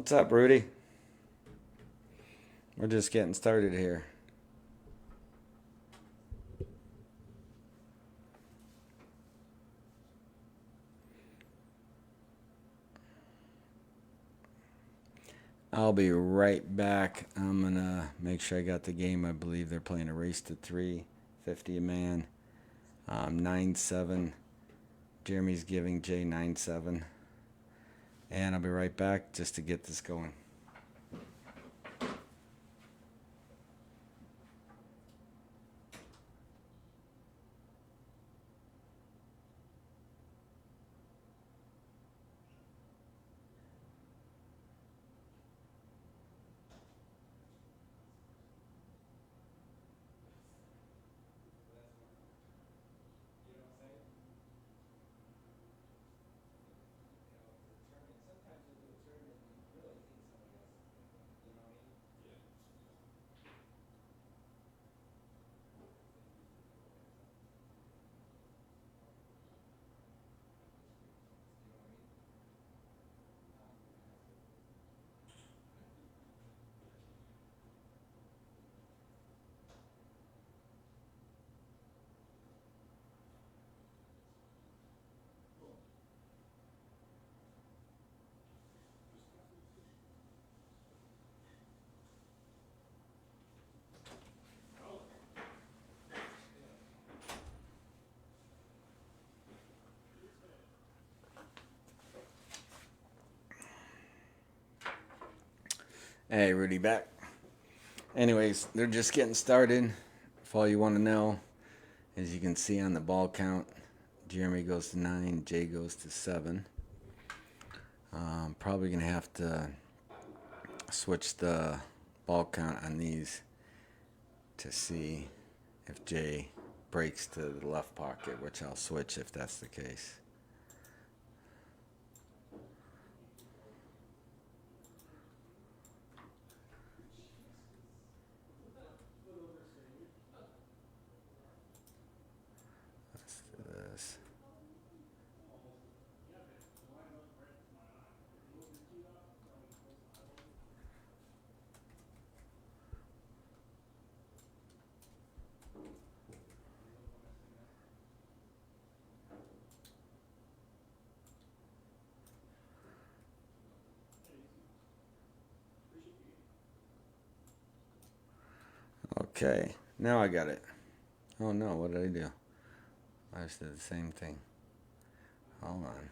What's up, Rudy? We're just getting started here. I'll be right back. I'm gonna make sure I got the game. I believe they're playing a race to 350 a man. 9-7. Jeremy's giving Jay 9-7. And I'll be right back just to get this going. Hey, Rudy back. Anyways, they're just getting started. If all you want to know, as you can see on the ball count, Jeremy goes to 9, Jay goes to 7. Probably going to have to switch the ball count on these to see if Jay breaks to the left pocket, which I'll switch if that's the case. Let's do this. Okay, now I got it. Oh no, what did I do? I just did the same thing. Hold on.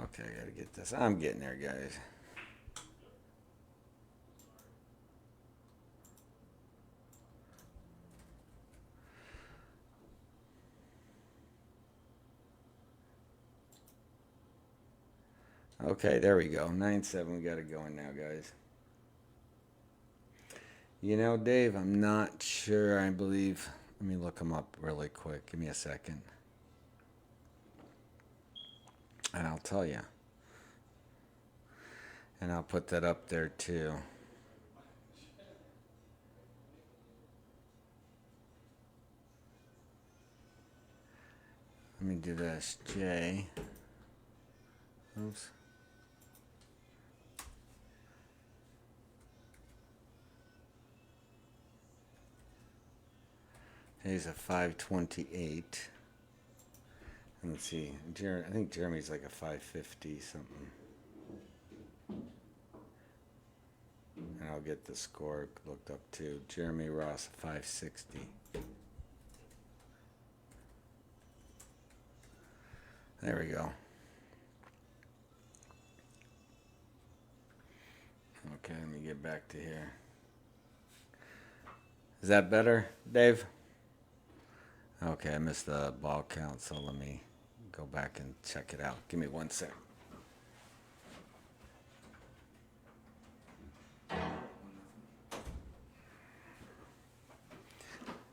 Okay, I gotta get this. I'm getting there, guys. Okay, there we go. 9-7. We got it going now, guys. You know, Dave, I'm not sure. I believe. Let me look them up really quick. Give me a second. And I'll tell you. And I'll put that up there too. Let me do this. J. Oops. He's a 528. And let's see. I think Jeremy's like a 550 something. And I'll get the score looked up too. Jeremy Ross, 560. There we go. Okay, let me get back to here. Is that better, Dave? Okay, I missed the ball count, so let me go back and check it out. Give me 1 sec.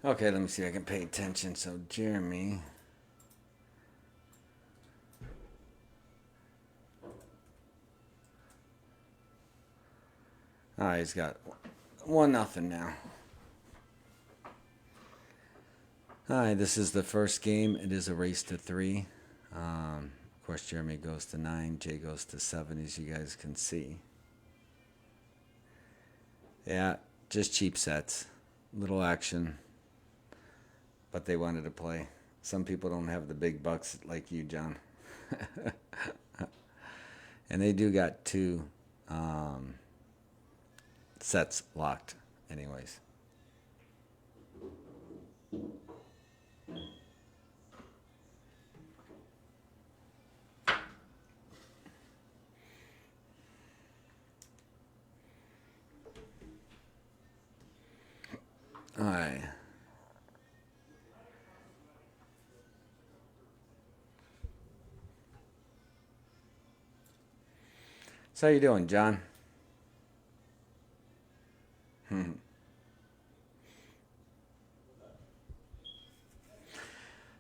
Okay, let me see if I can pay attention. So, Jeremy. Alright, he's got 1-0 now. Alright, this is the first game. It is a race to 3. Of course, Jeremy goes to 9. Jay goes to 7, as you guys can see. Yeah, just cheap sets. Little action. But they wanted to play. Some people don't have the big bucks like you, John. And they do got 2 sets locked anyways. All right. So how you doing, John?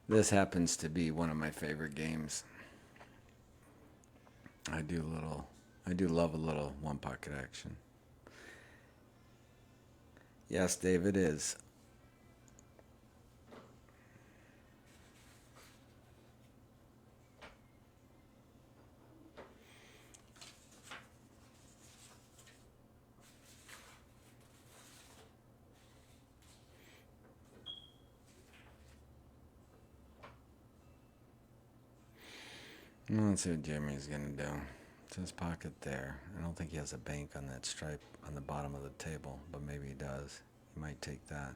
This happens to be one of my favorite games. I do love a little one pocket action. Yes, Dave, it is. Let's see what Jeremy's gonna do. It's his pocket there. I don't think he has a bank on that stripe on the bottom of the table, but maybe he does. He might take that.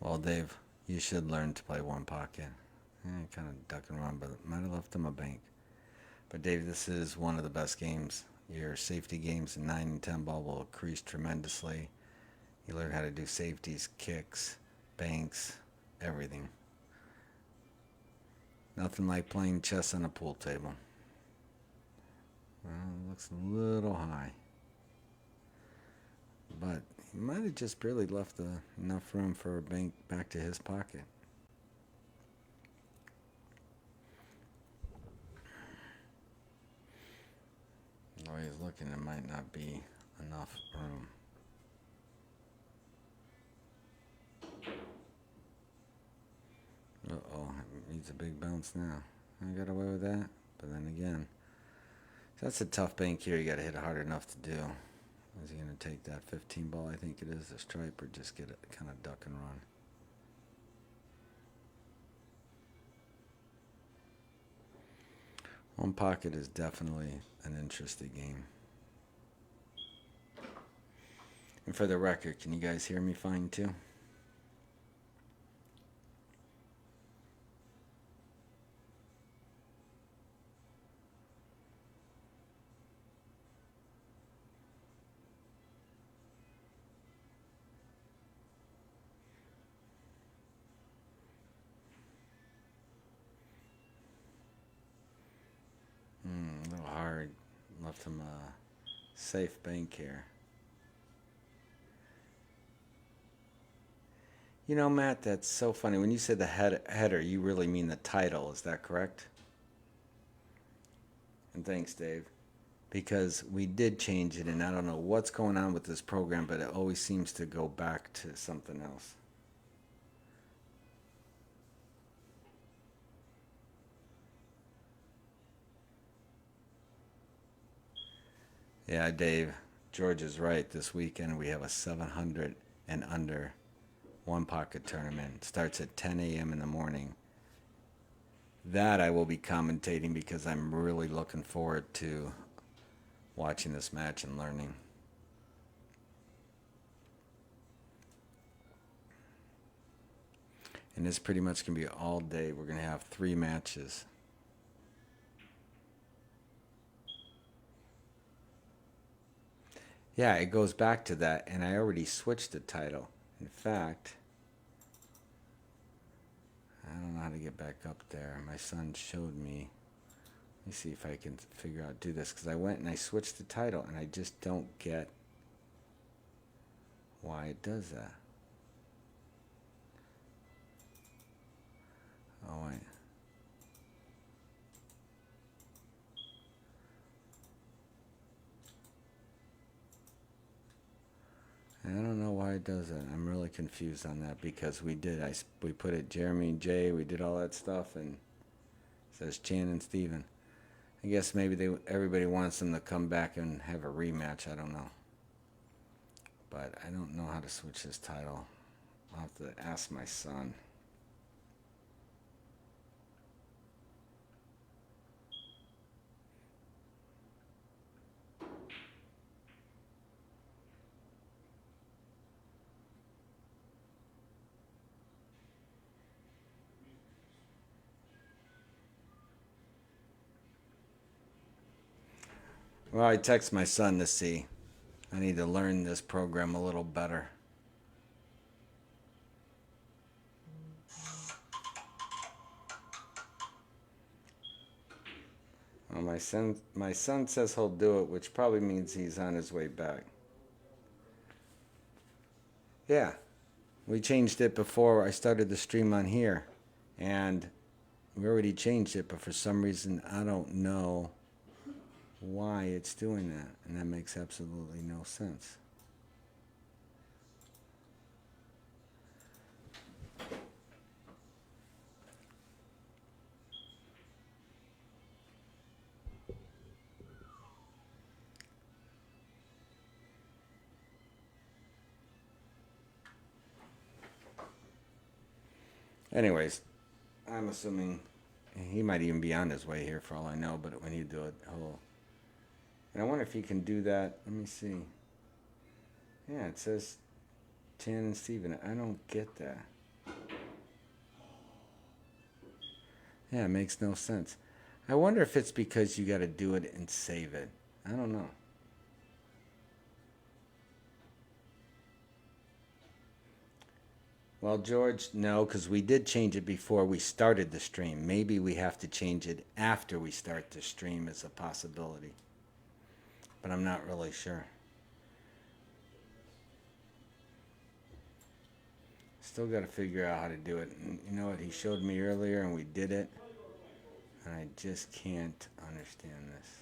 Well, Dave, you should learn to play one pocket. Kind of duck and run, but might have left him a bank. But Dave, this is one of the best games. Your safety games in 9 and 10 ball will increase tremendously. You learn how to do safeties, kicks, banks, everything. Nothing like playing chess on a pool table. Well, it looks a little high. But he might have just barely left enough room for a bank back to his pocket. The way he's looking, it might not be enough room. Uh-oh, it needs a big bounce now. I got away with that, but then again, that's a tough bank here. You got to hit it hard enough to do. Is he going to take that 15 ball, I think it is, the stripe, or just get it kind of duck and run? One pocket is definitely an interesting game. And for the record, can you guys hear me fine too? A little hard. Left him a safe bank here. You know, Matt, that's so funny. When you say the header, you really mean the title. Is that correct? And thanks, Dave. Because we did change it, and I don't know what's going on with this program, but it always seems to go back to something else. Yeah, Dave, George is right. This weekend we have a 700 and under one pocket tournament. It starts at 10 a.m. in the morning. That I will be commentating because I'm really looking forward to watching this match and learning. And this pretty much can be all day. We're going to have 3 matches. Yeah, it goes back to that, and I already switched the title. In fact, I don't know how to get back up there. My son showed me. Let me see if I can figure out do this, because I went and I switched the title, and I just don't get why it does that. Oh, wait. don't know why it does that. I'm really confused on that because we put it Jeremy and Jay. We did all that stuff and it says Chan and Steven. I guess maybe everybody wants them to come back and have a rematch. I don't know. But I don't know how to switch this title. I'll have to ask my son. Well, I text my son to see. I need to learn this program a little better. Well, my son says he'll do it, which probably means he's on his way back. Yeah, we changed it before I started the stream on here, and we already changed it, but for some reason I don't know why it's doing that, and that makes absolutely no sense. Anyways, I'm assuming he might even be on his way here for all I know, but when you do it, and I wonder if he can do that. Let me see. Yeah, it says Chan and Steven. I don't get that. Yeah, it makes no sense. I wonder if it's because you got to do it and save it. I don't know. Well, George, no, because we did change it before we started the stream. Maybe we have to change it after we start the stream as a possibility. But I'm not really sure. Still got to figure out how to do it. And you know what? He showed me earlier and we did it. And I just can't understand this.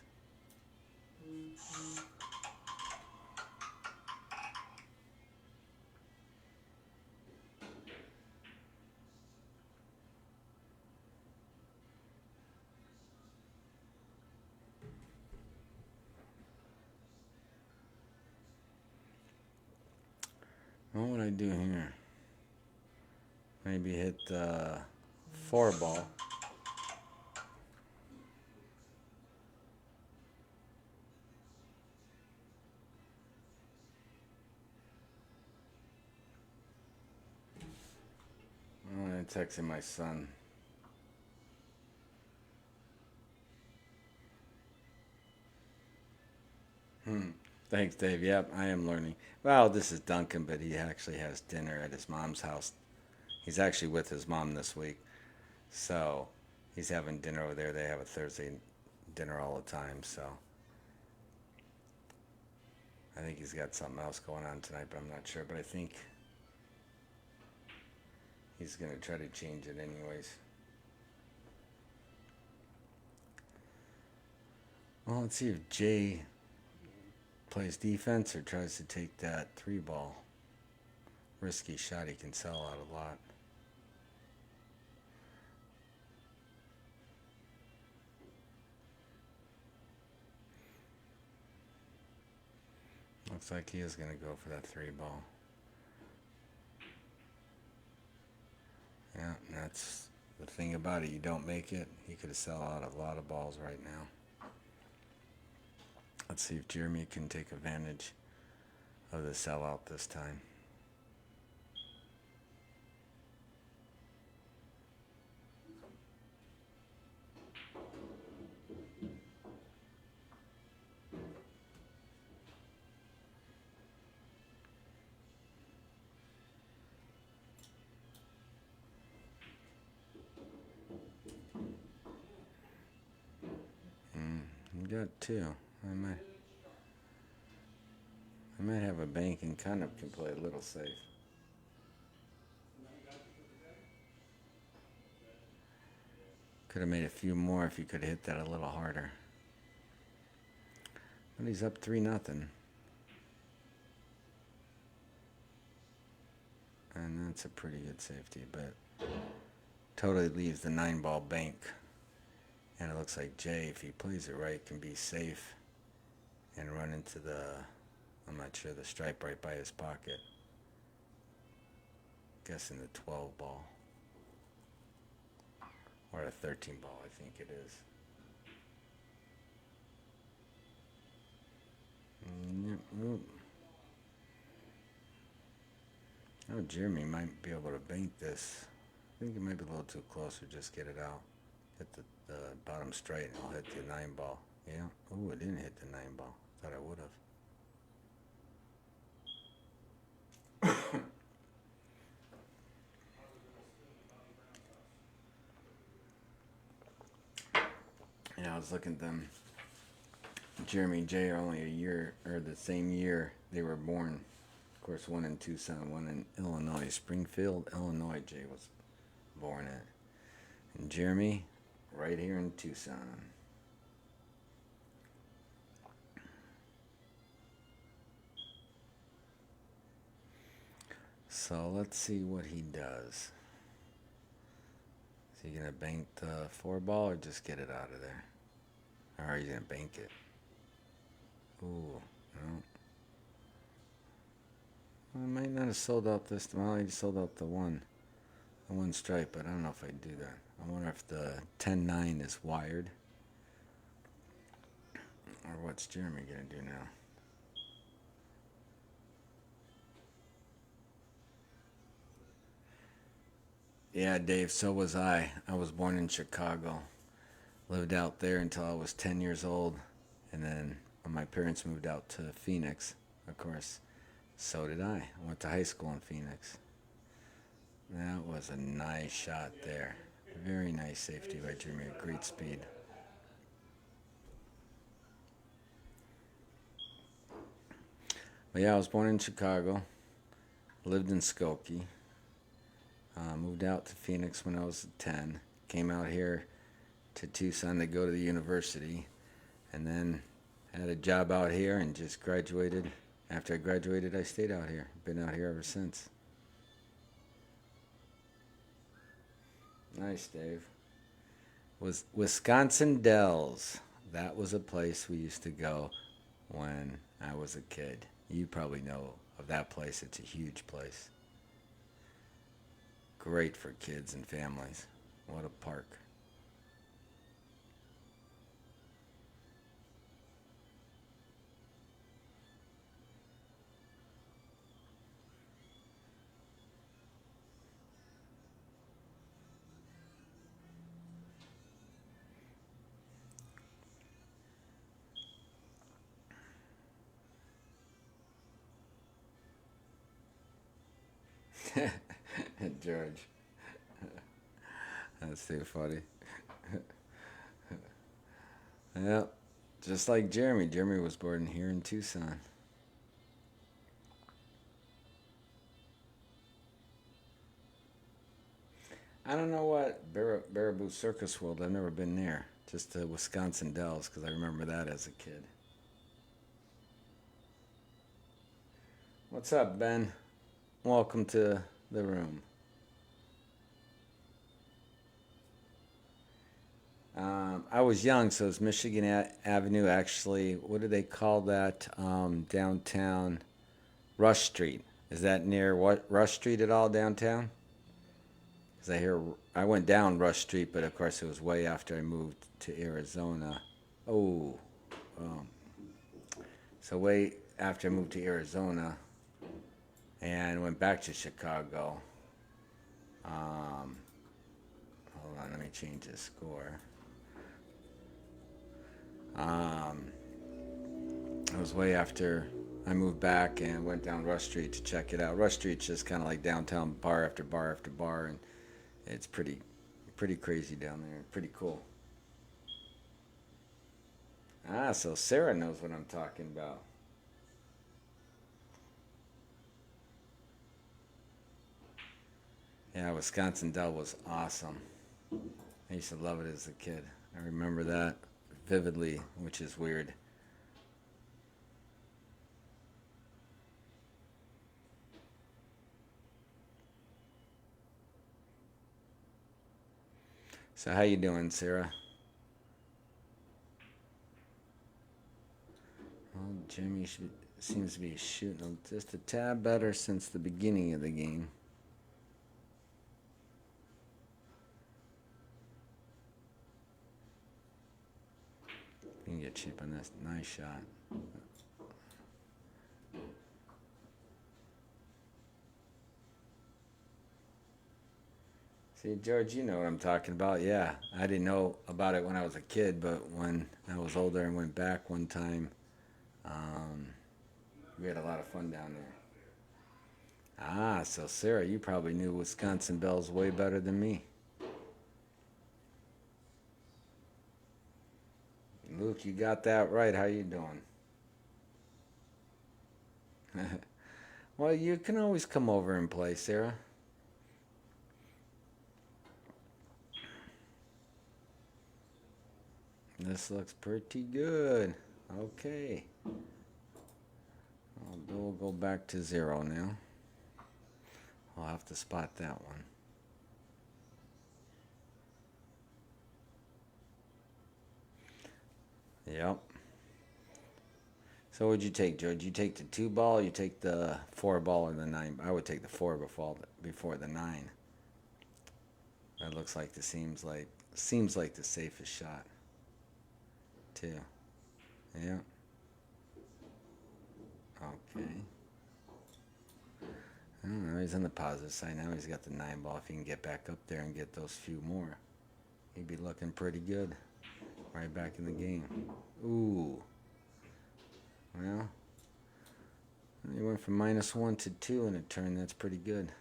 What would I do here? Maybe hit the 4-ball. I'm texting my son. Thanks, Dave. Yep, I am learning. Well, this is Duncan, but he actually has dinner at his mom's house. He's actually with his mom this week. So he's having dinner over there. They have a Thursday dinner all the time. So I think he's got something else going on tonight, but I'm not sure. But I think he's going to try to change it anyways. Well, let's see if Jay plays defense or tries to take that 3-ball. Risky shot. He can sell out a lot. Looks like he is going to go for that 3-ball. Yeah, that's the thing about it. You don't make it, he could have sell out a lot of balls right now. Let's see if Jeremy can take advantage of the sellout this time. You got 2. I might have a bank and kind of can play a little safe. Could have made a few more if you could have hit that a little harder. But he's up 3-0. And that's a pretty good safety, but totally leaves the 9-ball bank. And it looks like Jay, if he plays it right, can be safe and run into the, I'm not sure, the stripe right by his pocket. Guessing the 12 ball. Or a 13 ball, I think it is. Oh, Jeremy might be able to bank this. I think it might be a little too close, or just get it out. Hit the bottom straight, and I'll hit the 9-ball. Yeah. Oh, it didn't hit the 9-ball. Thought I would have. Yeah, I was looking at them. Jeremy and Jay are only a year, or the same year they were born. Of course, one in Tucson, one in Illinois. Springfield, Illinois, Jay was born at. And Jeremy, right here in Tucson. So let's see what he does. Is he going to bank the 4-ball or just get it out of there? Or are you going to bank it? Ooh, no. Well, I might not have sold out this. Well, I sold out the one stripe, but I don't know if I'd do that. I wonder if the 10-9 is wired. Or what's Jeremy going to do now? Yeah, Dave, so was I. I was born in Chicago. Lived out there until I was 10 years old. And then when my parents moved out to Phoenix, of course, so did I. I went to high school in Phoenix. That was a nice shot there. Very nice safety by Jeremy at great speed. But yeah, I was born in Chicago. Lived in Skokie. Moved out to Phoenix when I was 10. Came out here to Tucson to go to the university. And then had a job out here and just graduated. After I graduated, I stayed out here. Been out here ever since. Nice, Dave. Was Wisconsin Dells. That was a place we used to go when I was a kid. You probably know of that place. It's a huge place. Great for kids and families. What a park. George. That's too funny. Yep. Just like Jeremy. Jeremy was born here in Tucson. I don't know what Baraboo Circus World. I've never been there. Just the Wisconsin Dells, because I remember that as a kid. What's up, Ben? Welcome to the room. I was young, so it's Michigan Avenue. Actually, what do they call that downtown? Rush Street. Is that near what Rush Street at all downtown? Because I went down Rush Street, but of course it was way after I moved to Arizona. Oh, um, so way after I moved to Arizona and went back to Chicago. Um, Hold on, let me change the score. Um, it was way after I moved back and went down Rush Street to check it out. Rush Street's just kind of like downtown, bar after bar after bar, and it's pretty crazy down there. Pretty cool. Ah, so Sarah knows what I'm talking about. Yeah, Wisconsin Dell was awesome. I used to love it as a kid. I remember that vividly, which is weird. So how you doing, Sarah? Well, seems to be shooting just a tad better since the beginning of the game. You can get cheap on this. Nice shot. See, George, you know what I'm talking about. Yeah, I didn't know about it when I was a kid, but when I was older and went back one time, um, we had a lot of fun down there. Ah, so Sarah, you probably knew Wisconsin Bells way better than me. Luke, you got that right. How you doing? Well, you can always come over and play, Sarah. This looks pretty good. Okay. We'll go back to 0 now. I'll have to spot that one. Yep. So what'd you take, George? You take the 2 ball, you take the 4 ball, or the 9? I would take the 4 before the 9. That looks like seems like the safest shot, too. Yeah. Okay. I don't know. He's on the positive side now. He's got the 9 ball. If he can get back up there and get those few more, he'd be looking pretty good. Right back in the game. Ooh. Well, he went from -1 to 2 in a turn. That's pretty good.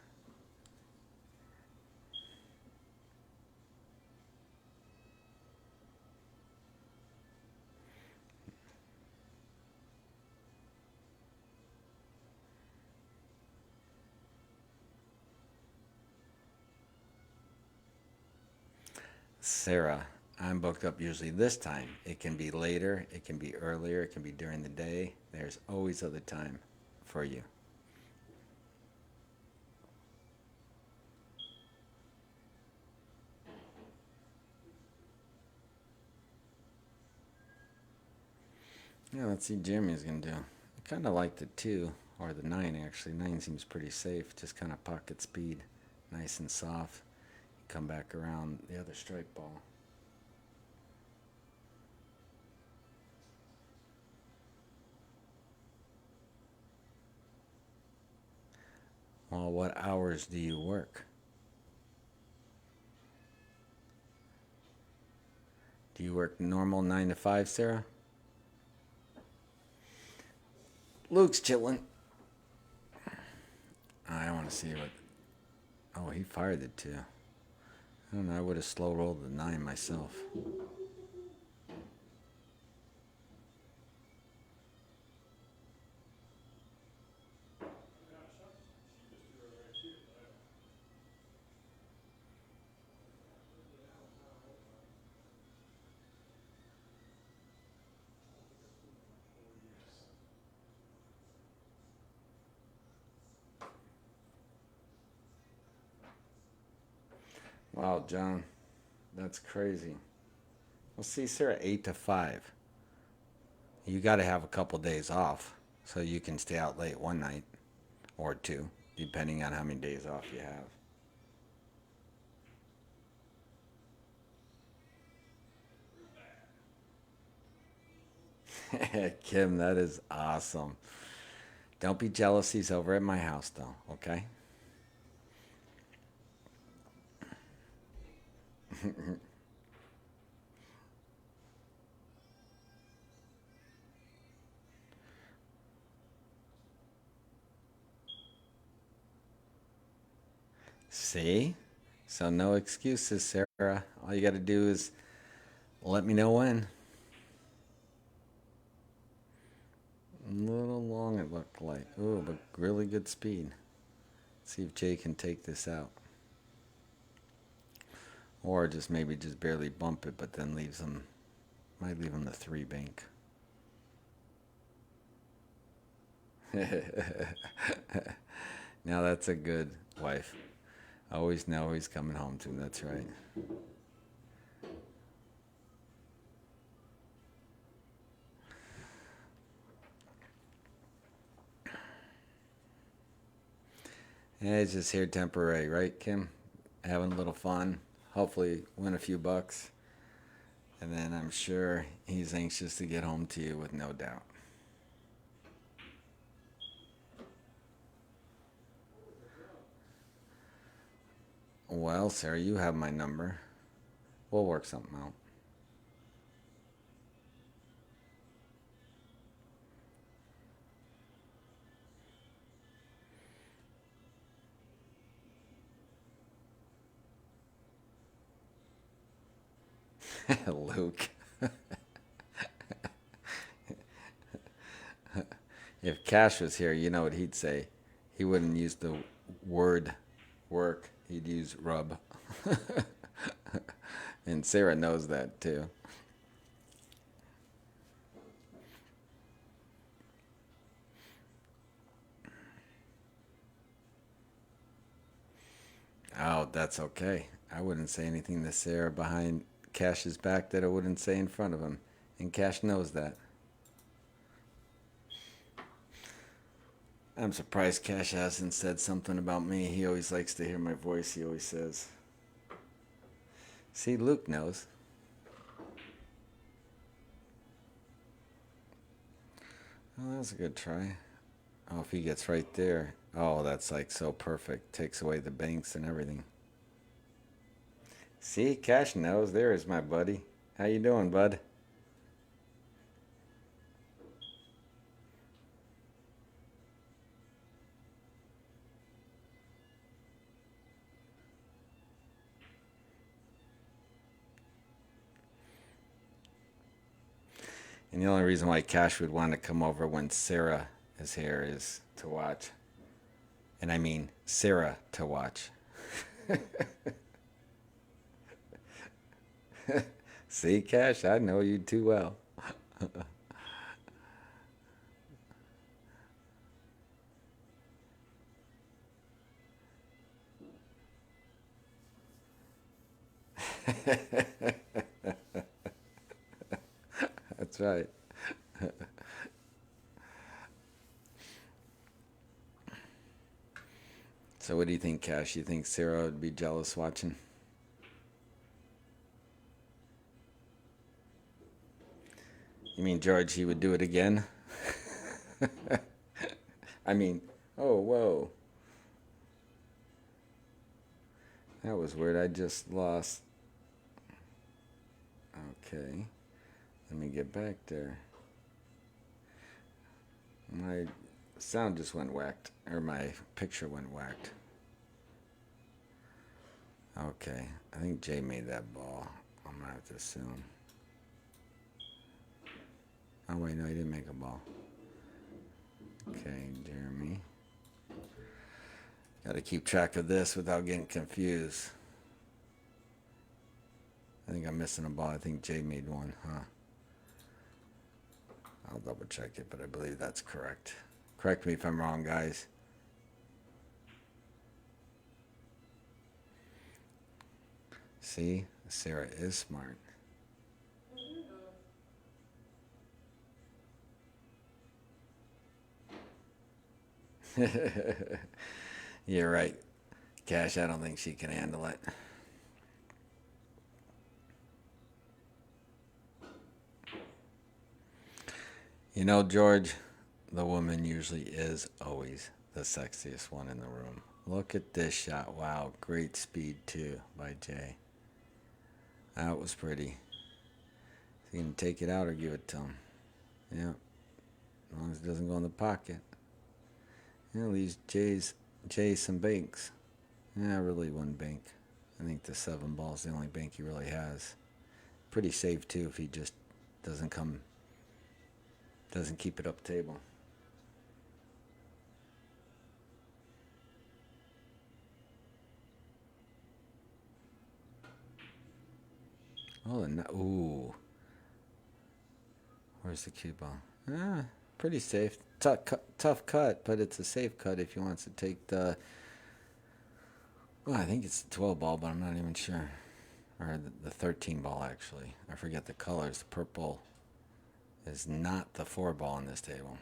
Sarah, I'm booked up usually this time. It can be later, it can be earlier, it can be during the day. There's always other time for you. Yeah, let's see Jeremy's gonna do. I kind of like the 2 or the 9 actually. 9 seems pretty safe. Just kind of pocket speed, nice and soft. Come back around the other strike ball. Well, what hours do you work? Do you work normal 9 to 5, Sarah? Luke's chilling. I want to see what. Oh, he fired it too. I don't know. I would have slow rolled the 9 myself. Wow, John, that's crazy. Well, see, Sarah, 8 to 5. You got to have a couple days off so you can stay out late one night or two, depending on how many days off you have. Kim, that is awesome. Don't be jealous. He's over at my house, though, okay? See? So, no excuses, Sarah. All you got to do is let me know when. A little long, it looked like. Ooh, but really good speed. See if Jay can take this out. Or just maybe just barely bump it, but then might leave him the 3 bank. Now that's a good wife. Always know he's coming home to. That's right. Yeah, it's just here temporary, right, Kim? Having a little fun. Hopefully, win a few bucks. And then I'm sure he's anxious to get home to you with no doubt. Well, Sarah, you have my number. We'll work something out. Luke. If Cash was here, you know what he'd say. He wouldn't use the word work, he'd use rub. And Sarah knows that too. Oh, that's okay. I wouldn't say anything to Sarah behind Cash's back that I wouldn't say in front of him. And Cash knows that. I'm surprised Cash hasn't said something about me. He always likes to hear my voice, he always says. See, Luke knows. Oh, that's a good try. Oh, if he gets right there. Oh, that's like so perfect. Takes away the banks and everything. See, Cash knows. There is my buddy. How you doing, bud? And the only reason why Cash would want to come over when Sarah is here is to watch. And I mean Sarah to watch. See, Cash, I know you too well. That's right. So what do you think, Cash? You think Sarah would be jealous watching? You mean George, he would do it again? I mean, oh, whoa. That was weird. I just lost. Okay. Let me get back there. My sound just went whacked. Or my picture went whacked. Okay. I think Jay made that ball. I'm going to have to assume. Oh, wait. No, he didn't make a ball. Okay, Jeremy. Got to keep track of this without getting confused. I think I'm missing a ball. I think Jay made one, huh? I'll double check it, but I believe that's correct. Correct me if I'm wrong, guys. See, Sarah is smart. You're right, Cash. I don't think she can handle it. You know, George, the woman usually is always the sexiest one in the room. Look at this shot. Wow, great speed too by Jay. That was pretty. Is he gonna take it out or give it to him? Yeah, as long as it doesn't go in the pocket. Yeah, leaves Jay some banks. Yeah, really one bank. I think the 7 ball is the only bank he really has. Pretty safe too if he just doesn't come, doesn't keep it up table. Oh, ooh. Where's the cue ball? Ah, pretty safe. Tough cut, but it's a safe cut if he wants to take the. Well, I think it's the 12 ball, but I'm not even sure. Or the 13 ball, actually. I forget the colors. The purple is not the 4 ball on this table.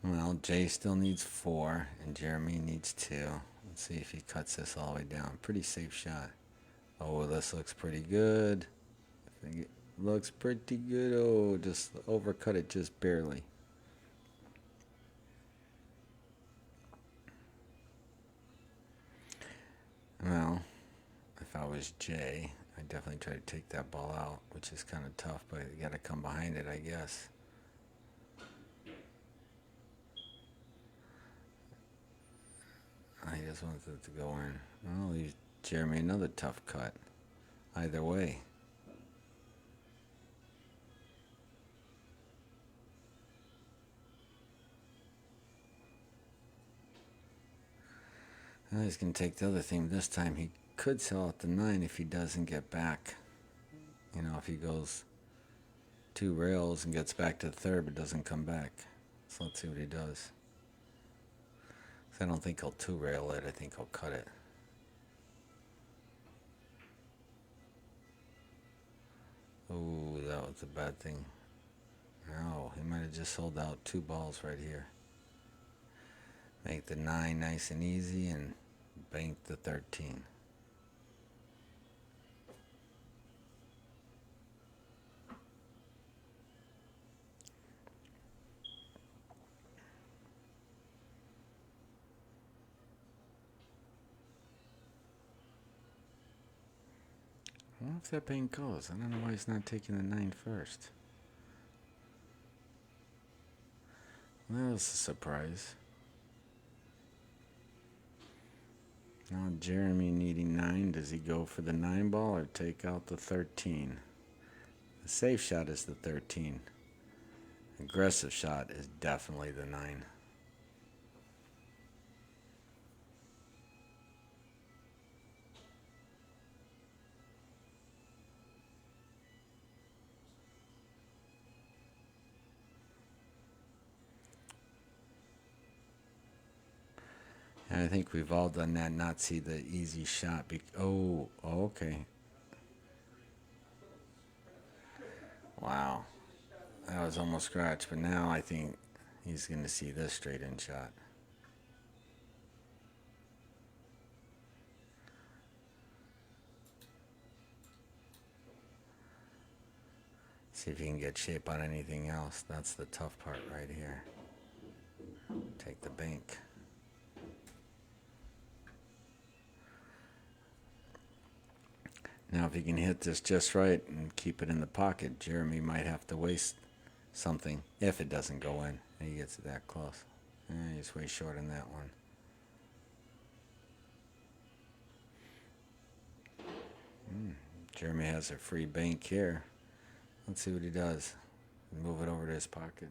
Well, Jay still needs 4, and Jeremy needs 2. Let's see if he cuts this all the way down. Pretty safe shot. Oh, this looks pretty good. I think it looks pretty good. Oh, just overcut it just barely. Well, if I was Jay, I'd definitely try to take that ball out, which is kind of tough, but you got to come behind it, I guess. He just wants it to go in. Well, leaves Jeremy another tough cut. Either way. Well, he's going to take the other thing. This time he could sell out the 9 if he doesn't get back. You know, if he goes 2 rails and gets back to the 3rd but doesn't come back. So let's see what he does. I don't think he'll 2 rail it. I think he'll cut it. Oh, that was a bad thing. No, he might have just sold out 2 balls right here. Make the 9 nice and easy and bank the 13. I wonder if that bank goes. I don't know why he's not taking the 9 first. Well, that was a surprise. Now Jeremy needing 9. Does he go for the 9 ball or take out the 13? The safe shot is the 13. Aggressive shot is definitely the 9. And I think we've all done that, not see the easy shot. Oh, okay. Wow. That was almost scratched, but now I think he's going to see this straight in shot. See if he can get shape on anything else. That's the tough part right here. Take the bank. Now if he can hit this just right and keep it in the pocket, Jeremy might have to waste something if it doesn't go in and he gets it that close. He's way short on that one. Jeremy has a free bank here. Let's see what he does. Move it over to his pocket.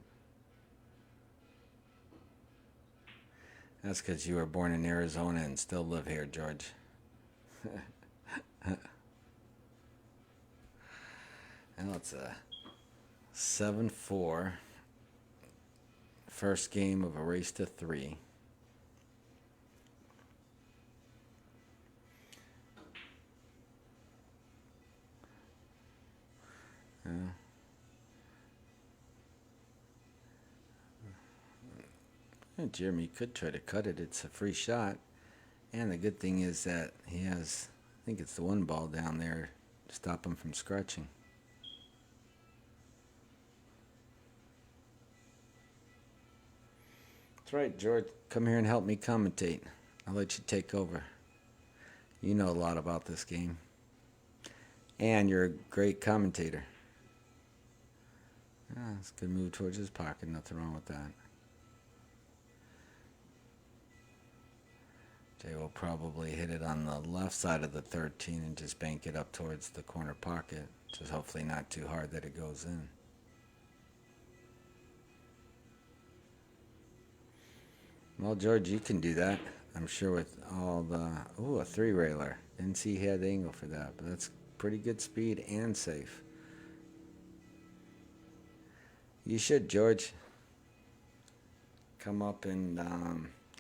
That's because you were born in Arizona and still live here, George. Now it's a 7-4. First game of a race to 3. Jeremy could try to cut it. It's a free shot. And the good thing is that he has, I think it's the 1 ball down there to stop him from scratching. That's right, George. Come here and help me commentate. I'll let you take over. You know a lot about this game. And you're a great commentator. It's a good move towards his pocket. Nothing wrong with that. Jay will probably hit it on the left side of the 13 and just bank it up towards the corner pocket. Just hopefully not too hard that it goes in. Well, George, you can do that. I'm sure with all the... Ooh, a 3-railer. Didn't see he had the angle for that, but that's pretty good speed and safe. You should, George. come up and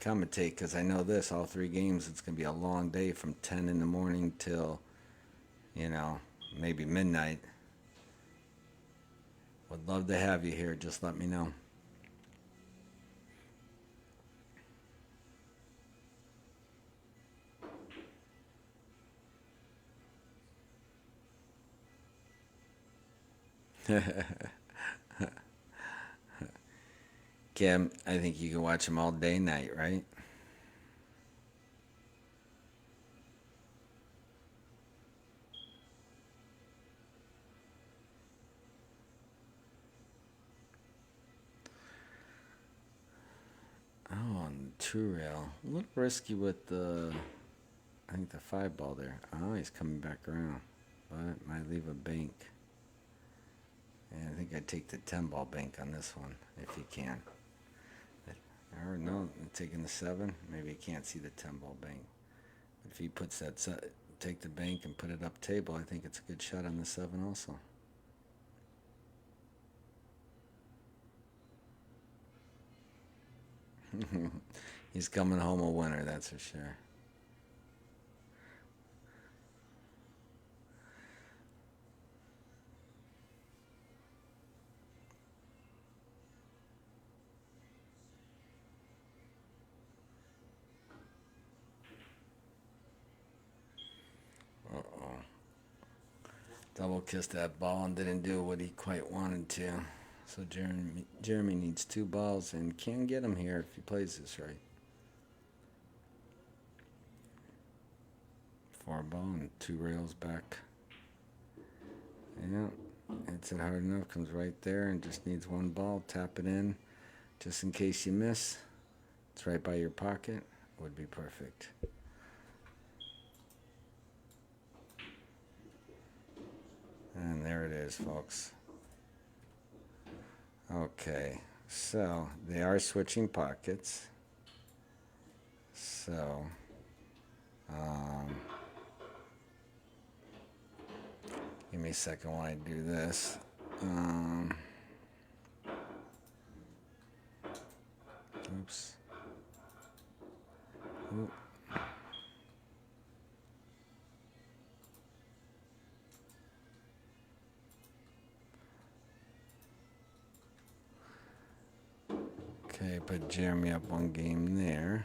commentate because I know this all three games. It's gonna be a long day from 10 in the morning till you know maybe midnight. Would love to have you here. Just let me know. Kim, I think you can watch them all day, night, right? Oh, on two rail. A little risky with the, I think the five ball there. Oh, he's coming back around, but might leave a bank. And I think I'd take the 10 ball bank on this one if you can. Or no, taking the seven. Maybe you can't see the 10 ball bank. But if he puts that, take the bank and put it up table, I think it's a good shot on the seven also. He's coming home a winner, that's for sure. Uh-oh. Double kissed that ball and didn't do what he quite wanted to. So Jeremy needs two balls and can get him here if he plays this right. Four ball and two rails back. Yeah, hits it hard enough, comes right there and just needs one ball. Tap it in just in case you miss. It's right by your pocket. Would be perfect. And there it is, folks. Okay, so they are switching pockets. So, um, give me a second while I do this. Oops. Oop. Okay, put Jeremy up one game there.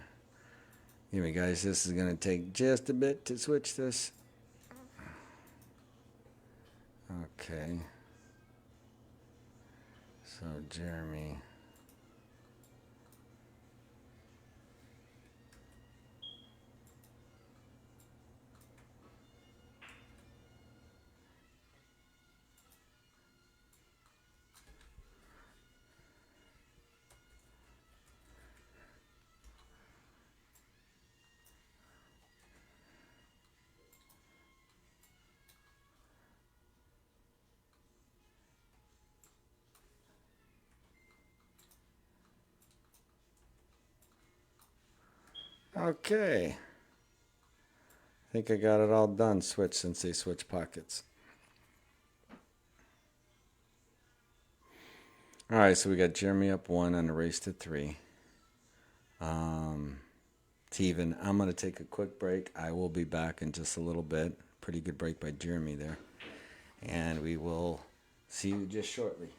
Anyway, guys, this is going to take just a bit to switch this. Okay. So, Jeremy. Okay. I think I got it all done. Switch since they switch pockets. All right, so we got Jeremy up one on the race to three. It's even. I'm going to take a quick break. I will be back in just a little bit. Pretty good break by Jeremy there. And we will see you just shortly.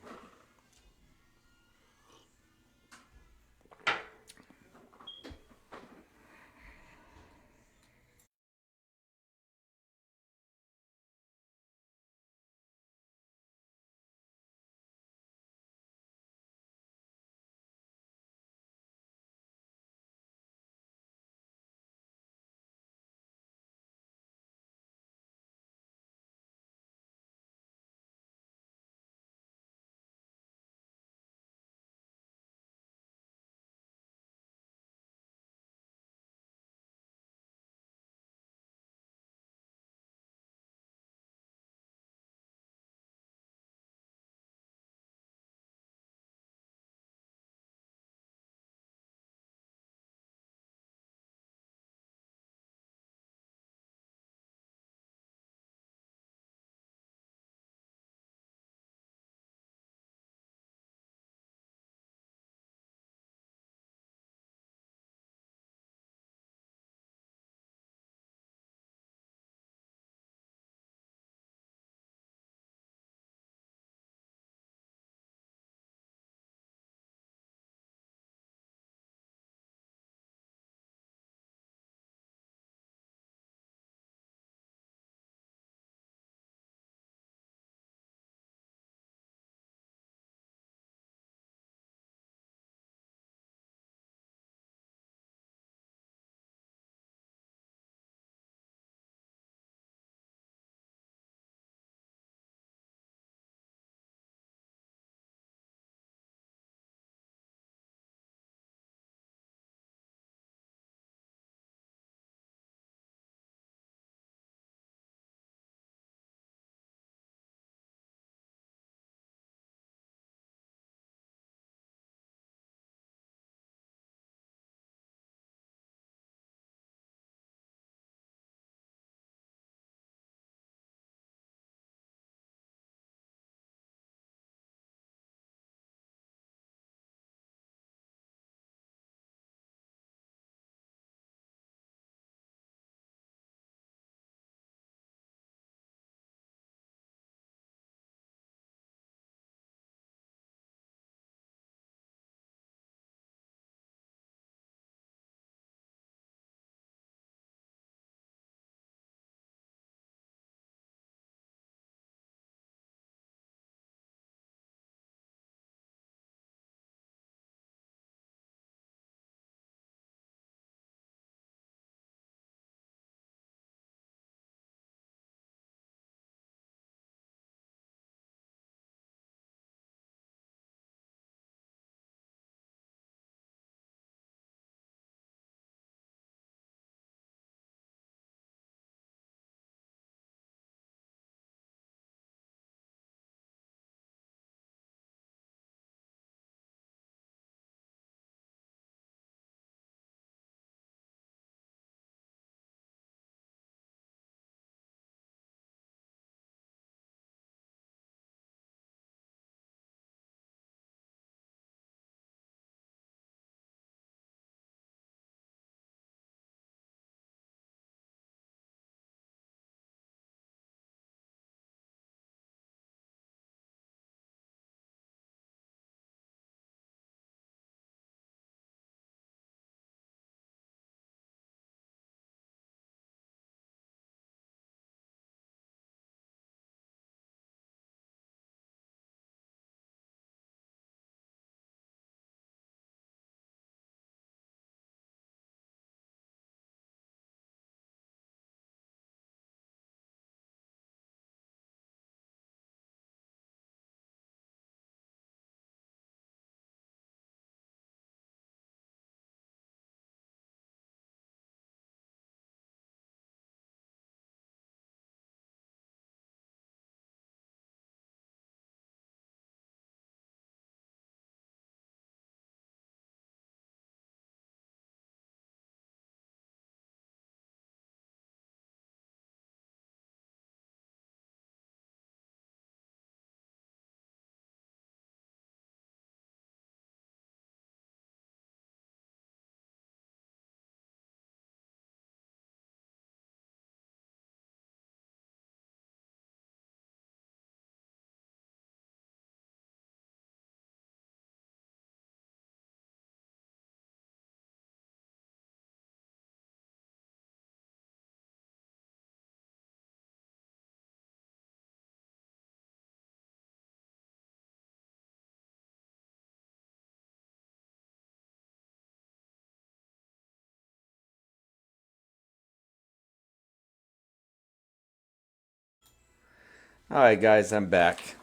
All right, guys, I'm back.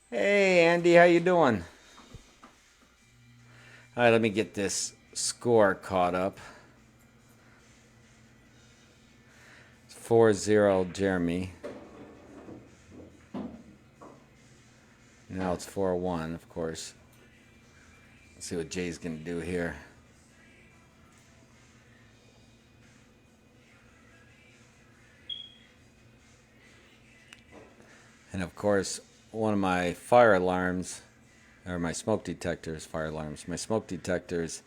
Hey, Andy, how you doing? All right, let me get this score caught up. 4-0 Jeremy. Now it's 4-1, of course. Let's see what Jay's going to do here. And of course, one of my fire alarms, or my smoke detectors, fire alarms, my smoke detectors,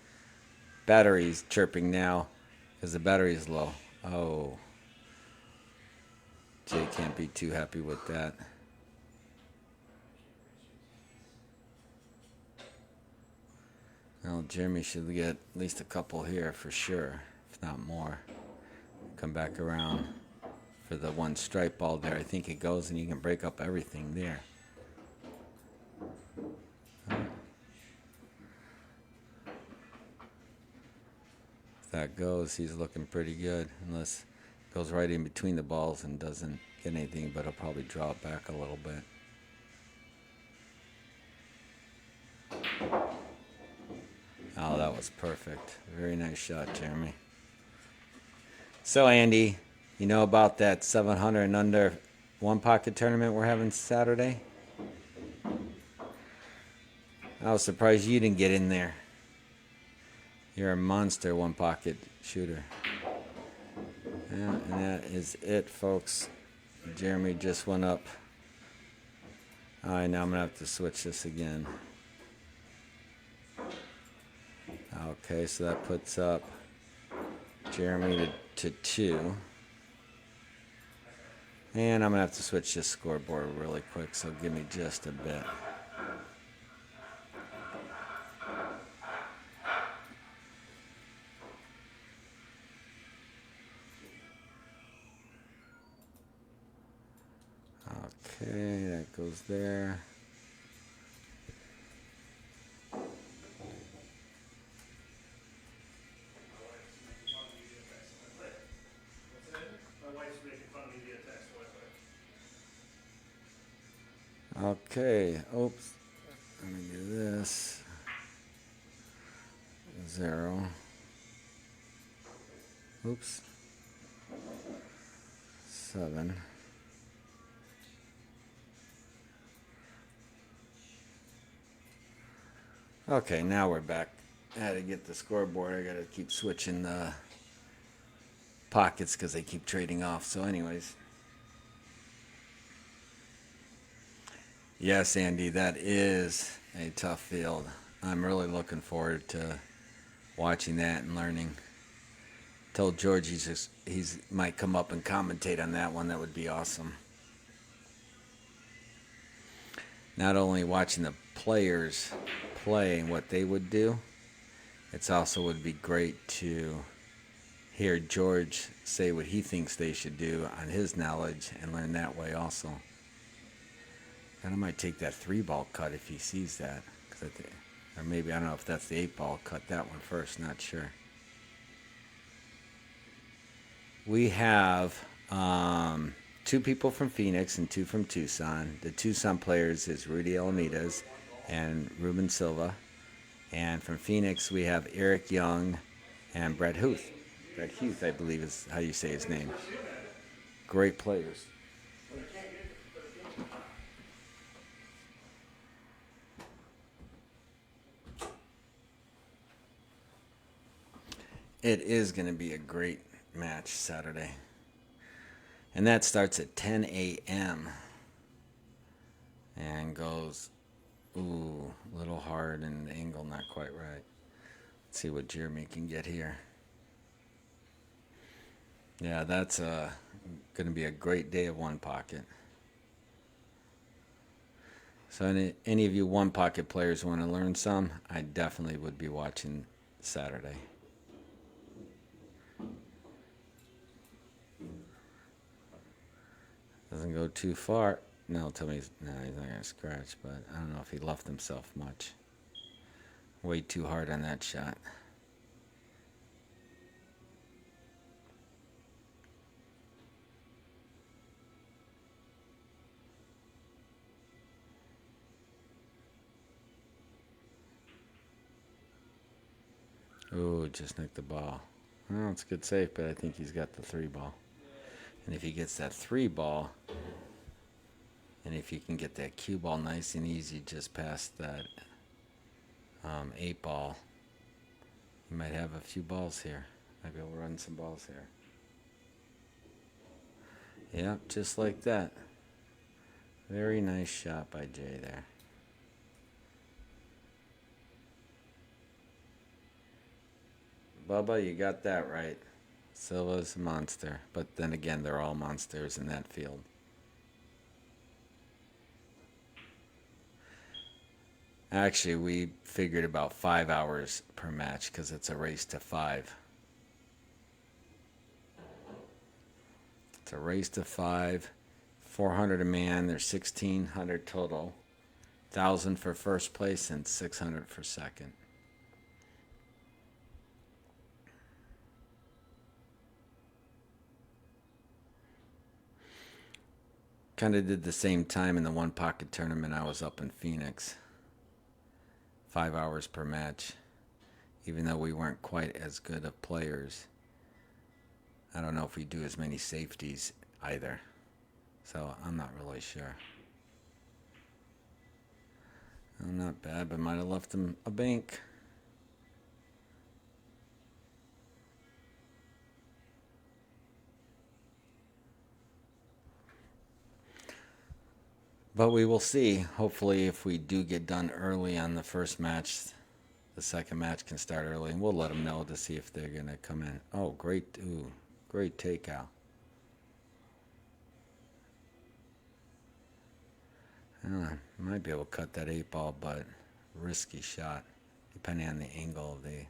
battery's chirping now because the battery is low. Oh, Jay can't be too happy with that. Well, Jeremy should get at least a couple here for sure, if not more. Come back around for the one stripe ball there. I think it goes and you can break up everything there. If that goes, he's looking pretty good. Unless it goes right in between the balls and doesn't get anything, but he'll probably draw it back a little bit. Oh, that was perfect. Very nice shot, Jeremy. So, Andy, you know about that 700 and under one pocket tournament we're having Saturday? I was surprised you didn't get in there. You're a monster one pocket shooter. Yeah, and that is it, folks. Jeremy just went up. All right, now I'm going to have to switch this again. Okay, so that puts up Jeremy to 2. And I'm going to have to switch this scoreboard really quick, so give me just a bit. Okay, that goes there. Okay, oops. Let me do this. 0. Oops. 7. Okay, now we're back. I had to get the scoreboard. I got to keep switching the pockets because they keep trading off. So, anyways. Yes, Andy, that is a tough field. I'm really looking forward to watching that and learning. Told George he's might come up and commentate on that one. That would be awesome. Not only watching the players play and what they would do, it's also would be great to hear George say what he thinks they should do on his knowledge and learn that way also. And I might take that 3-ball cut if he sees that. Or maybe, I don't know if that's the 8-ball, cut that one first, not sure. We have 2 people from Phoenix and 2 from Tucson. The Tucson players is Rudy Alamidas and Ruben Silva. And from Phoenix, we have Eric Young and Brett Huth. Brett Huth, I believe is how you say his name. Great players. It is going to be a great match Saturday. And that starts at 10 a.m. and goes, ooh, a little hard and the angle not quite right. Let's see what Jeremy can get here. Yeah, that's going to be a great day of one pocket. So any of you one pocket players want to learn some, I definitely would be watching Saturday. Doesn't go too far. No, tell me he's not going to scratch, but I don't know if he left himself much. Way too hard on that shot. Oh, just nicked the ball. Well, it's a good save, but I think he's got the 3 ball. And if he gets that 3 ball, and if you can get that cue ball nice and easy just past that 8 ball, you might have a few balls here. Might be able to run some balls here. Yep, just like that. Very nice shot by Jay there. Bubba, you got that right. Silva's a monster. But then again, they're all monsters in that field. Actually, we figured about 5 hours per match because it's a race to 5. It's a race to 5. 400 a man. There's 1,600 total. 1,000 for first place and 600 for second. Kind of did the same time in the one pocket tournament I was up in Phoenix. 5 hours per match. Even though we weren't quite as good of players. I don't know if we do as many safeties either. So I'm not really sure. Oh, not bad, but might have left him a bank. But we will see. Hopefully, if we do get done early on the first match, the second match can start early, and we'll let them know to see if they're going to come in. Oh, great. Ooh, great takeout. Might be able to cut that 8 ball, but risky shot, depending on the angle of the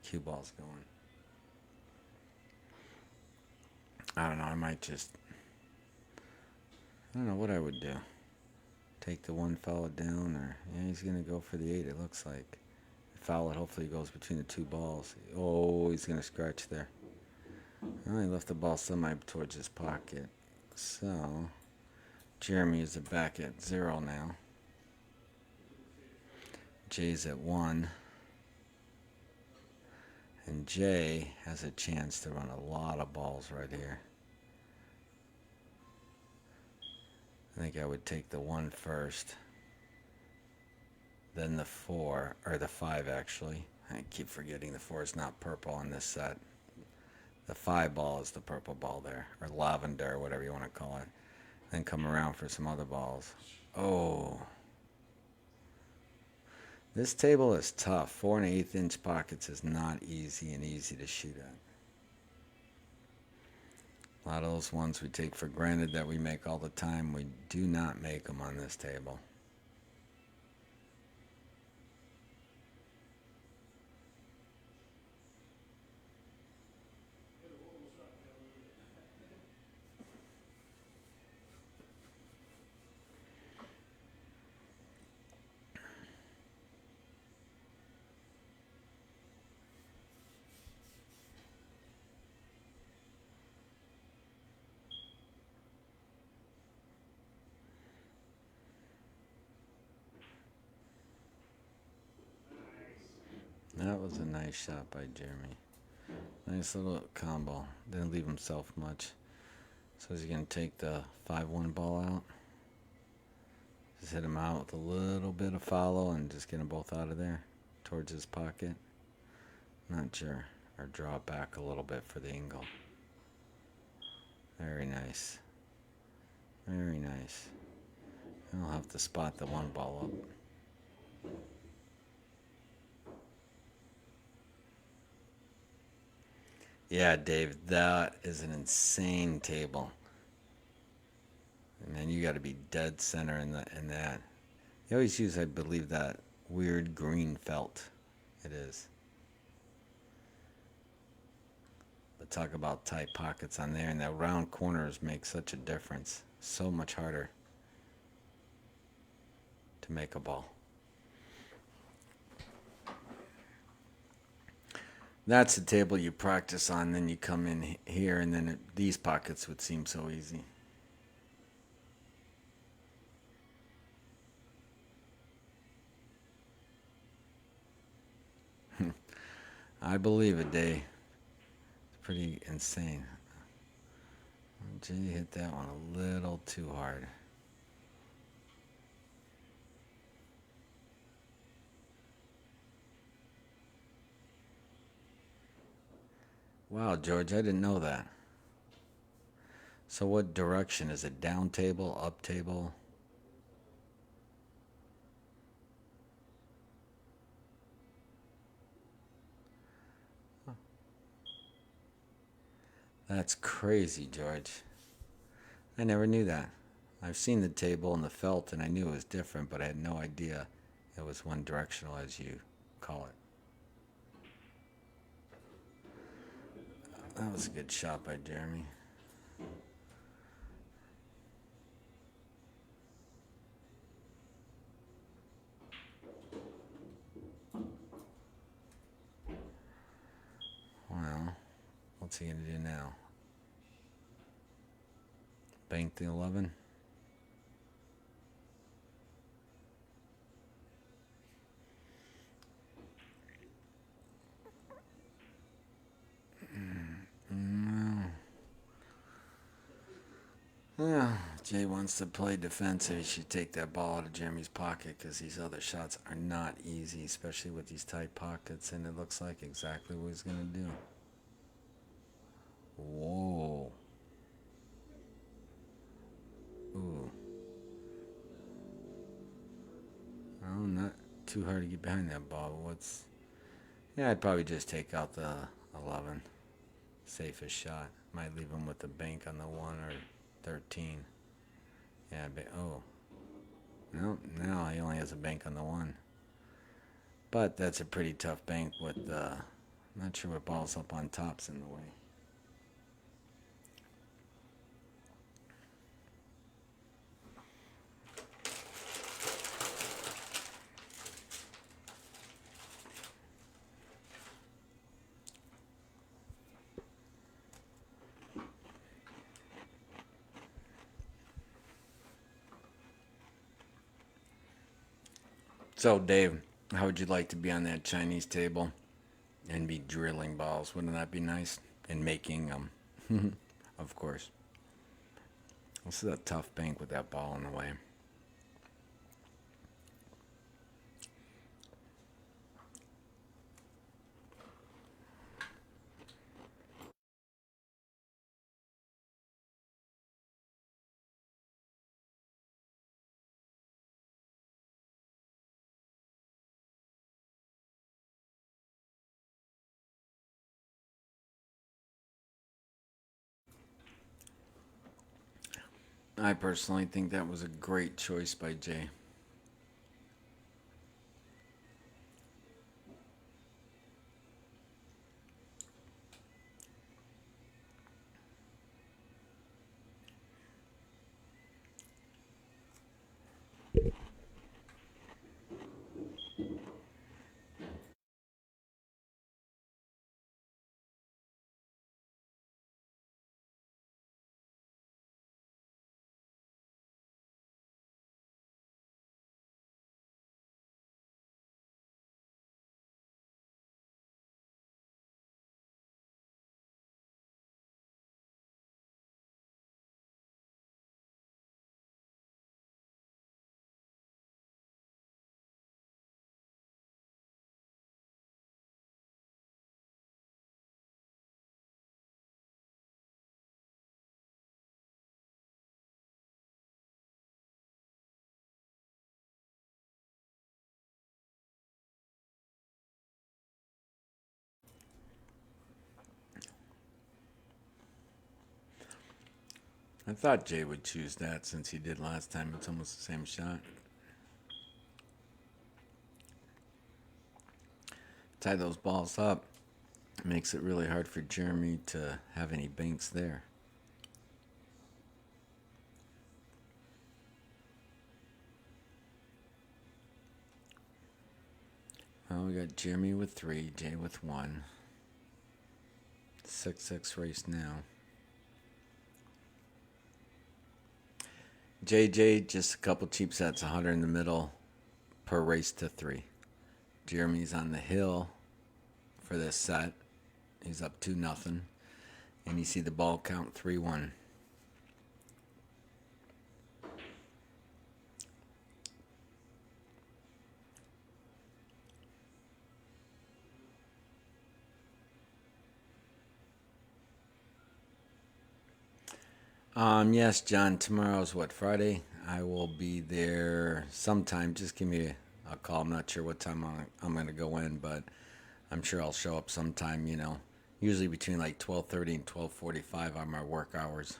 cue balls going. I don't know. I might just. I don't know what I would do. Take the one, foul it down, or yeah, he's gonna go for the 8. It looks like. Foul it. Hopefully, he goes between the 2 balls. Oh, he's gonna scratch there. Oh, he left the ball semi towards his pocket. So, Jeremy is back at 0 now. Jay's at 1. And Jay has a chance to run a lot of balls right here. I think I would take the 1 first. Then the 4, or the 5 actually. I keep forgetting the 4 is not purple on this set. The 5 ball is the purple ball there, or lavender, or whatever you want to call it. Then come around for some other balls. Oh. This table is tough. 4 1/8 inch pockets is not easy and easy to shoot at. A lot of those ones we take for granted that we make all the time, we do not make them on this table. That was a nice shot by Jeremy. Nice little combo. Didn't leave himself much. So is he going to take the 5-1 ball out? Just hit him out with a little bit of follow and just get them both out of there towards his pocket. Not sure. Or draw it back a little bit for the angle. Very nice. Very nice. I'll have to spot the 1 ball up. Yeah, Dave, that is an insane table. And man, you got to be dead center in that. You always use, I believe, that weird green felt. It is. But talk about tight pockets on there, and that round corners make such a difference. So much harder to make a ball. That's the table you practice on, then you come in here, and then these pockets would seem so easy. I believe it, Dave. It's pretty insane. Jay hit that one a little too hard. Wow, George, I didn't know that. So what direction? Is it down table, up table? That's crazy, George. I never knew that. I've seen the table and the felt, and I knew it was different, but I had no idea it was one directional, as you call it. That was a good shot by Jeremy. Well, what's he going to do now? Bank the 11? No. Yeah, Jay wants to play defensive. He should take that ball out of Jeremy's pocket because these other shots are not easy, especially with these tight pockets, and it looks like exactly what he's going to do. Whoa. Ooh. Oh, not too hard to get behind that ball. But what's... Yeah, I'd probably just take out the 11. Safest shot. Might leave him with the bank on the 1 or 13. Yeah, oh. No, now he only has a bank on the 1. But that's a pretty tough bank with not sure what ball's up on top's in the way. So, Dave, how would you like to be on that Chinese table and be drilling balls? Wouldn't that be nice? And making them, of course. This is a tough bank with that ball in the way. I personally think that was a great choice by Jay. I thought Jay would choose that since he did last time. It's almost the same shot. Tie those balls up. Makes it really hard for Jeremy to have any banks there. Well, we got Jeremy with 3, Jay with 1. 6-6 race now. JJ, just a couple cheap sets, 100 in the middle per race to 3. Jeremy's on the hill for this set. He's up 2-0. And you see the ball count 3-1. Yes, John, tomorrow's what, Friday? I will be there sometime. Just give me a call. I'm not sure what time I'm going to go in, but I'm sure I'll show up sometime, usually between like 12:30 and 12:45 on my work hours.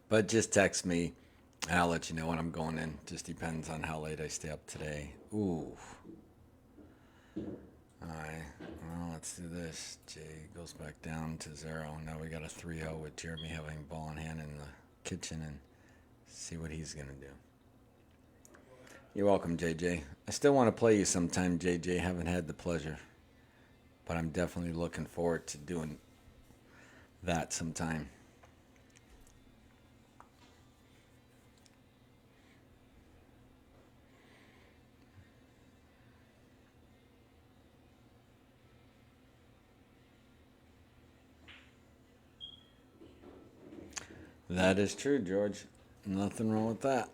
But just text me and I'll let you know when I'm going in. Just depends on how late I stay up today. Ooh. Alright, well, let's do this. Jay goes back down to 0. Now we got a 3-0 with Jeremy having ball in hand in the kitchen and see what he's going to do. You're welcome, JJ. I still want to play you sometime, JJ. Haven't had the pleasure. But I'm definitely looking forward to doing that sometime. That is true, George. Nothing wrong with that.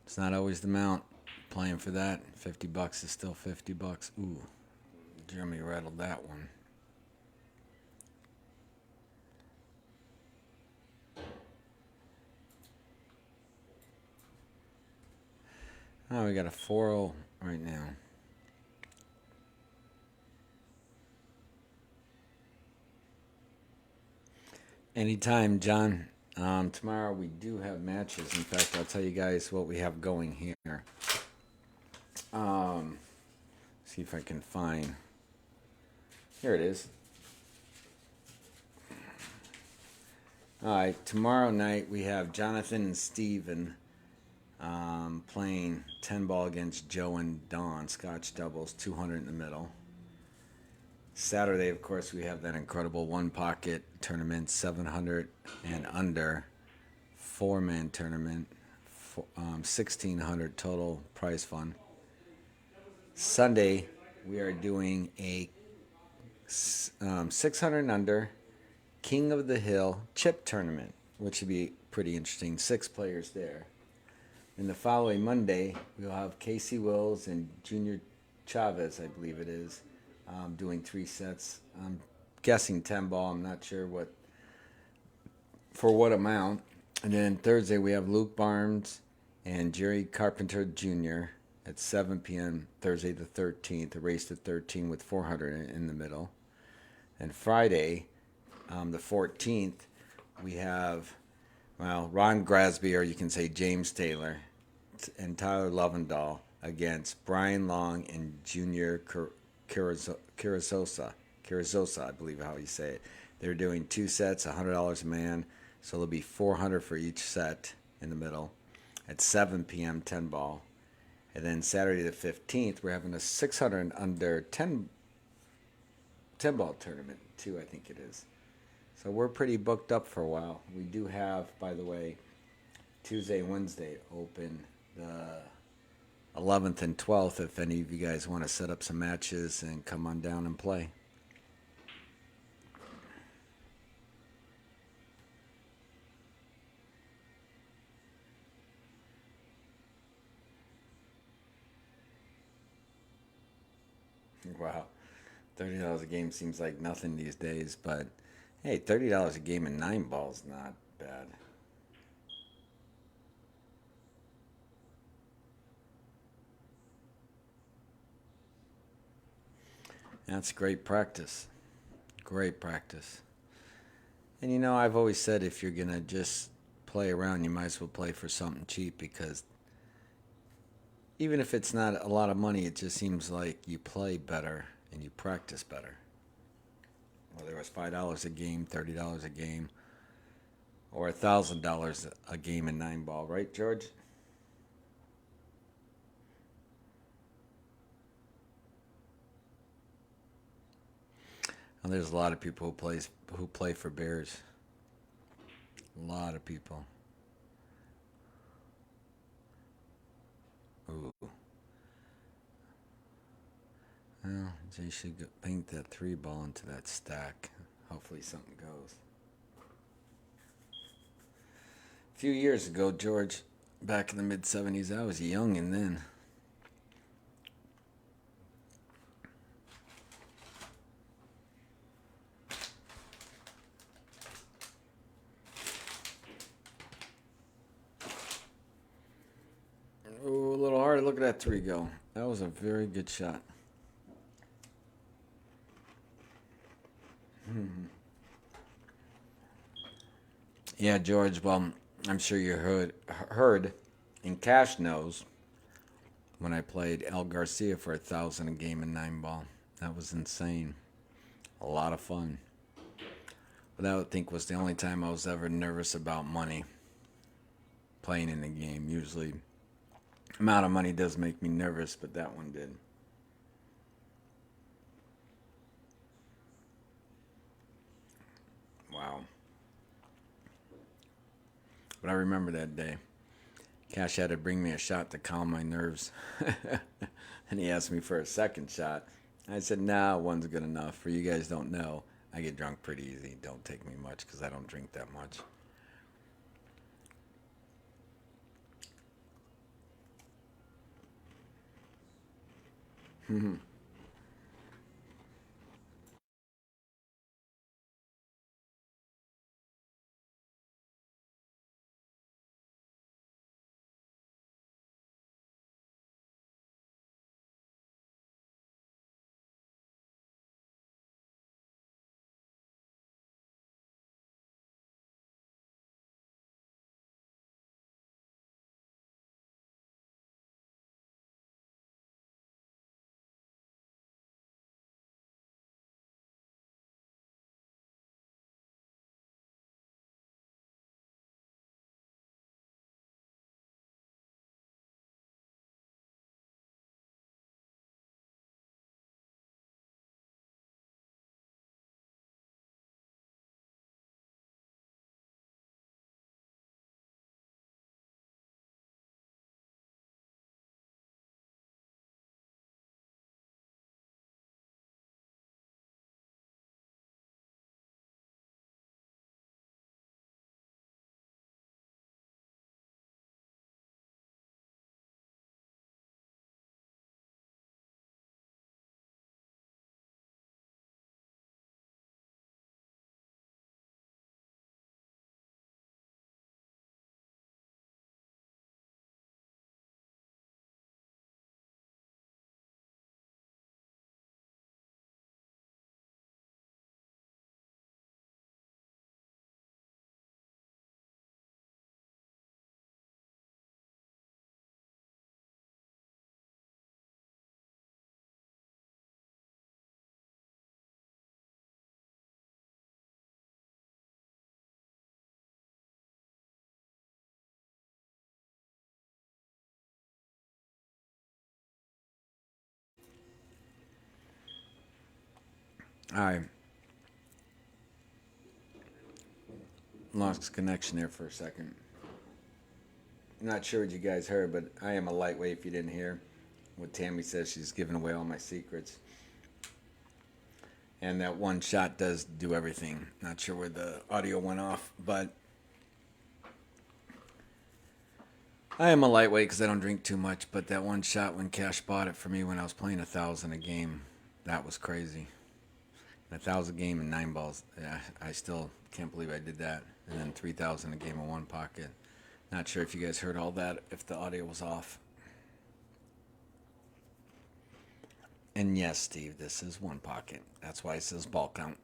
It's not always the amount. Playing for that, $50 is still $50. Ooh, Jeremy rattled that one. Oh, we got a 4-0 right now. Anytime, John. Tomorrow we do have matches. In fact, I'll tell you guys what we have going here. See if I can find. Here it is. All right, tomorrow night we have Jonathan and Steven playing 10 ball against Joe and Dawn. Scotch doubles, 200 in the middle. Saturday, of course, we have that incredible one pocket tournament, 700 and under, 4-man tournament, 1,600 total prize fund. Sunday, we are doing a 600 and under King of the Hill chip tournament, which would be pretty interesting. 6 players there. And the following Monday, we'll have Casey Wills and Junior Chavez, I believe it is, doing 3 sets. I'm guessing 10 ball. I'm not sure for what amount. And then Thursday we have Luke Barnes and Jerry Carpenter Jr. at 7 p.m. Thursday the 13th. A race to 13 with 400 in the middle. And Friday, the 14th, we have Ron Grasby, or you can say James Taylor, and Tyler Lovendahl against Brian Long and Junior Carrizosa, I believe how you say it. They're doing 2 sets, $100 a man, so there'll be 400 for each set in the middle at 7 p.m. 10 ball. And then Saturday the 15th, we're having a 600 under 10 ball tournament too, I think it is. So we're pretty booked up for a while. We do have, by the way, Tuesday and Wednesday open, the 11th and 12th, if any of you guys want to set up some matches and come on down and play. Wow. $30 a game seems like nothing these days, but hey, $30 a game in 9 balls, not bad. That's great practice. Great practice. And I've always said if you're going to just play around, you might as well play for something cheap, because even if it's not a lot of money, it just seems like you play better and you practice better. Whether it was $5 a game, $30 a game, or $1,000 a game in 9 ball, right, George? Well, there's a lot of people who play for Bears. A lot of people. Ooh. Well, they should paint that 3 ball into that stack. Hopefully something goes. A few years ago, George, back in the mid 70s, I was young and then. Ooh, a little hard. Look at that 3 go. That was a very good shot. Yeah, George. Well, I'm sure you heard, and Cash knows when I played El Garcia for 1,000 a game in 9 ball. That was insane. A lot of fun. But that I would think was the only time I was ever nervous about money playing in the game. Usually, amount of money does make me nervous, but that one did. Wow. But I remember that day. Cash had to bring me a shot to calm my nerves. And he asked me for a second shot. I said, nah, one's good enough. For you guys don't know, I get drunk pretty easy. Don't take me much because I don't drink that much. All right. Lost connection there for a second. I'm not sure what you guys heard, but I am a lightweight if you didn't hear what Tammy says. She's giving away all my secrets. And that one shot does do everything. Not sure where the audio went off, but I am a lightweight because I don't drink too much. But that one shot when Cash bought it for me when I was playing 1,000 a game, that was crazy. 1,000 a game and 9 balls. Yeah, I still can't believe I did that. And then 3,000 a game in one pocket. Not sure if you guys heard all that, if the audio was off. And yes, Steve, this is one pocket. That's why it says ball count.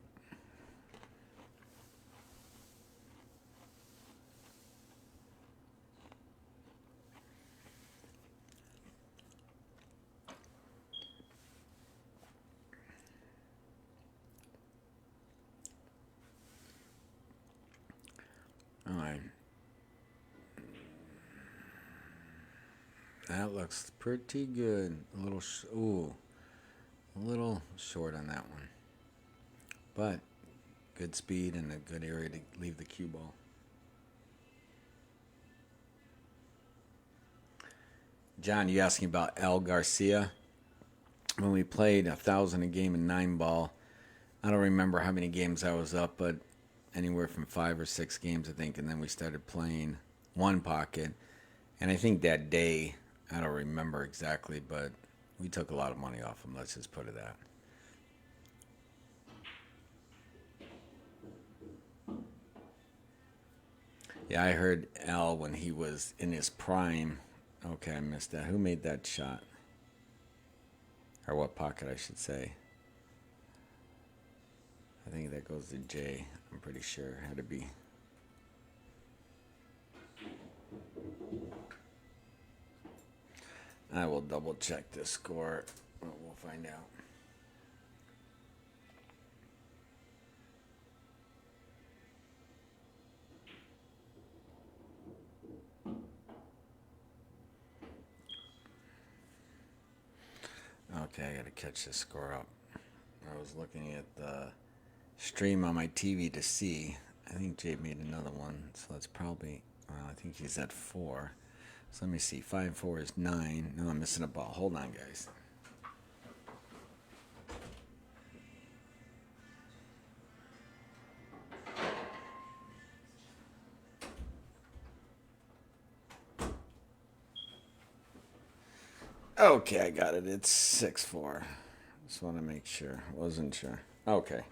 All right. That looks pretty good. A little short on that one. But good speed and a good area to leave the cue ball. John, you asking about Al Garcia? When we played 1,000 a game in 9 ball, I don't remember how many games I was up, but anywhere from 5 or 6 games, I think. And then we started playing one pocket. And I think that day, I don't remember exactly, but we took a lot of money off him. Let's just put it that. Yeah, I heard Al when he was in his prime. Okay, I missed that. Who made that shot? Or what pocket, I should say. I think that goes to Jay. I'm pretty sure. Had to be. I will double check this score. We'll find out. Okay, I gotta catch this score up. I was looking at the stream on my TV to see. I think Jay made another one, so that's probably. Well, I think he's at 4. So let me see. 5 and 4 is 9. No, I'm missing a ball. Hold on, guys. Okay, I got it. It's 6-4. Just want to make sure. Wasn't sure. Okay.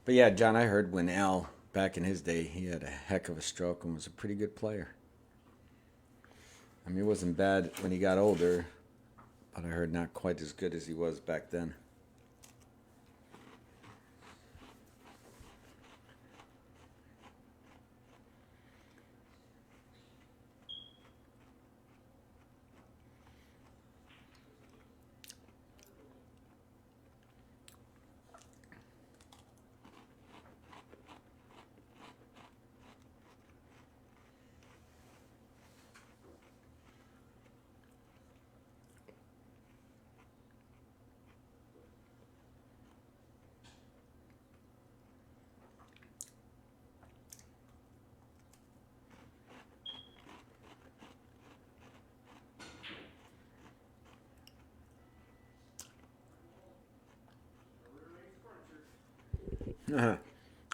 But yeah, John, I heard when Al, back in his day, he had a heck of a stroke and was a pretty good player. I mean, he wasn't bad when he got older, but I heard not quite as good as he was back then.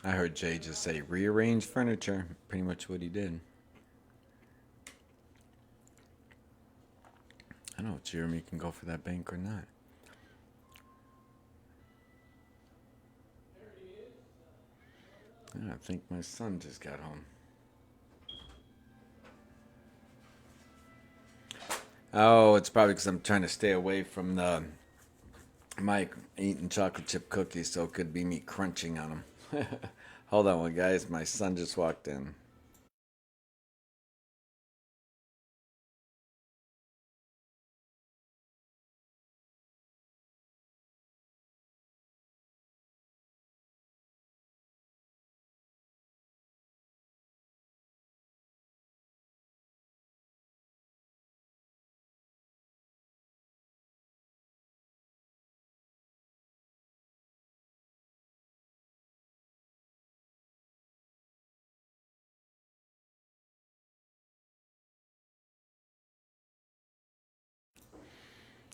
I heard Jay just say rearrange furniture. Pretty much what he did. I don't know if Jeremy can go for that bank or not. I think my son just got home. Oh, it's probably because I'm trying to stay away from the mic eating chocolate chip cookies, so it could be me crunching on them. Hold on one, guys. My son just walked in.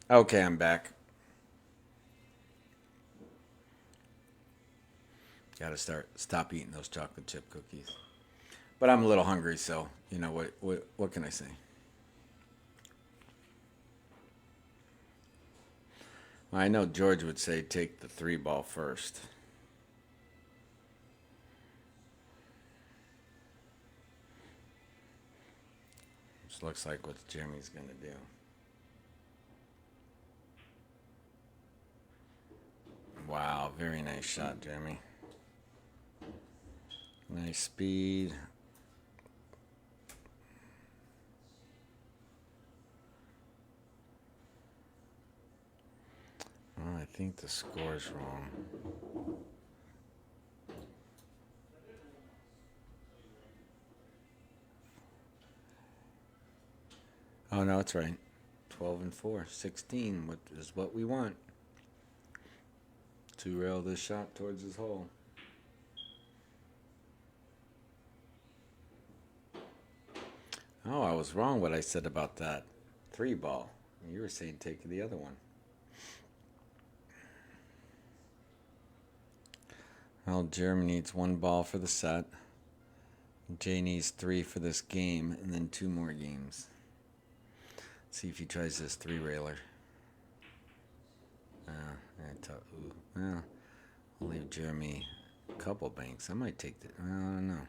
Okay, I'm back. Gotta stop eating those chocolate chip cookies. But I'm a little hungry, so you know what can I say? Well, I know George would say take the 3 ball first. Which looks like what Jeremy's gonna do. Wow, very nice shot, Jeremy. Nice speed. Oh, I think the score's wrong. Oh no, it's right. 12 and 4, 16. What is what we want? To rail this shot towards his hole. Oh, I was wrong what I said about that. 3 ball. You were saying take the other one. Well, Jeremy needs 1 ball for the set. Jay needs 3 for this game, and then 2 more games. See if he tries this 3-railer. Well, I'll leave Jeremy a couple banks. I might take the. I don't know.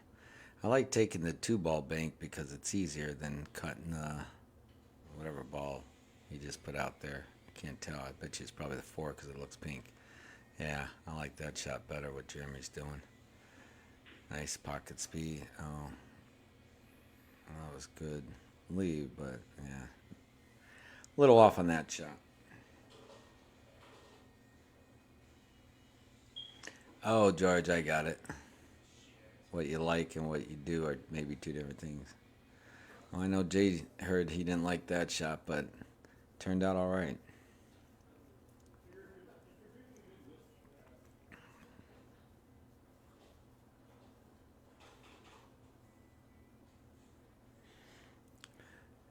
I like taking the 2-ball bank because it's easier than cutting whatever ball he just put out there. I can't tell. I bet you it's probably the 4 because it looks pink. Yeah, I like that shot better. What Jeremy's doing. Nice pocket speed. Oh, that was good lead, but yeah, a little off on that shot. Oh, George, I got it. What you like and what you do are maybe 2 different things. Well, I know Jay heard he didn't like that shot, but turned out all right.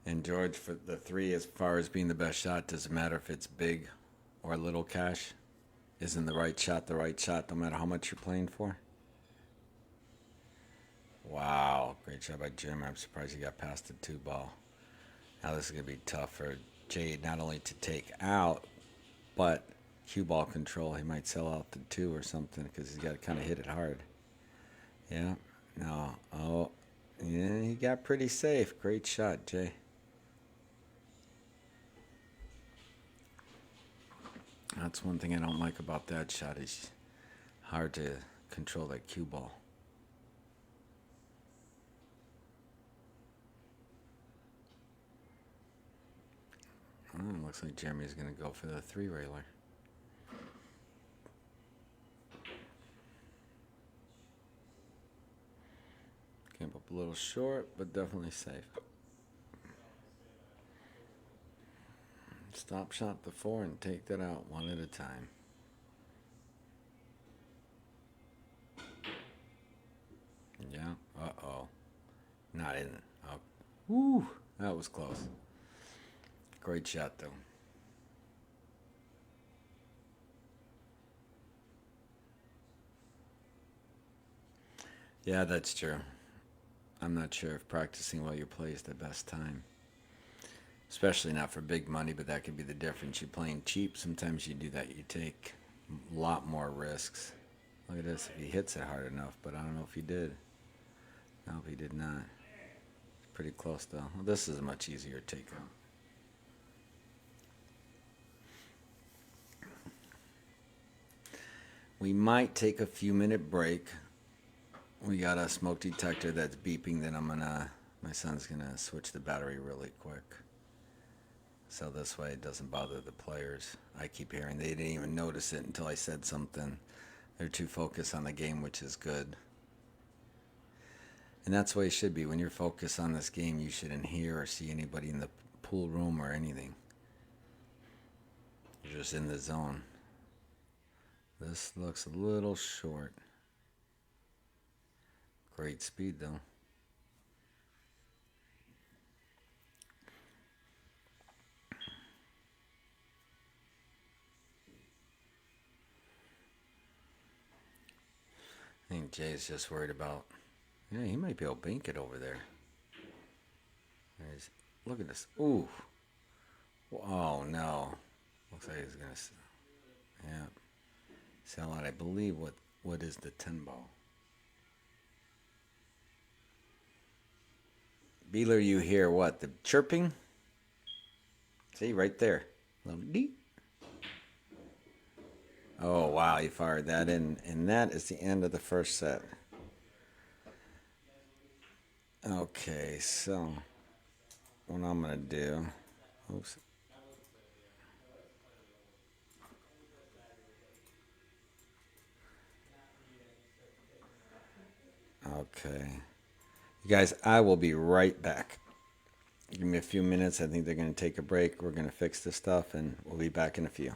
And George, for the 3, as far as being the best shot, doesn't matter if it's big or little cash. Isn't the right shot no matter how much you're playing for? Wow, great shot by Jim. I'm surprised he got past the 2 ball. Now this is going to be tough for Jade not only to take out, but cue ball control. He might sell out the 2 or something because he's got to kind of hit it hard. Yeah, no. Oh, yeah, he got pretty safe. Great shot, Jay. That's one thing I don't like about that shot. It's hard to control that cue ball. Oh, looks like Jeremy's going to go for the 3-railer. Came up a little short, but definitely safe. Stop shot the 4 and take that out one at a time. Yeah. Uh-oh. Not in. Oh. Woo. That was close. Great shot, though. Yeah, that's true. I'm not sure if practicing while you play is the best time. Especially not for big money, but that could be the difference. You're playing cheap, sometimes you do that. You take a lot more risks. Look at this. If he hits it hard enough, but I don't know if he did. No, he did not. Pretty close, though. Well, this is a much easier takeout. We might take a few minute break. We got a smoke detector that's beeping. Then my son's gonna switch the battery really quick. So this way it doesn't bother the players. I keep hearing they didn't even notice it until I said something. They're too focused on the game, which is good. And that's the way it should be. When you're focused on this game, you shouldn't hear or see anybody in the pool room or anything. You're just in the zone. This looks a little short. Great speed, though. I think Jay's just worried about. Yeah, he might be able to bank it over there. Look at this. Ooh. Oh, no. Looks like he's going to. Yeah. Sell out. I believe what is the 10 ball? Beeler, you hear what? The chirping? See, right there. Little deep. Oh, wow. He fired that in. And that is the end of the first set. Okay, so what I'm going to do. Oops. Okay. You guys, I will be right back. Give me a few minutes. I think they're going to take a break. We're going to fix this stuff, and we'll be back in a few.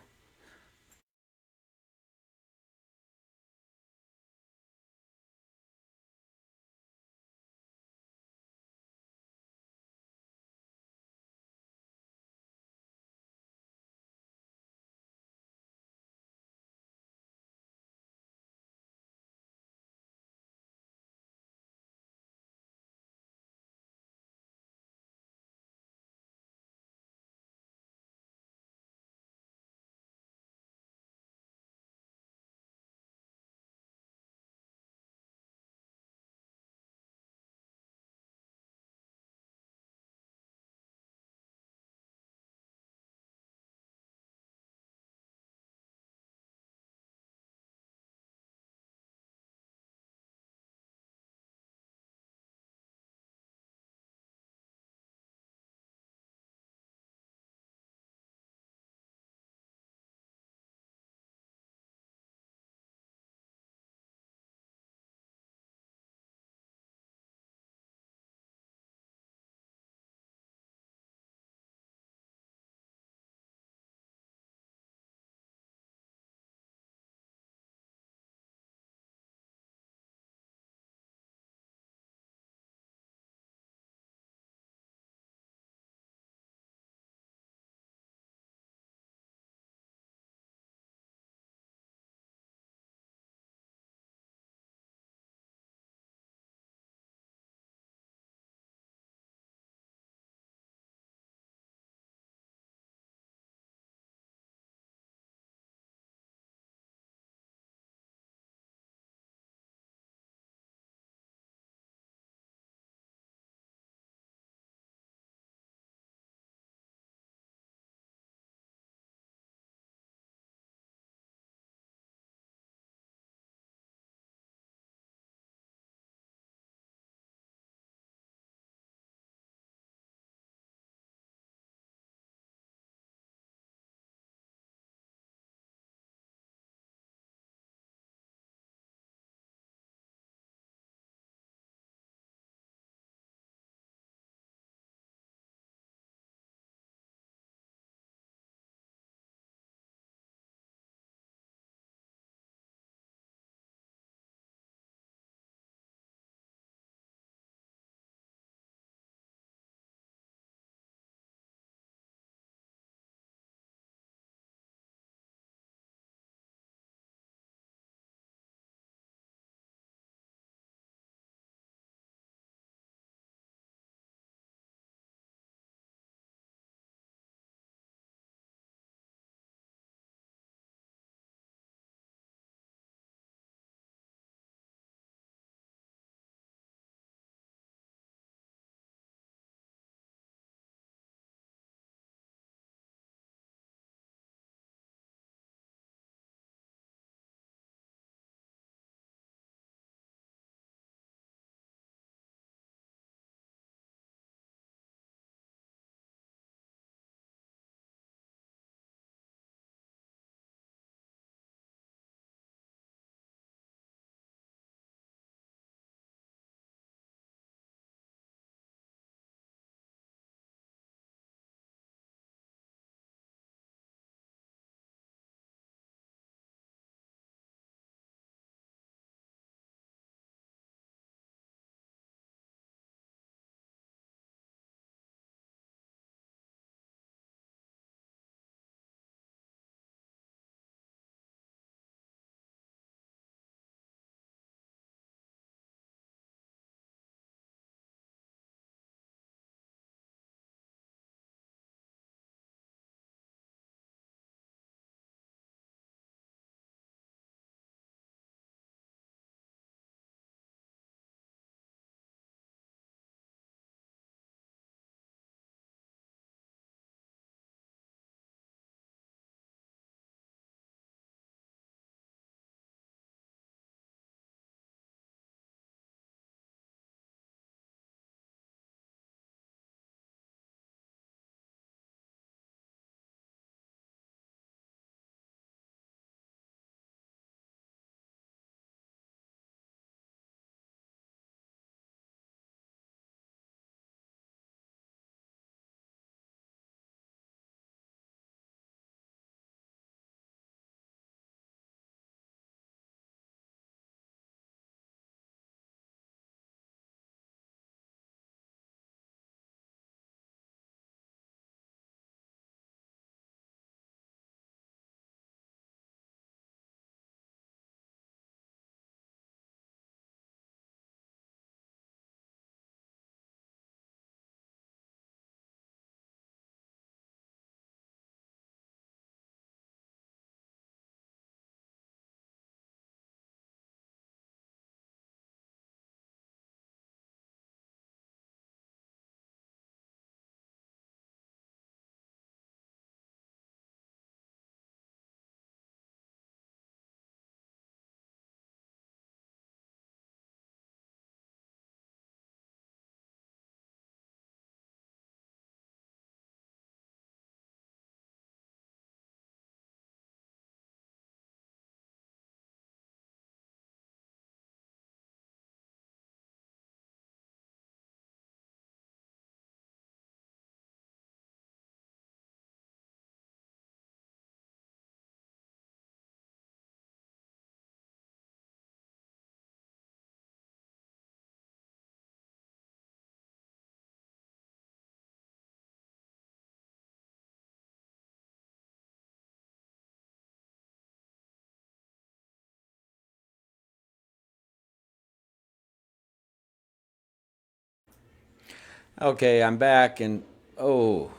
Okay, I'm back, and oh,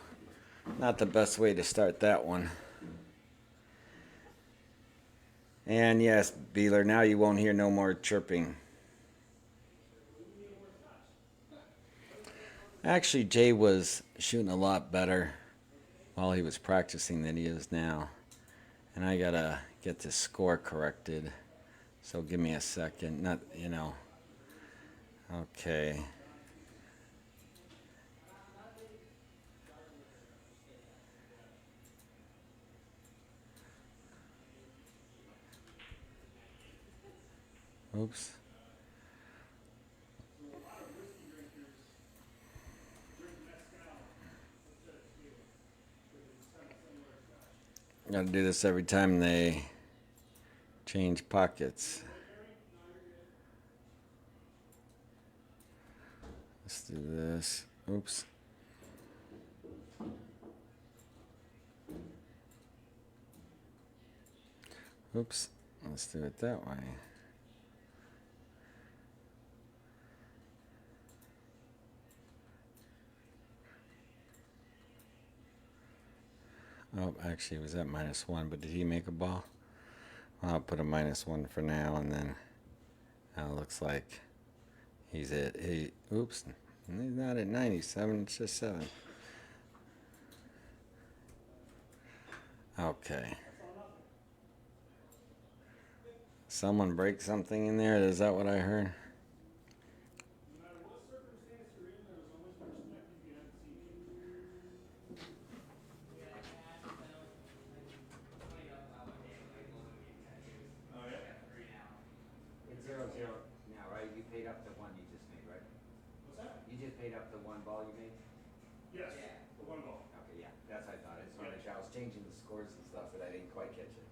not the best way to start that one. And yes, Beeler, now you won't hear no more chirping. Actually, Jay was shooting a lot better while he was practicing than he is now. And I gotta get the score corrected. So give me a second. Not, you know. Okay. Oops. Gotta do this every time they change pockets. Let's do this. Oops. Oops. Let's do it that way. Oh, actually, it was at -1, but did he make a ball? Well, I'll put a -1 for now, and then now it looks like he's at 8. Oops. He's not at 97, it's just 7. Okay. Someone break something in there? Is that what I heard? It's 0-0 now, right? You paid up the one you just made, right? What's that? You just paid up the one ball you made? Yes, yeah. The one ball. Okay, yeah. That's what I thought. I just wanted to make sure I was changing the scores and stuff, but I didn't quite catch it.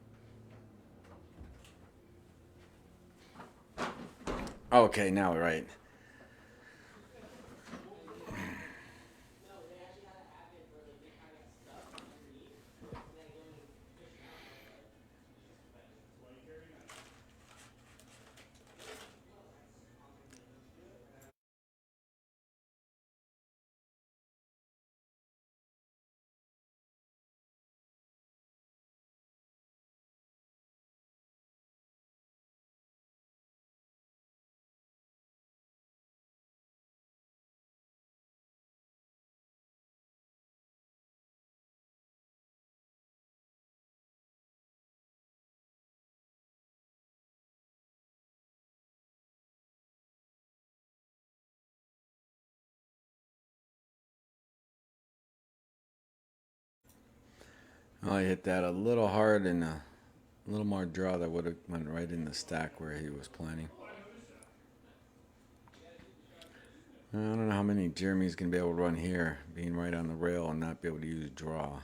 Okay, now right. Oh, I hit that a little hard and a little more draw that would have went right in the stack where he was planning. I don't know how many Jeremy's going to be able to run here, being right on the rail and not be able to use draw.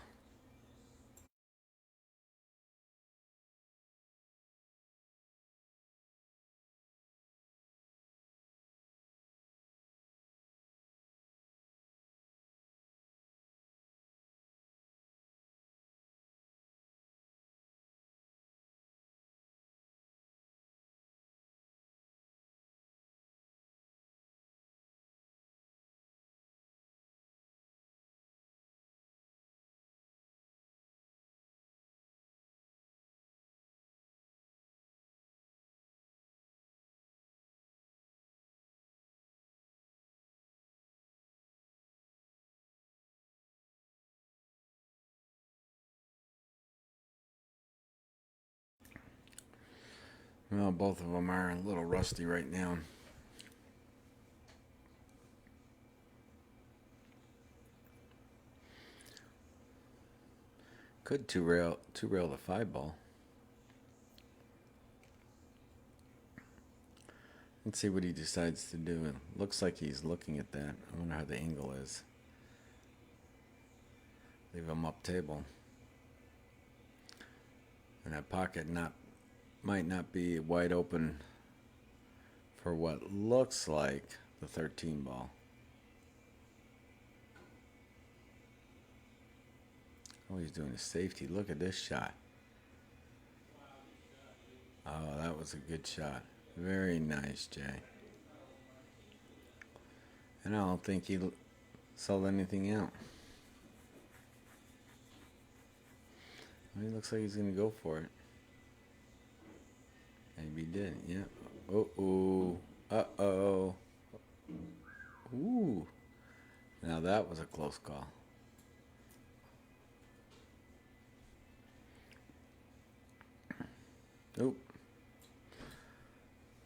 Well, both of them are a little rusty right now. Could two rail the 5 ball. Let's see what he decides to do. It looks like he's looking at that. I wonder how the angle is. Leave him up table. And that pocket might not be wide open for what looks like the 13 ball. Oh, he's doing a safety. Look at this shot. Oh, that was a good shot. Very nice, Jay. And I don't think he sold anything out. Well, he looks like he's going to go for it. Maybe he did. Yeah. Uh-oh. Uh-oh. Ooh. Now that was a close call. Oop.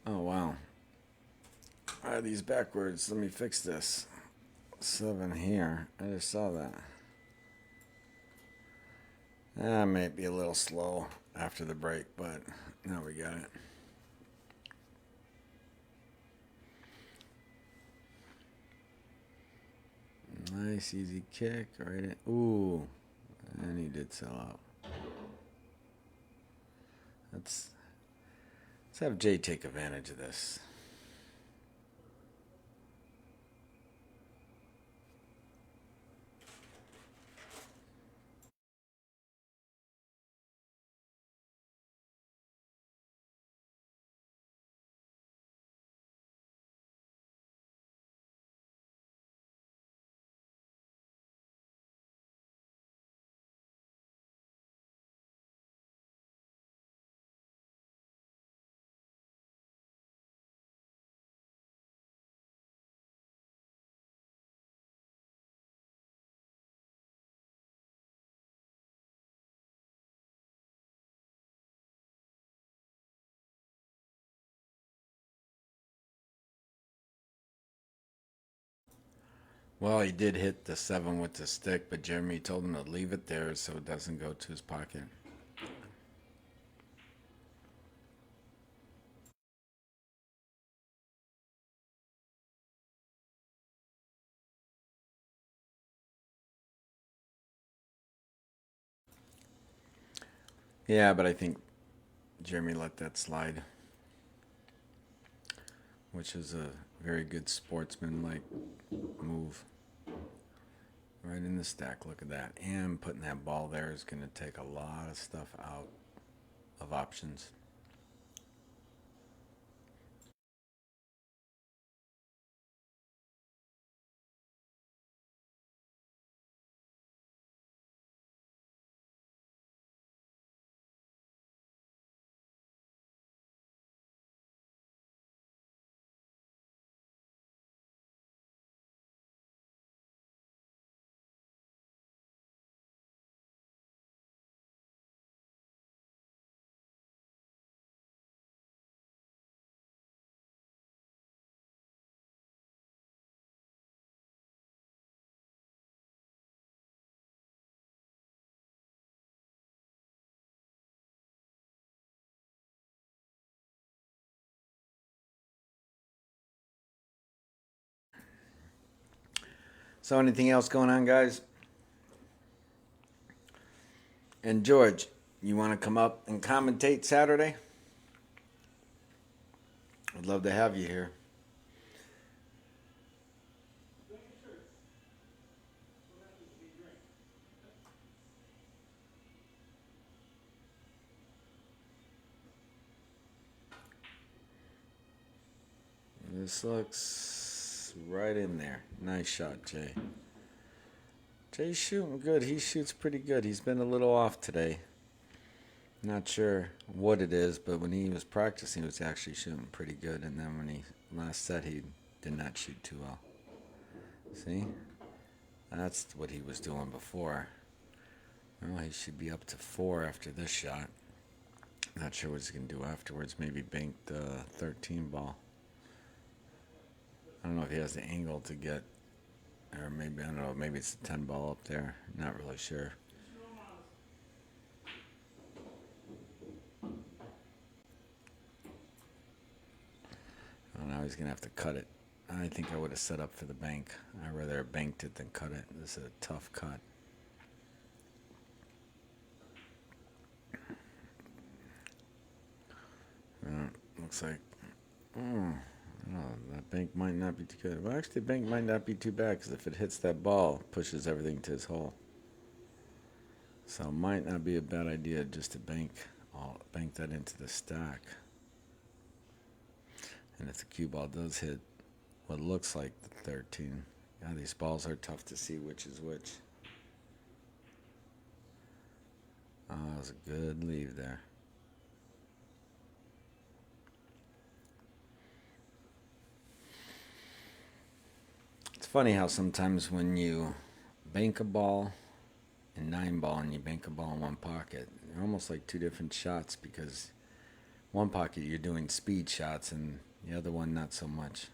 Oh, wow. Why are these backwards? Let me fix this. 7 here. I just saw that. That may be a little slow after the break, but now we got it. Nice, easy kick. Right in. Ooh. And he did sell out. Let's have Jay take advantage of this. Well, he did hit the 7 with the stick, but Jeremy told him to leave it there so it doesn't go to his pocket. Yeah, but I think Jeremy let that slide, which is a very good sportsman-like move. Right in the stack, look at that. And putting that ball there is going to take a lot of stuff out of options. So anything else going on, guys? And George, you want to come up and commentate Saturday? I'd love to have you here. This looks right in there. Nice shot, Jay. Jay's shooting good. He shoots pretty good. He's been a little off today. Not sure what it is, but when he was practicing, he was actually shooting pretty good. And then when he last set, he did not shoot too well. See? That's what he was doing before. Well, he should be up to 4 after this shot. Not sure what he's going to do afterwards. Maybe bank the 13 ball. I don't know if he has the angle to get, or maybe, I don't know, maybe it's the 10 ball up there. Not really sure. Oh, now he's going to have to cut it. I think I would have set up for the bank. I'd rather have banked it than cut it. This is a tough cut. Looks like, oh, that bank might not be too good. Well, actually, the bank might not be too bad because if it hits that ball, it pushes everything to his hole. So it might not be a bad idea just to bank that into the stack. And if the cue ball does hit what looks like the 13, God, these balls are tough to see which is which. Oh, that was a good leave there. It's funny how sometimes when you bank a ball in 9 ball and you bank a ball in one pocket, they're almost like two different shots because one pocket you're doing speed shots and the other one not so much.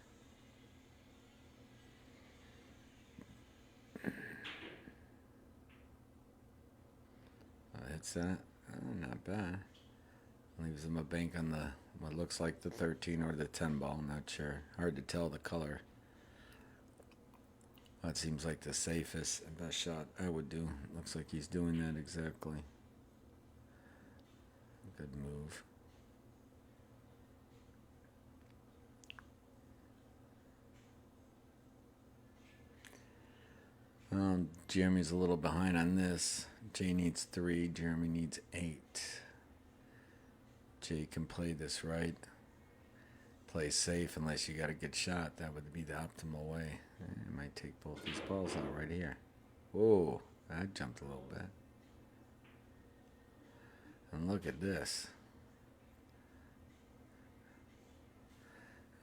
Hits that. Oh, not bad. Leaves him a bank on the what looks like the 13 or the 10 ball. I'm not sure. Hard to tell the color. That seems like the safest and best shot I would do. Looks like he's doing that exactly. Good move. Jeremy's a little behind on this. Jay needs 3. Jeremy needs 8. Jay can play this right. Play safe unless you got a good shot. That would be the optimal way. I might take both these balls out right here. Whoa, that jumped a little bit. And look at this.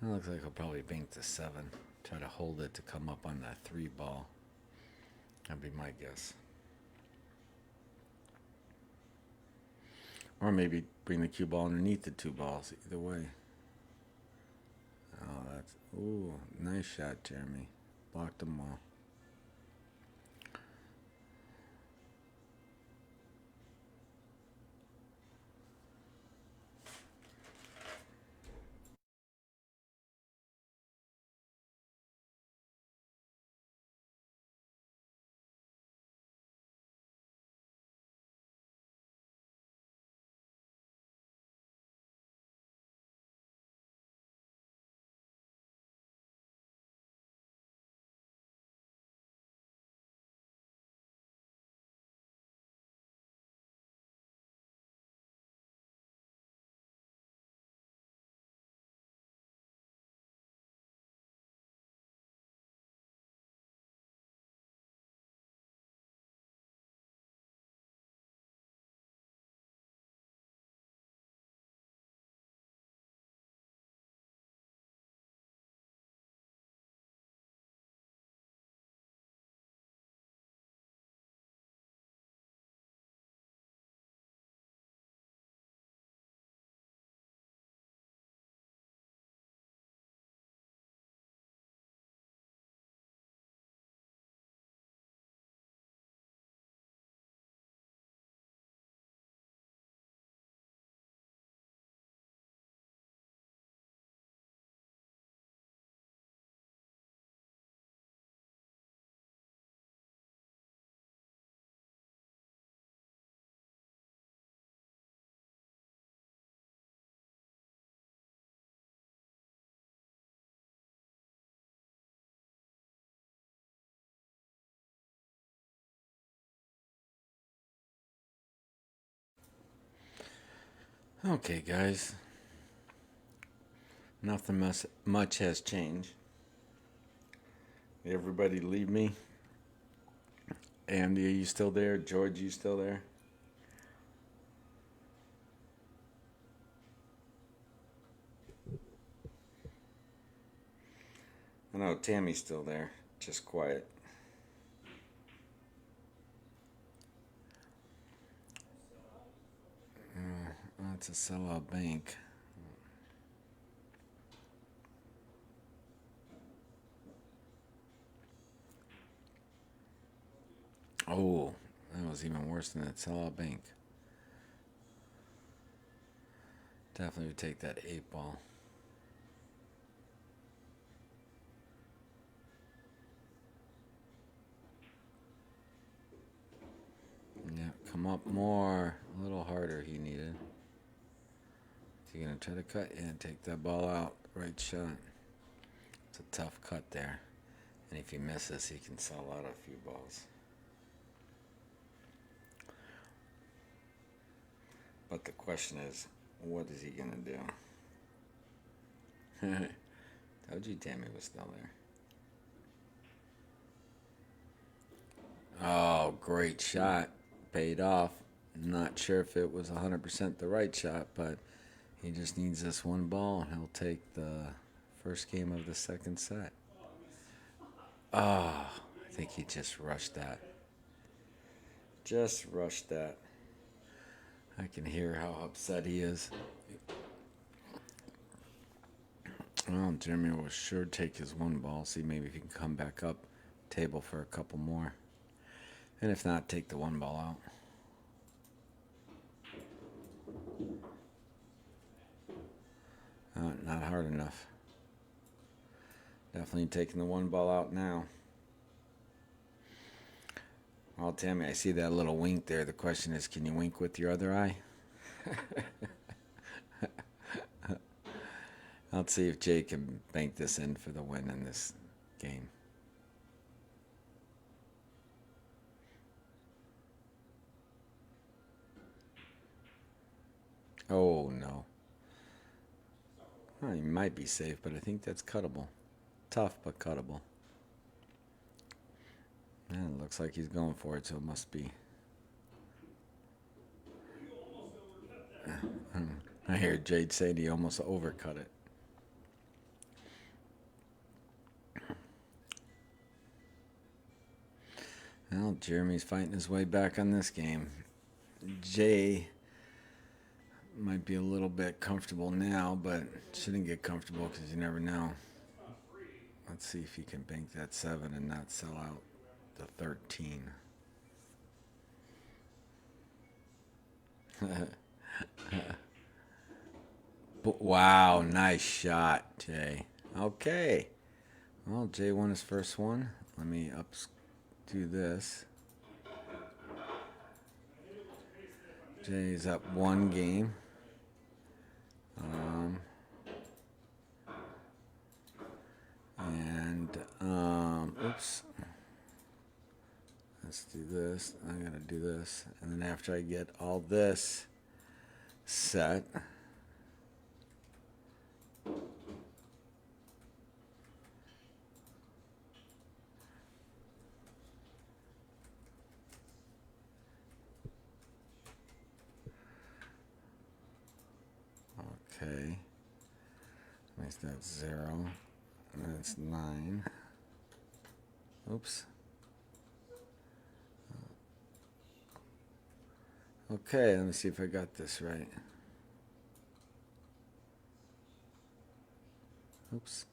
It looks like he'll probably bank the 7. Try to hold it to come up on that 3 ball. That'd be my guess. Or maybe bring the cue ball underneath the 2 balls. Either way. Oh, that's... Ooh, nice shot, Jeremy. Blocked them all. Okay, guys. Nothing much has changed. Everybody leave me. Andy, are you still there? George, you still there? I know Tammy's still there. Just quiet. It's a sellout bank. Oh, that was even worse than that sellout bank. Definitely would take that 8 ball. Yeah, come up more. A little harder he needed. Is he going to try to cut? Yeah, take that ball out. Right shot. It's a tough cut there. And if he misses, he can sell out a few balls. But the question is, what is he going to do? Told you Tammy was still there. great shot. Paid off. Not sure if it was 100% the right shot, but he just needs this one ball, and he'll take the first game of the second set. Oh, I think he just rushed that. Just rushed that. I can hear how upset he is. Well, Jeremy will sure take his one ball. See, maybe if he can come back up table for a couple more. And if not, take the one ball out. Not hard enough. Definitely taking the one ball out now. Well, Tammy, I see that little wink there. The question is, can you wink with your other eye? Let's see if Jay can bank this in for the win in this game. Oh, no. Well, he might be safe, but I think that's cuttable. Tough, but cuttable. And it looks like he's going for it, so it must be. I hear Jade saying he almost overcut it. Well, Jeremy's fighting his way back on this game. Jay might be a little bit comfortable now, but shouldn't get comfortable because you never know. Let's see if he can bank that 7 and not sell out the 13. Wow, nice shot, Jay. Okay. Well, Jay won his first one. Let me do this. Jay's up one game. Oops. Let's do this. I'm going to do this. And then after I get all this set, okay, makes that 0, and then it's 9. Oops. Okay, let me see if I got this right. Oops.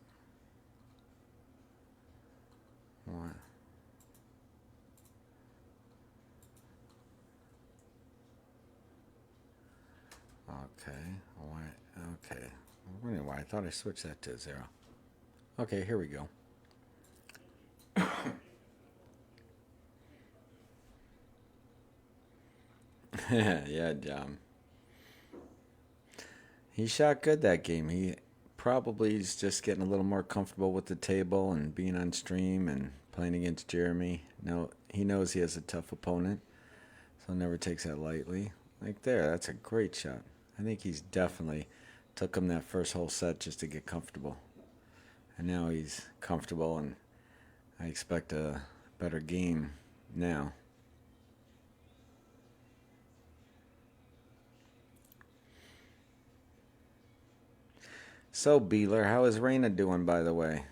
What? Okay. Why? Okay. Anyway, I thought I switched that to 0. Okay, here we go. Yeah, John. He shot good that game. He probably is just getting a little more comfortable with the table and being on stream and playing against Jeremy. No, he knows he has a tough opponent, so never takes that lightly. Like there, that's a great shot. I think he's definitely took him that first whole set just to get comfortable. And now he's comfortable, and I expect a better game now. So, Beeler, how is Raina doing, by the way?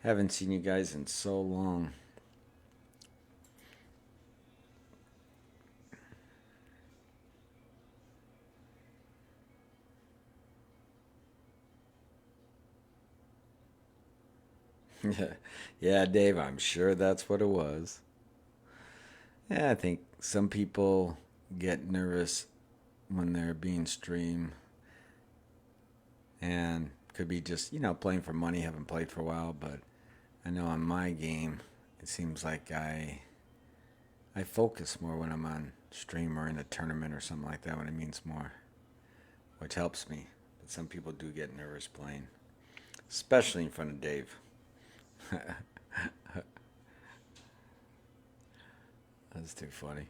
Haven't seen you guys in so long. Yeah, Dave, I'm sure that's what it was. Yeah, I think some people get nervous when they're being streamed, and could be just, playing for money, haven't played for a while, but I know on my game, it seems like I focus more when I'm on stream or in a tournament or something like that when it means more, which helps me. But some people do get nervous playing, especially in front of Dave. That's too funny.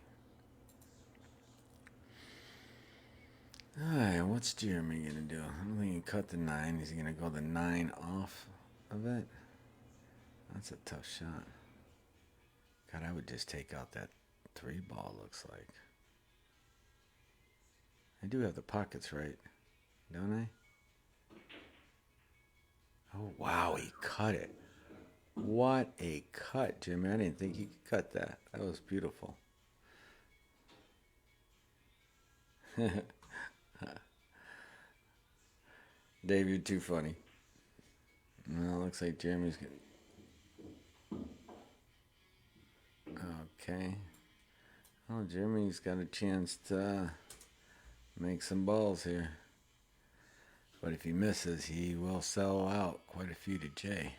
Alright, what's Jeremy gonna do? I don't think he can cut the 9. Is he gonna go the 9 off of it? That's a tough shot. God, I would just take out that 3 ball, looks like. I do have the pockets right, don't I? Oh, wow, he cut it. What a cut, Jimmy. I didn't think he could cut that. That was beautiful. Dave, you're too funny. Well, looks like Jeremy's going okay. Oh, Jeremy's got a chance to make some balls here. But if he misses, he will sell out quite a few to Jay.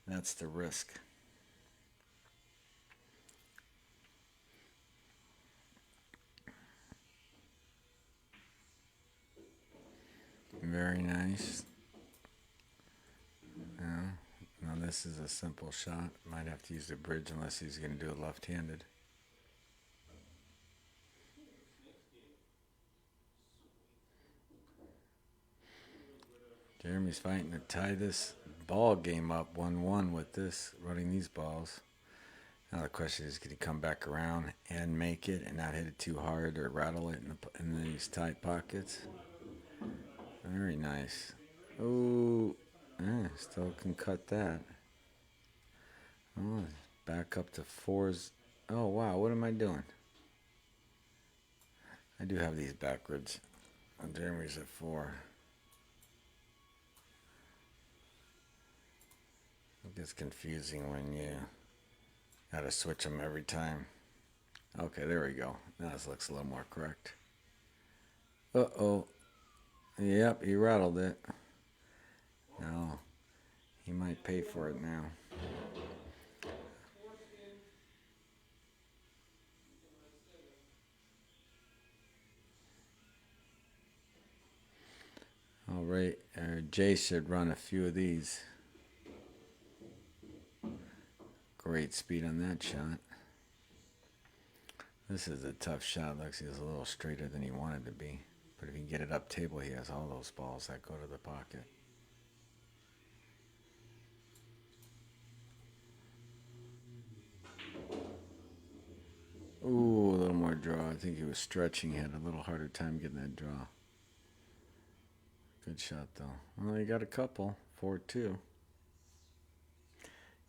That's the risk. Very nice. Yeah. Now this is a simple shot. Might have to use the bridge unless he's going to do it left-handed. Jeremy's fighting to tie this ball game up 1-1 with this, running these balls. Now the question is, can he come back around and make it and not hit it too hard or rattle it in these tight pockets? Very nice. Ooh, still can cut that. Oh, back up to 4s. Oh, wow, what am I doing? I do have these backwards. Jeremy's at 4. It gets confusing when you gotta switch them every time. Okay, there we go. Now this looks a little more correct. Uh-oh. Yep, he rattled it. No, he might pay for it now. All right, Jay should run a few of these. Great speed on that shot. This is a tough shot. Looks he's a little straighter than he wanted to be. But if he can get it up table, he has all those balls that go to the pocket. Ooh, a little more draw. I think he was stretching. He had a little harder time getting that draw. Good shot, though. Well, he got a couple. 4-2.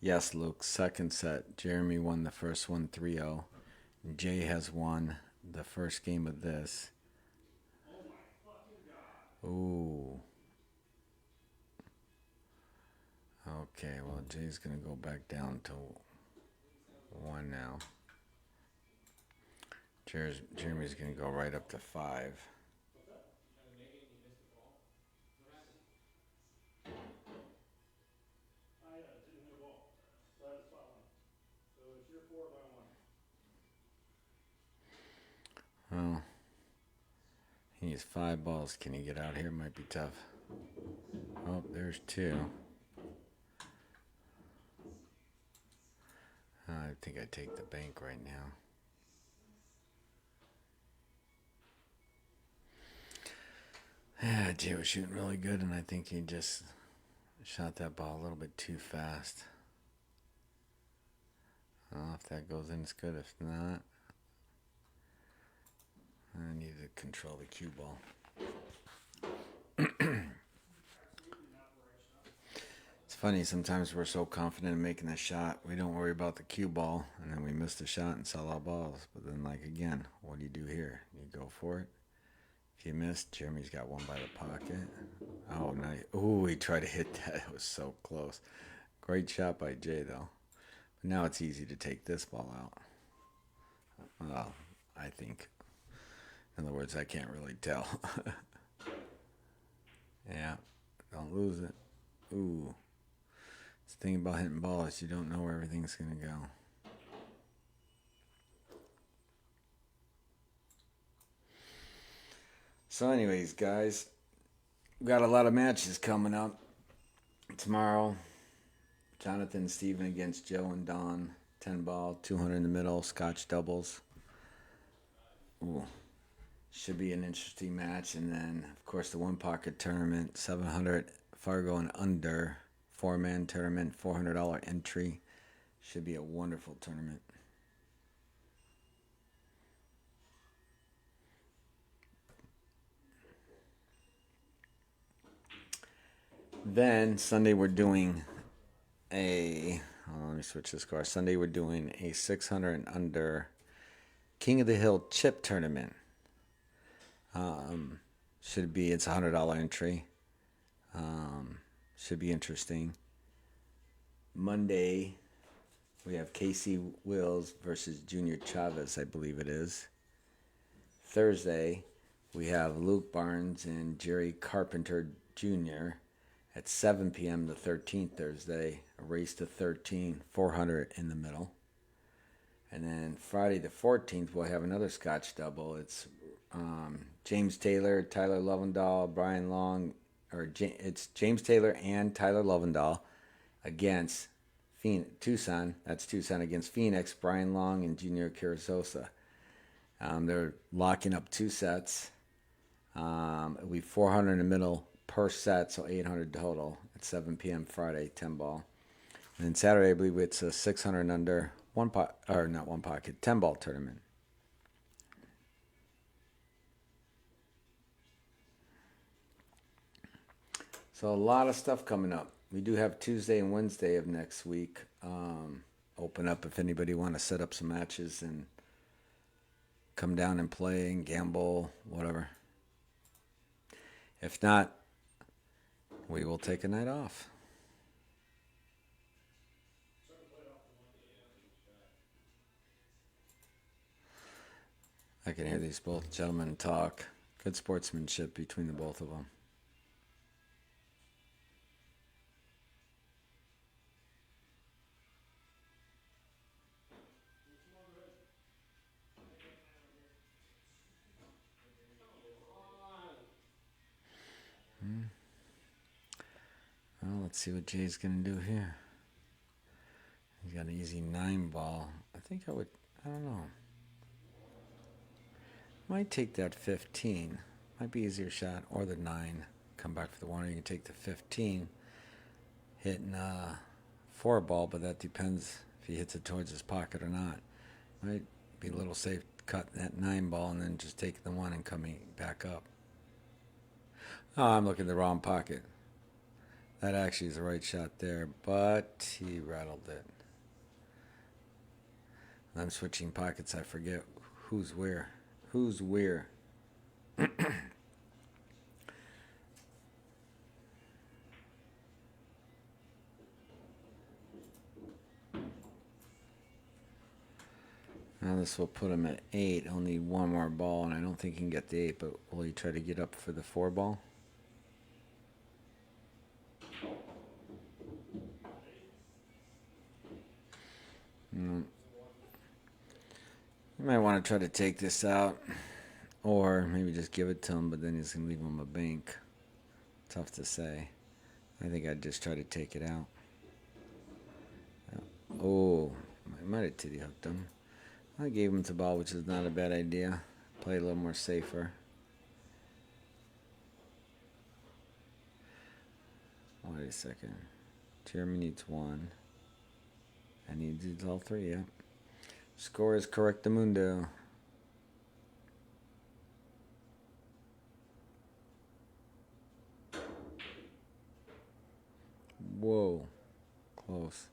Yes, Luke. Second set. Jeremy won the first one 3-0. Jay has won the first game of this. Ooh. Okay, well, Jay's going to go back down to 1 now. Jeremy's going to go right up to 5. Well, he needs 5 balls. Can he get out here? Might be tough. Oh, there's 2. I think I take the bank right now. Yeah, Jay was shooting really good, and I think he just shot that ball a little bit too fast. If that goes in, it's good. If not, I need to control the cue ball. It's funny, sometimes we're so confident in making a shot, we don't worry about the cue ball, and then we miss the shot and sell our balls. But then, like, again, what do you do here? You go for it. If you missed, Jeremy's got one by the pocket. Oh, nice. Ooh, he tried to hit that. It was so close. Great shot by Jay, though. But now it's easy to take this ball out. Well, I think. In other words, I can't really tell. Yeah, don't lose it. Ooh. It's the thing about hitting balls, you don't know where everything's going to go. So anyways, guys, we've got a lot of matches coming up. Tomorrow, Jonathan and Steven against Joe and Don. 10 ball, 200 in the middle, Scotch doubles. Ooh, should be an interesting match. And then, of course, the one pocket tournament, 700 Fargo and under, 4-man tournament, $400 entry. Should be a wonderful tournament. Then Sunday we're doing let me switch this car. Sunday we're doing a 600 and under King of the Hill chip tournament. It's a $100 entry. Should be interesting. Monday we have Casey Wills versus Junior Chavez, I believe it is. Thursday we have Luke Barnes and Jerry Carpenter Jr. at 7 p.m. the 13th Thursday, a race to 13, 400 in the middle. And then Friday the 14th, we'll have another Scotch double. It's James Taylor, Tyler Lovendahl, Brian Long, it's James Taylor and Tyler Lovendahl against Tucson. That's Tucson against Phoenix, Brian Long and Junior Carrizosa. They're locking up 2 sets. It'll be 400 in the middle per set, so 800 total at 7 p.m. Friday, 10 ball. And then Saturday, I believe it's a 600 under 10 ball tournament. So a lot of stuff coming up. We do have Tuesday and Wednesday of next week open up if anybody want to set up some matches and come down and play and gamble, whatever. If not, we will take a night off. I can hear these both gentlemen talk. Good sportsmanship between the both of them. Well, let's see what Jay's going to do here. He's got an easy 9 ball. I don't know. Might take that 15. Might be easier shot, or the 9. Come back for the 1, or you can take the 15. Hitting a 4 ball, but that depends if he hits it towards his pocket or not. Might be a little safe to cut that 9 ball and then just take the 1 and coming back up. Oh, I'm looking at the wrong pocket. That actually is the right shot there, but he rattled it. I'm switching pockets. I forget who's where. Who's where? Now this will put him at 8. He'll need 1 more ball, and I don't think he can get the 8, but will he try to get up for the 4 ball? You might want to try to take this out, or maybe just give it to him, but then he's going to leave him a bank. Tough to say. I think I'd just try to take it out. Oh, I might have titty hooked him. I gave him the ball, which is not a bad idea. Play a little more safer. Wait a second. Jeremy needs 1. And he needs all 3, yeah. Score is correctamundo. Whoa. Close.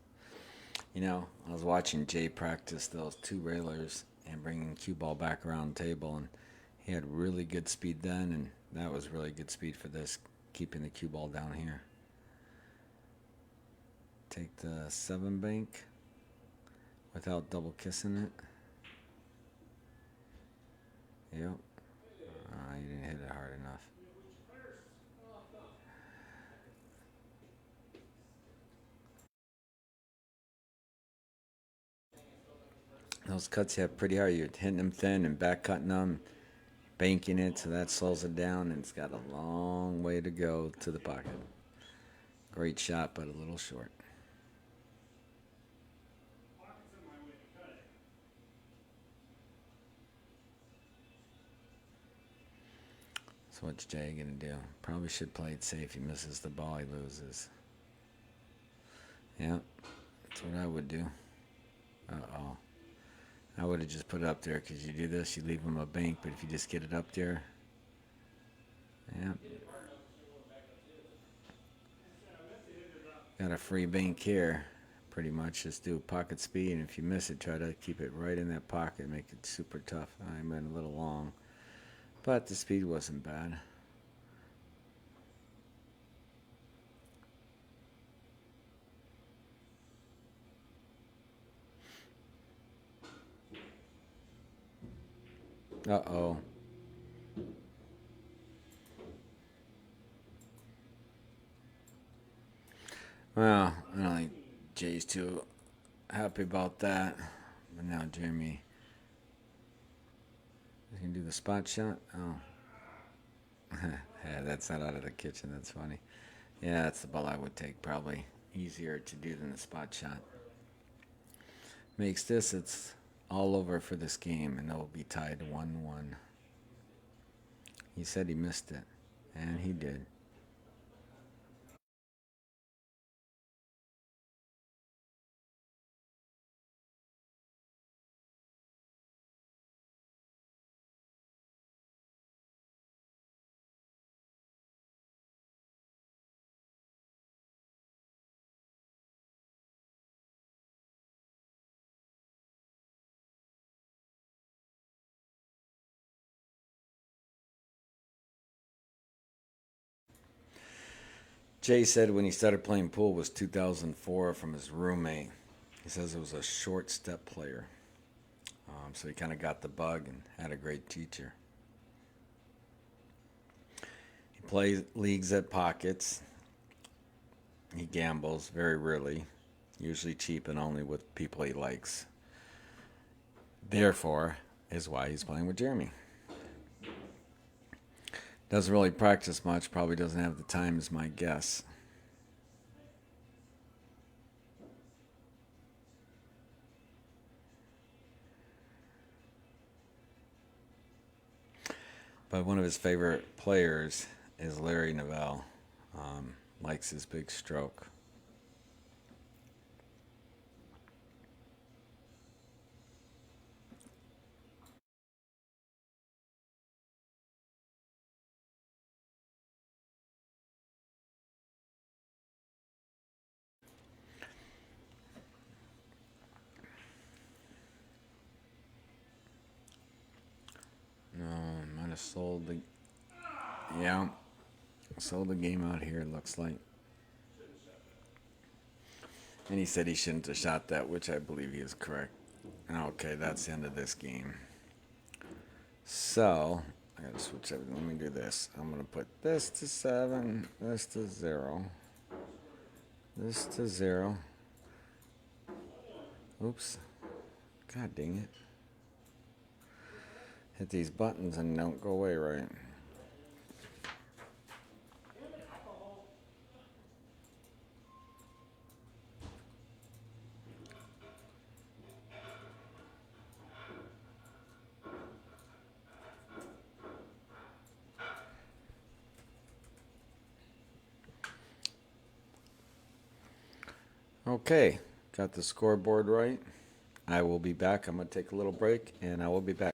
I was watching Jay practice those 2 railers and bringing cue ball back around the table, and he had really good speed then, and that was really good speed for this, keeping the cue ball down here. Take the 7 bank without double kissing it. Yep. You didn't hit it hard enough. Those cuts hit pretty hard. You're hitting them thin and back cutting them, banking it, so that slows it down, and it's got a long way to go to the pocket. Great shot, but a little short. So what's Jay gonna do? Probably should play it safe. He misses the ball, he loses. Yeah, that's what I would do. Uh-oh. I would have just put it up there because you do this, you leave him a bank, but if you just get it up there, yeah. Got a free bank here. Pretty much just do pocket speed, and if you miss it, try to keep it right in that pocket, make it super tough. I went a little long, but the speed wasn't bad. Uh-oh. Well, I don't think Jay's too happy about that. But now Jeremy is going to do the spot shot. Oh. Yeah, that's not out of the kitchen. That's funny. Yeah, that's the ball I would take. Probably easier to do than the spot shot. Makes this, it's all over for this game, and it'll be tied 1-1. He said he missed it, and he did. Jay said when he started playing pool was 2004 from his roommate. He says it was a short step player. So he kind of got the bug and had a great teacher. He plays leagues at pockets. He gambles very rarely, usually cheap and only with people he likes. Therefore, is why he's playing with Jeremy. Doesn't really practice much, probably doesn't have the time, is my guess. But one of his favorite players is Larry Novell. Likes his big stroke. No, might have sold the. Yeah, sold the game out here, it looks like. And he said he shouldn't have shot that, which I believe he is correct. Okay, that's the end of this game. So, I gotta switch everything. Let me do this. I'm gonna put this to 7, this to 0, this to 0. Oops. God dang it. Hit these buttons and don't go away right. Okay, got the scoreboard right. I will be back. I'm going to take a little break and I will be back.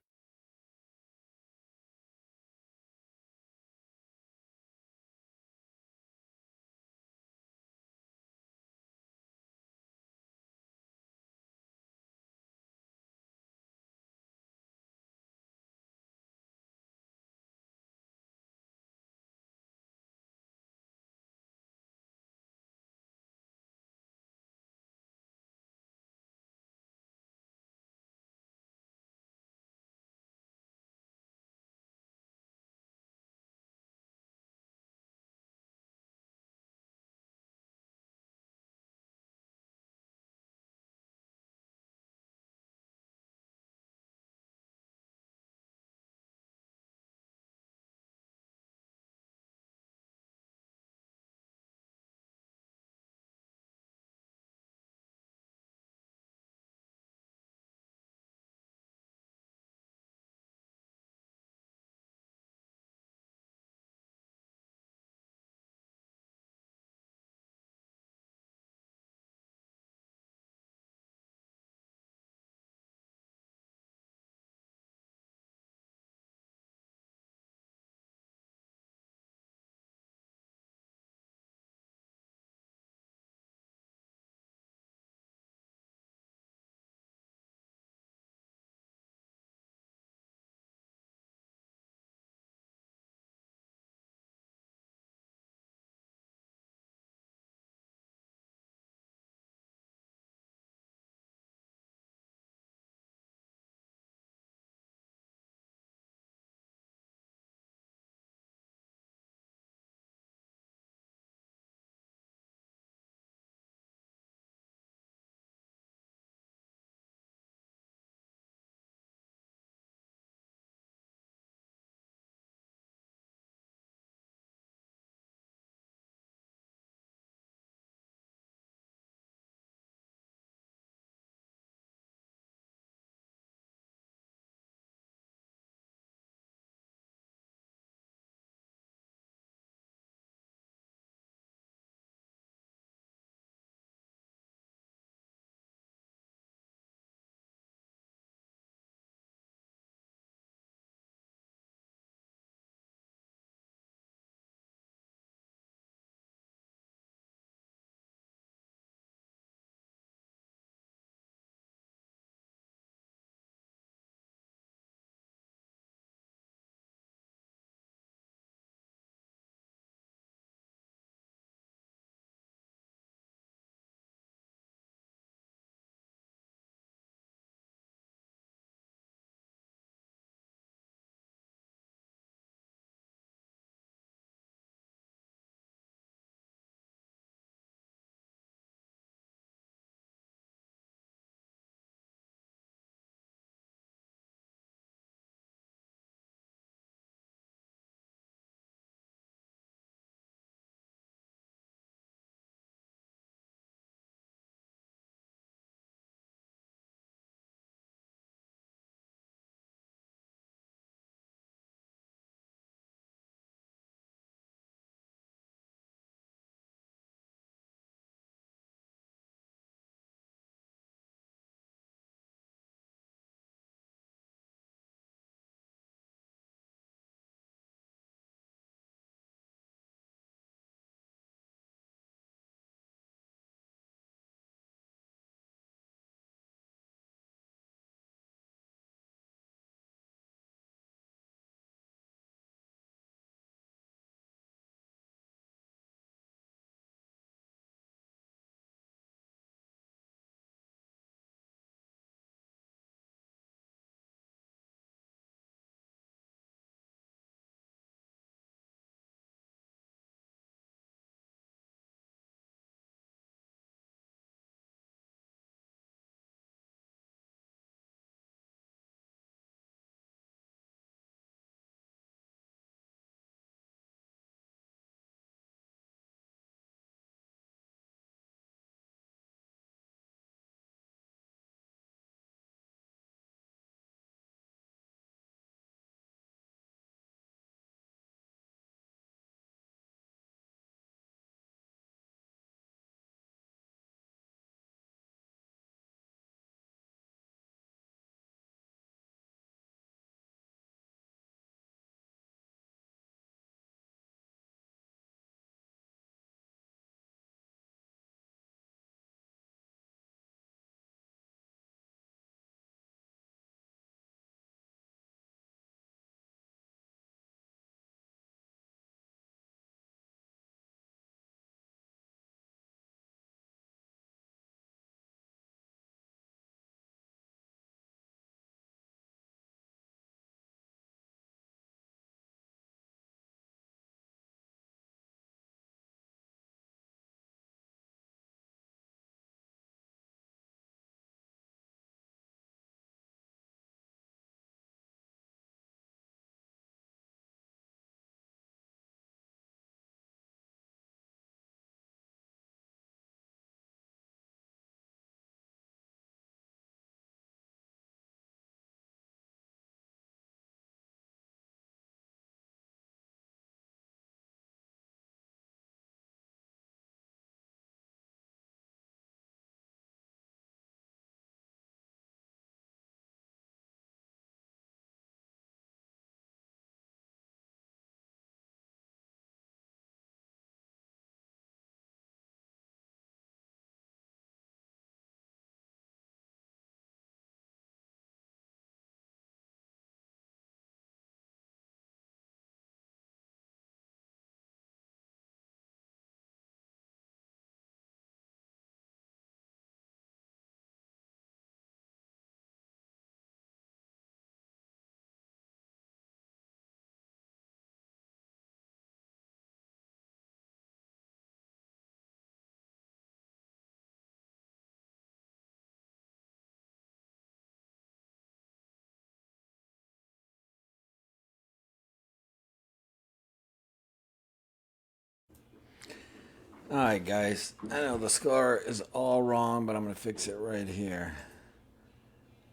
Alright, guys. I know the score is all wrong, but I'm going to fix it right here.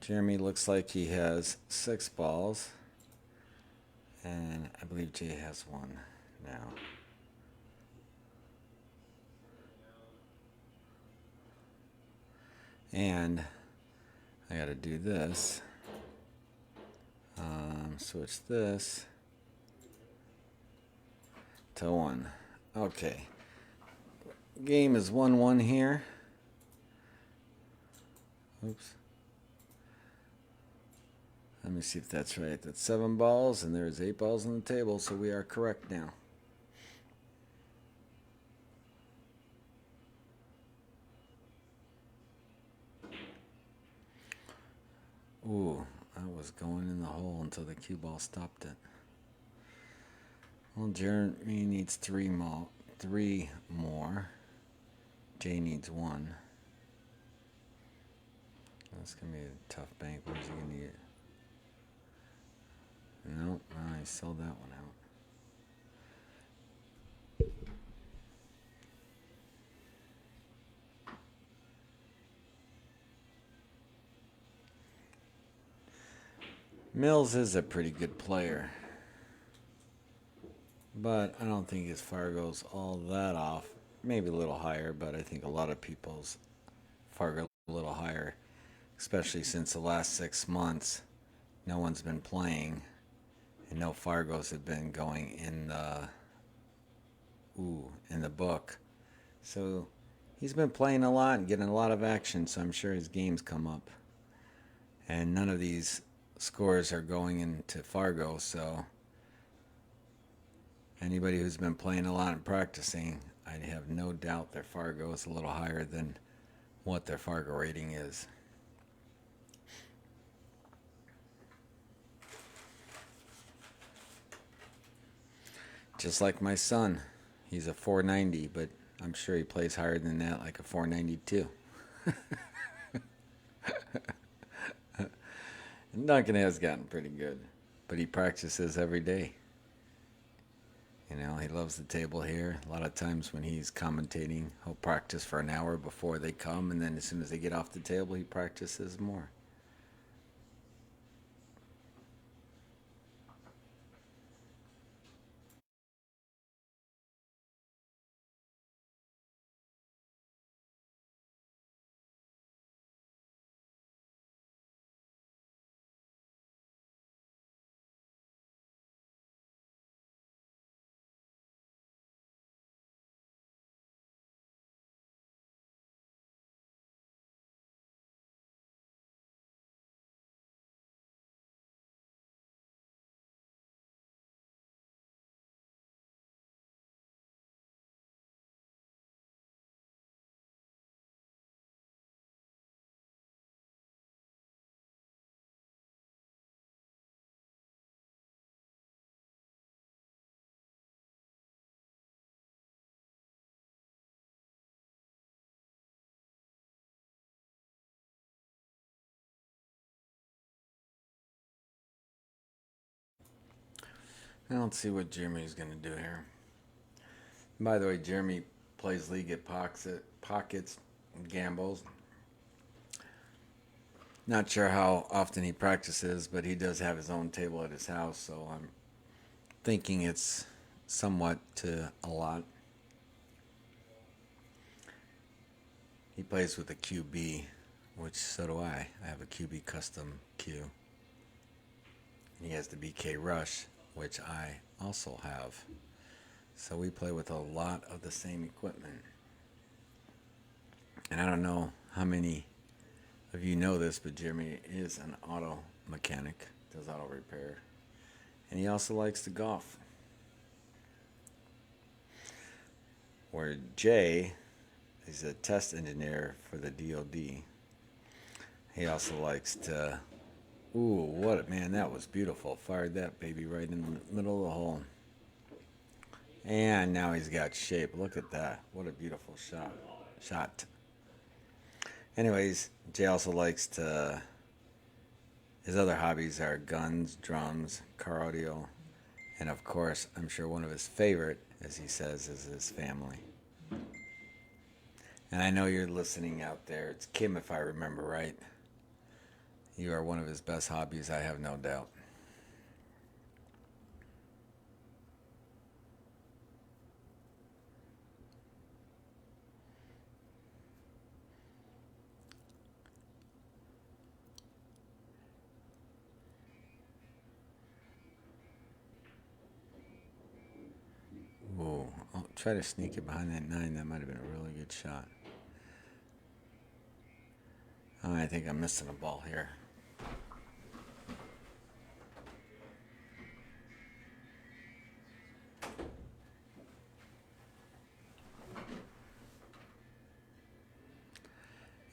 Jeremy looks like he has 6 balls. And I believe Jay has one now. And I got to do this. Switch this to 1. Okay. Game is 1-1 here. Oops. Let me see if that's right. That's 7 balls, and there's 8 balls on the table, so we are correct now. Ooh, I was going in the hole until the cue ball stopped it. Well, Jeremy needs 3 more. 3 more. Jay needs 1. That's gonna be a tough bank. Where's he gonna get? Nope, I sold that one out. Mills is a pretty good player, but I don't think his Fargo's all that off. Maybe a little higher, but I think a lot of people's Fargo a little higher, especially since the last 6 months. No one's been playing, and no Fargos have been going in the book. So he's been playing a lot and getting a lot of action, so I'm sure his games come up. And none of these scores are going into Fargo, so anybody who's been playing a lot and practicing, I have no doubt their Fargo is a little higher than what their Fargo rating is. Just like my son. He's a 490, but I'm sure he plays higher than that, like a 492. Duncan has gotten pretty good, but he practices every day. You know, he loves the table here. A lot of times when he's commentating, he'll practice for an hour before they come, and then as soon as they get off the table, he practices more. Now let's see what Jeremy's going to do here. By the way, Jeremy plays league at pockets, gambles. Not sure how often he practices, but he does have his own table at his house, so I'm thinking it's somewhat to a lot. He plays with a QB, which so do I. I have a QB custom Q. And he has the BK Rush, which I also have. So we play with a lot of the same equipment. And I don't know how many of you know this, but Jeremy is an auto mechanic, does auto repair. And he also likes to golf. Where Jay is a test engineer for the DoD. He also likes to, man, that was beautiful. Fired that baby right in the middle of the hole. And now he's got shape. Look at that. What a beautiful shot. Anyways, Jay also likes to, his other hobbies are guns, drums, car audio, and of course, I'm sure one of his favorite, as he says, is his family. And I know you're listening out there. It's Kim, if I remember right. You are one of his best hobbies, I have no doubt. Ooh, I'll try to sneak it behind that 9. That might have been a really good shot. Oh, I think I'm missing a ball here.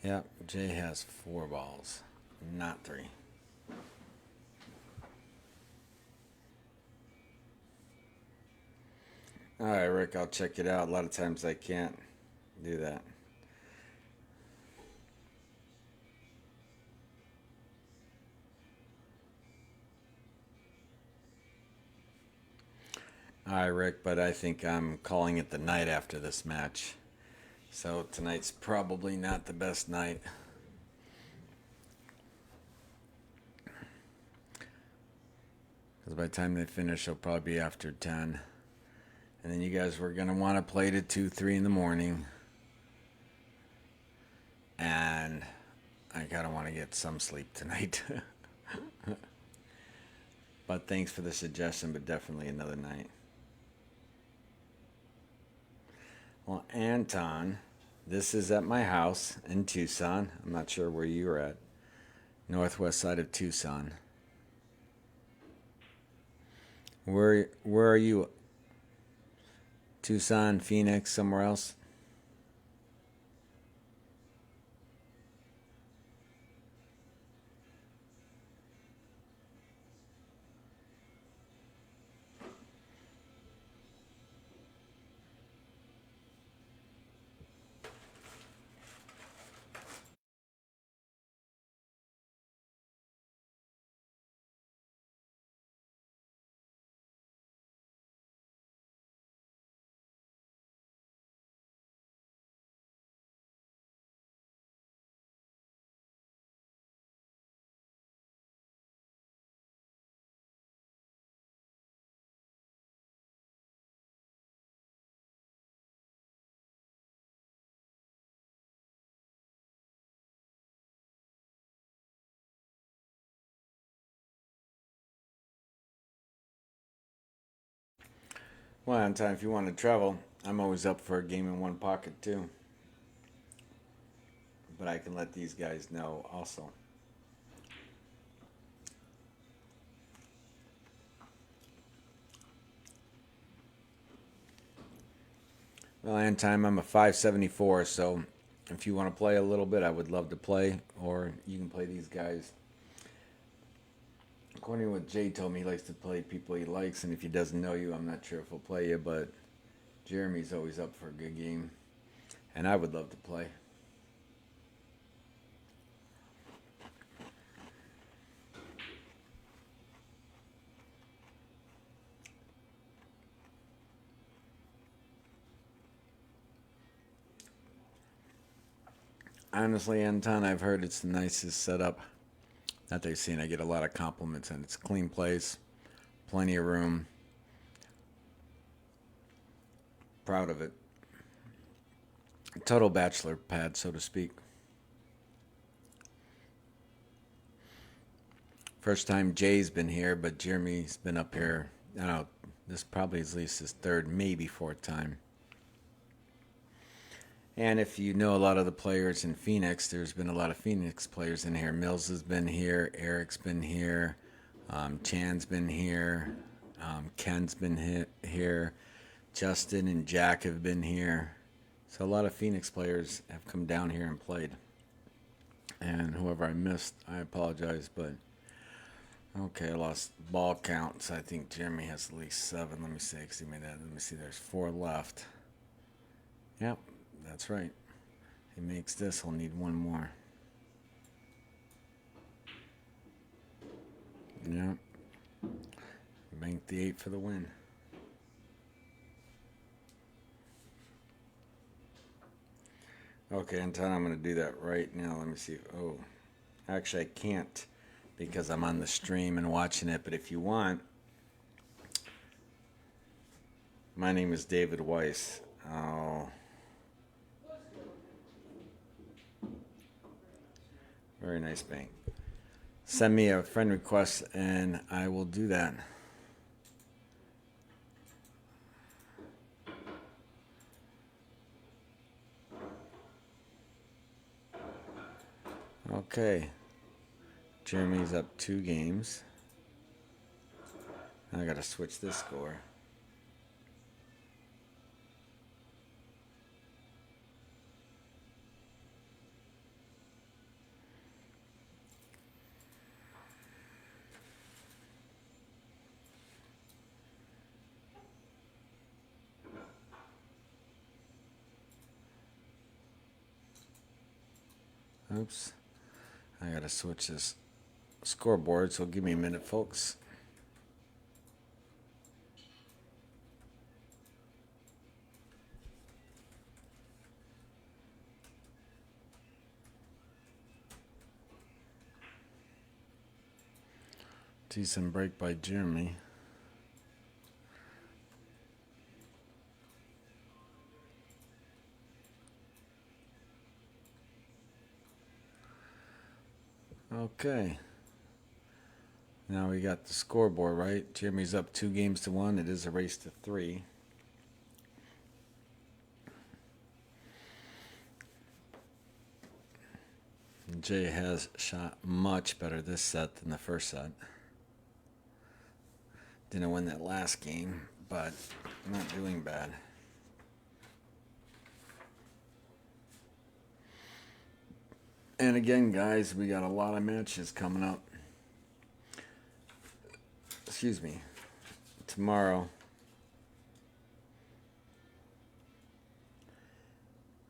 Yep, Jay has 4 balls, not 3. All right, Rick, I'll check it out. A lot of times I can't do that. All right, Rick, but I think I'm calling it the night after this match. So tonight's probably not the best night. Because by the time they finish, it'll probably be after 10. And then you guys were going to want to play to 2, 3 in the morning. And I kind of want to get some sleep tonight. But thanks for the suggestion, but definitely another night. Well, Anton, this is at my house in Tucson. I'm not sure where you're at. Northwest side of Tucson. Where are you? Tucson, Phoenix, somewhere else? Well, Anton, if you want to travel, I'm always up for a game in one pocket too. But I can let these guys know also. Well, Anton, I'm a 574, so if you want to play a little bit, I would love to play. Or you can play these guys. According to what Jay told me, he likes to play people he likes, and if he doesn't know you, I'm not sure if he'll play you, but Jeremy's always up for a good game, and I would love to play. Honestly, Anton, I've heard it's the nicest setup that they've seen. I get a lot of compliments, and it's a clean place, plenty of room. Proud of it. Total bachelor pad, so to speak. First time Jay's been here, but Jeremy's been up here. I don't know. This probably is at least his 3rd, maybe 4th time. And if you know a lot of the players in Phoenix, there's been a lot of Phoenix players in here. Mills has been here. Eric's been here. Chan's been here. Ken's been here. Justin and Jack have been here. So a lot of Phoenix players have come down here and played. And whoever I missed, I apologize, but okay, I lost ball counts. I think Jeremy has at least 7. Let me see, because he made that. Let me see, there's 4 left. Yep, that's right. He makes this, he'll need 1 more. Yep. Bank the 8 for the win. Okay, Anton, I'm going to do that right now. Let me see. Oh, actually, I can't because I'm on the stream and watching it. But if you want, my name is David Weiss. Oh, very nice bank. Send me a friend request and I will do that. Okay. Jeremy's up 2 games. I got to switch this score. Oops. I got to switch this scoreboard, so give me a minute, folks. Decent break by Jeremy. Okay. Now we got the scoreboard, right? Jeremy's up 2 games to 1. It is a race to 3. Jay has shot much better this set than the first set. Didn't win that last game, but not doing bad. And again, guys, we got a lot of matches coming up. Excuse me. Tomorrow.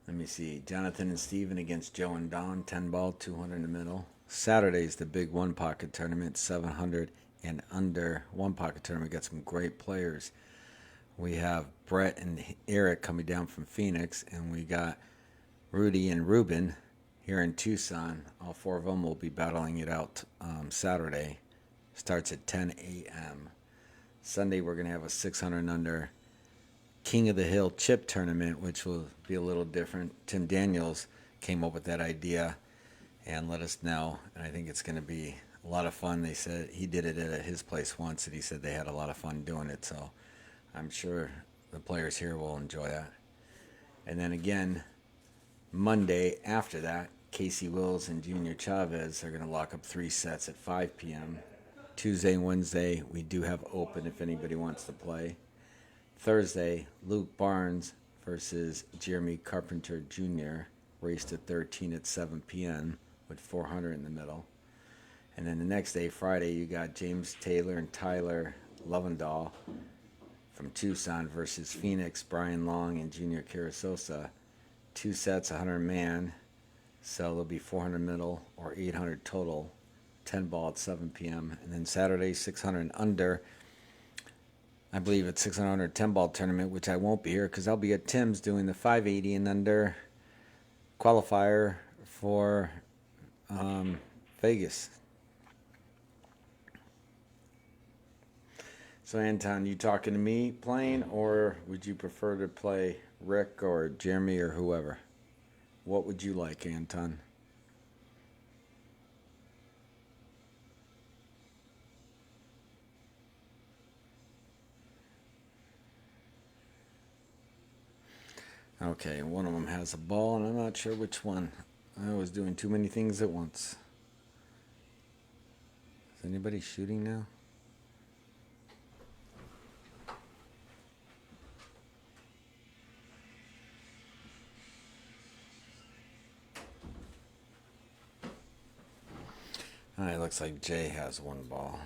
Let me see. Jonathan and Steven against Joe and Don. 10 ball, 200 in the middle. Saturday's the big one pocket tournament. 700 and under. One pocket tournament. Got some great players. We have Brett and Eric coming down from Phoenix. And we got Rudy and Ruben here in Tucson. All 4 of them will be battling it out Saturday. Starts at 10 a.m. Sunday we're going to have a 600 and under King of the Hill chip tournament, which will be a little different. Tim Daniels came up with that idea and let us know. And I think it's going to be a lot of fun. They said he did it at his place once, and he said they had a lot of fun doing it. So I'm sure the players here will enjoy that. And then again, Monday after that, Casey Wills and Junior Chavez are going to lock up 3 sets at 5 p.m. Tuesday and Wednesday, we do have open if anybody wants to play. Thursday, Luke Barnes versus Jeremy Carpenter Jr. Race to 13 at 7 p.m. with 400 in the middle. And then the next day, Friday, you got James Taylor and Tyler Lovendahl from Tucson versus Phoenix, Brian Long and Junior Carasosa. 2 sets, 100 man. So there'll be 400 middle or 800 total. 10 ball at 7 p.m. And then Saturday, 600 and under. I believe it's 600 10 ball tournament, which I won't be here because I'll be at Tim's doing the 580 and under qualifier for Vegas. So Anton, you talking to me playing, or would you prefer to play Rick or Jeremy or whoever? What would you like, Anton? Okay, one of them has a ball, and I'm not sure which one. I was doing too many things at once. Is anybody shooting now? It looks like Jay has 1 ball.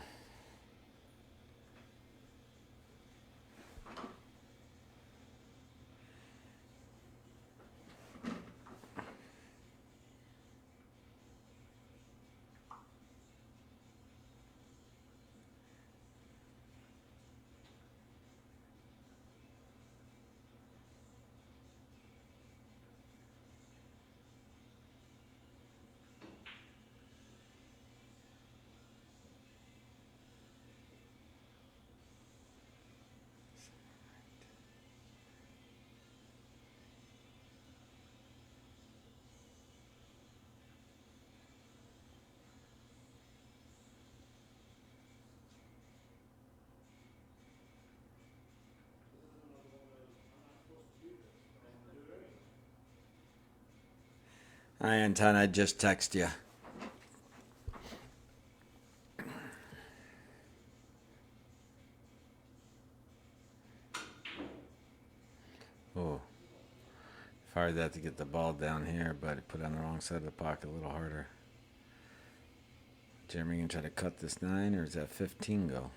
Hi, Anton. I just text you. Oh, fired that to get the ball down here, but it put it on the wrong side of the pocket a little harder. Jeremy gonna try to cut this 9, or is that 15 go?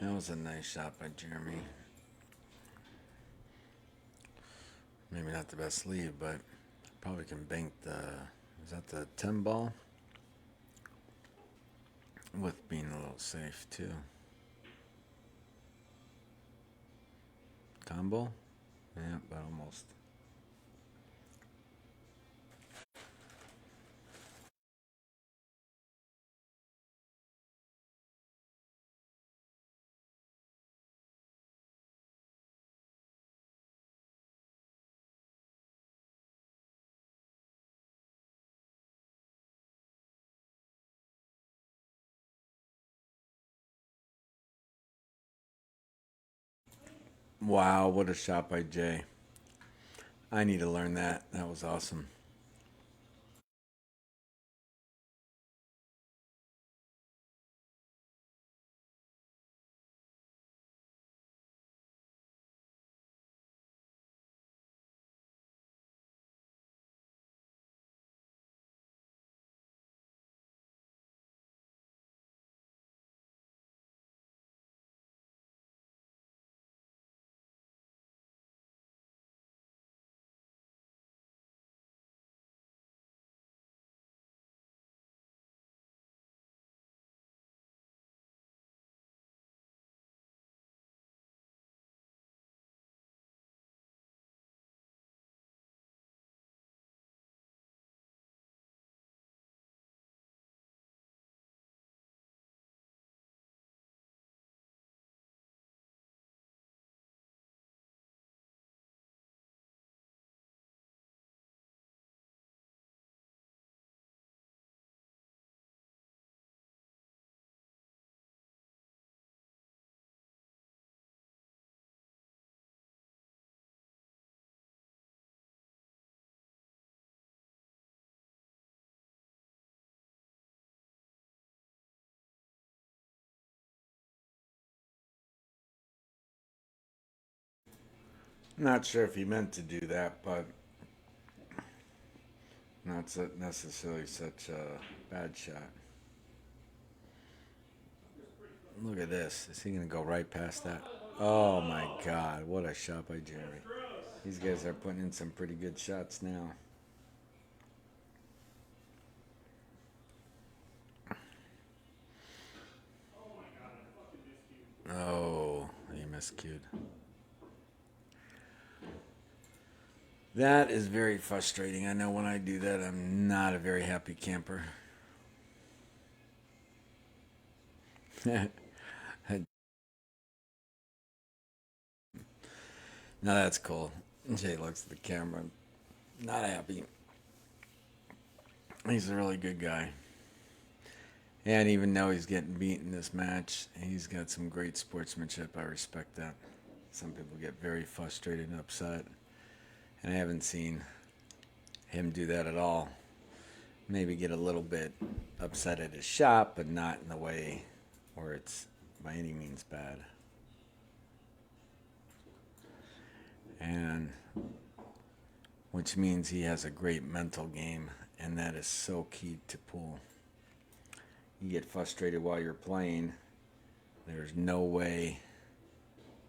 That was a nice shot by Jeremy. Maybe not the best lead, but probably can bank the. Is that the 10 ball? With being a little safe, too. Combo? Yeah, but almost. Wow, what a shot by Jay. I need to learn that. That was awesome. Not sure if he meant to do that, but not necessarily such a bad shot. Look at this. Is he going to go right past that? Oh my God. What a shot by Jeremy. These guys are putting in some pretty good shots now. Oh, he miscued. That is very frustrating. I know when I do that, I'm not a very happy camper. Now that's cool. Jay looks at the camera. Not happy. He's a really good guy. And even though he's getting beat in this match, he's got some great sportsmanship. I respect that. Some people get very frustrated and upset. And I haven't seen him do that at all. Maybe get a little bit upset at his shot, but not in the way where it's by any means bad. And which means he has a great mental game, and that is so key to pool. You get frustrated while you're playing. There's no way.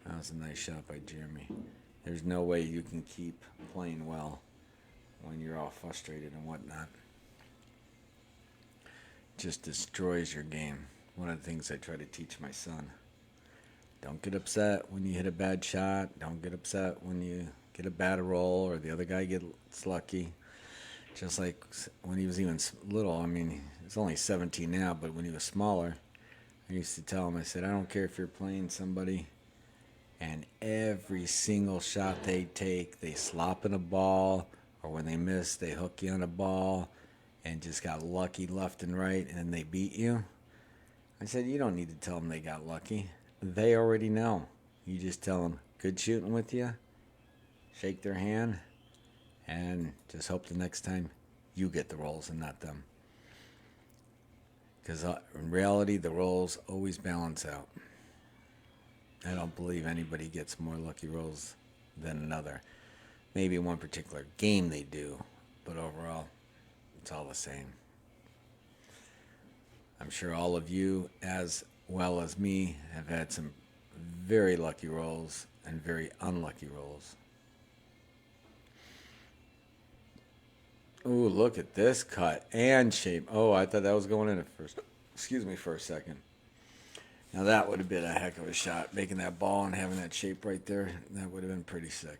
That was a nice shot by Jeremy. There's no way you can keep playing well when you're all frustrated and whatnot. Just destroys your game. One of the things I try to teach my son. Don't get upset when you hit a bad shot. Don't get upset when you get a bad roll or the other guy gets lucky. Just like when he was even little. I mean, he's only 17 now, but when he was smaller, I used to tell him, I said, I don't care if you're playing somebody and every single shot they take, they slop in a ball, or when they miss, they hook you on a ball and just got lucky left and right, and then they beat you. I said, you don't need to tell them they got lucky. They already know. You just tell them, good shooting with you, shake their hand, and just hope the next time you get the rolls and not them. Because in reality, the rolls always balance out. I don't believe anybody gets more lucky rolls than another. Maybe one particular game they do, but overall, it's all the same. I'm sure all of you, as well as me, have had some very lucky rolls and very unlucky rolls. Ooh, look at this cut and shape. Oh, I thought that was going in at first. Excuse me for a second. Now that would have been a heck of a shot. Making that ball and having that shape right there, that would have been pretty sick.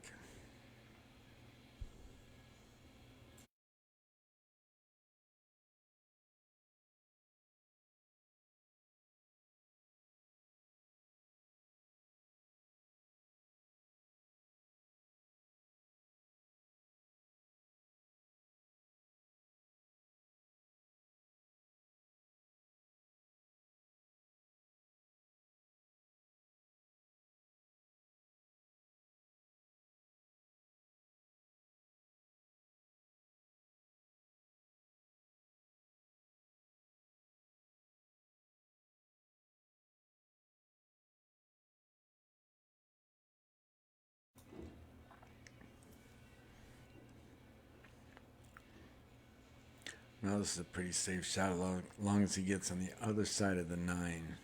Now this is a pretty safe shot as long as he gets on the other side of the 9.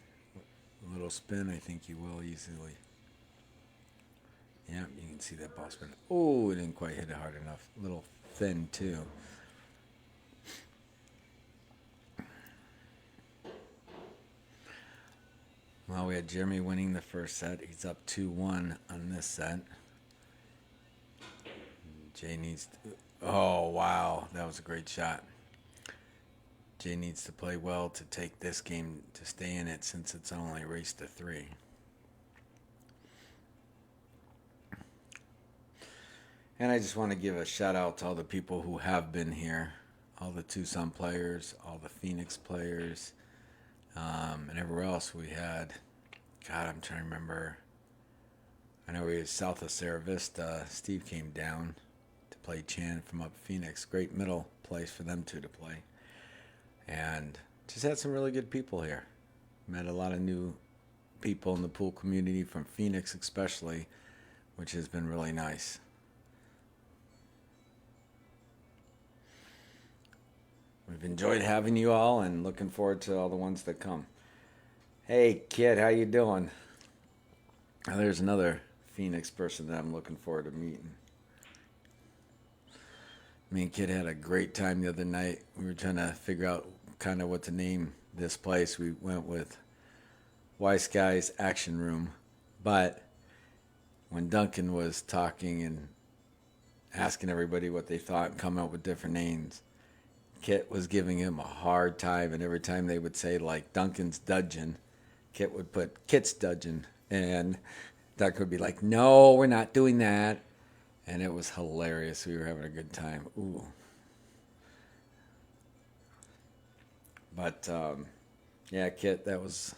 A little spin, I think he will easily. Yeah, you can see that ball spin. Oh, it didn't quite hit it hard enough. A little thin, too. Well, we had Jeremy winning the first set. He's up 2-1 on this set. Jay needs to... Oh, wow. That was a great shot. Jay needs to play well to take this game to stay in it since it's only a race to 3. And I just want to give a shout out to all the people who have been here, all the Tucson players, all the Phoenix players, and everywhere else we had. God, I'm trying to remember. I know we was south of Sierra Vista. Steve came down to play Chan from up Phoenix. Great middle place for them two to play. And just had some really good people here. Met a lot of new people in the pool community from Phoenix especially, which has been really nice. We've enjoyed having you all and looking forward to all the ones that come. Hey, kid, how you doing? Now, there's another Phoenix person that I'm looking forward to meeting. Me and Kid had a great time the other night. We were trying to figure out kind of what to name this place. We went with Wise Guys Action Room. But when Duncan was talking and asking everybody what they thought and coming up with different names, Kit was giving him a hard time. And every time they would say, like, Duncan's Dudgeon, Kit would put Kit's Dudgeon. And Duncan would be like, no, we're not doing that. And it was hilarious. We were having a good time. Ooh. But, yeah, Kit, that was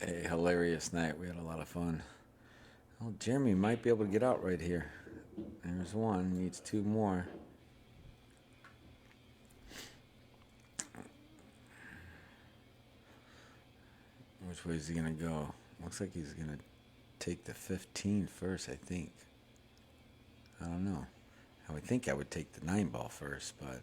a hilarious night. We had a lot of fun. Oh, Jeremy might be able to get out right here. There's one. Needs two more. Which way is he going to go? Looks like he's going to take the 15 first, I think. I don't know. I would think I would take the 9 ball first, but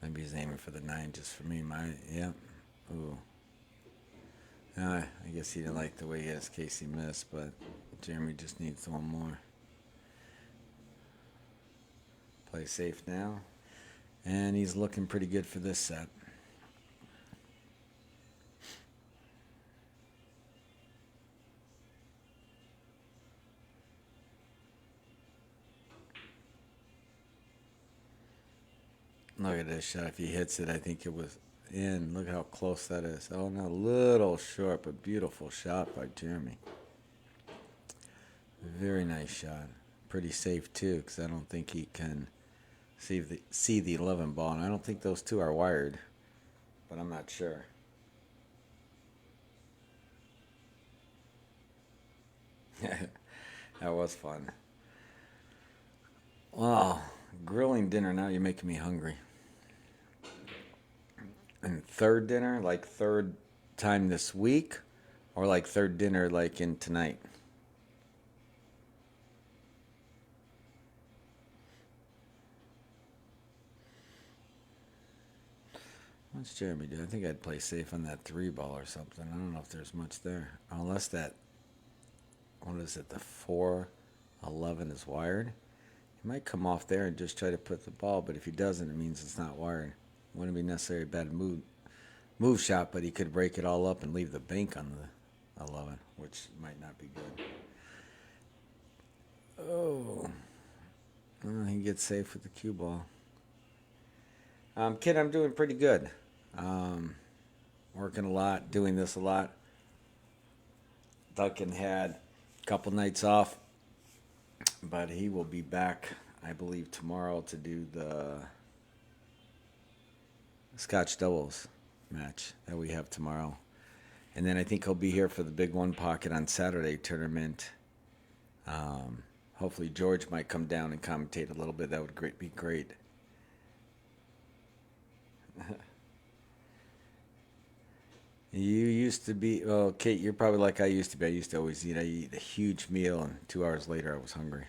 maybe he's aiming for the 9 just for me. Yep. Ooh. I guess he didn't like the way his Casey missed, but Jeremy just needs one more. Play safe now. And he's looking pretty good for this set. Look at this shot. If he hits it, I think it was in. Look how close that is. Oh, no, little short, but beautiful shot by Jeremy. Very nice shot. Pretty safe, too, because I don't think he can see the 11 ball. And I don't think those two are wired, but I'm not sure. That was fun. Wow, grilling dinner. Now you're making me hungry. And third dinner, like third time this week, or like third dinner, like in tonight. What's Jeremy do? I think I'd play safe on that 3 ball or something. I don't know if there's much there. Unless that, what is it, the 4-11 is wired. He might come off there and just try to put the ball, but if he doesn't, it means it's not wired. Wouldn't be necessarily a bad move shot, but he could break it all up and leave the bank on the 11, which might not be good. Oh, well, he gets safe with the cue ball. Kid, I'm doing pretty good. Um, Working a lot, doing this a lot. Duncan had a couple nights off, but he will be back, I believe, tomorrow to do the Scotch doubles match that we have tomorrow. And then I think he'll be here for the big one pocket on Saturday tournament. Hopefully George might come down and commentate a little bit. That would be great. You used to be, well, Kate, you're probably like I used to be. I used to always eat. I eat a huge meal, and 2 hours later I was hungry.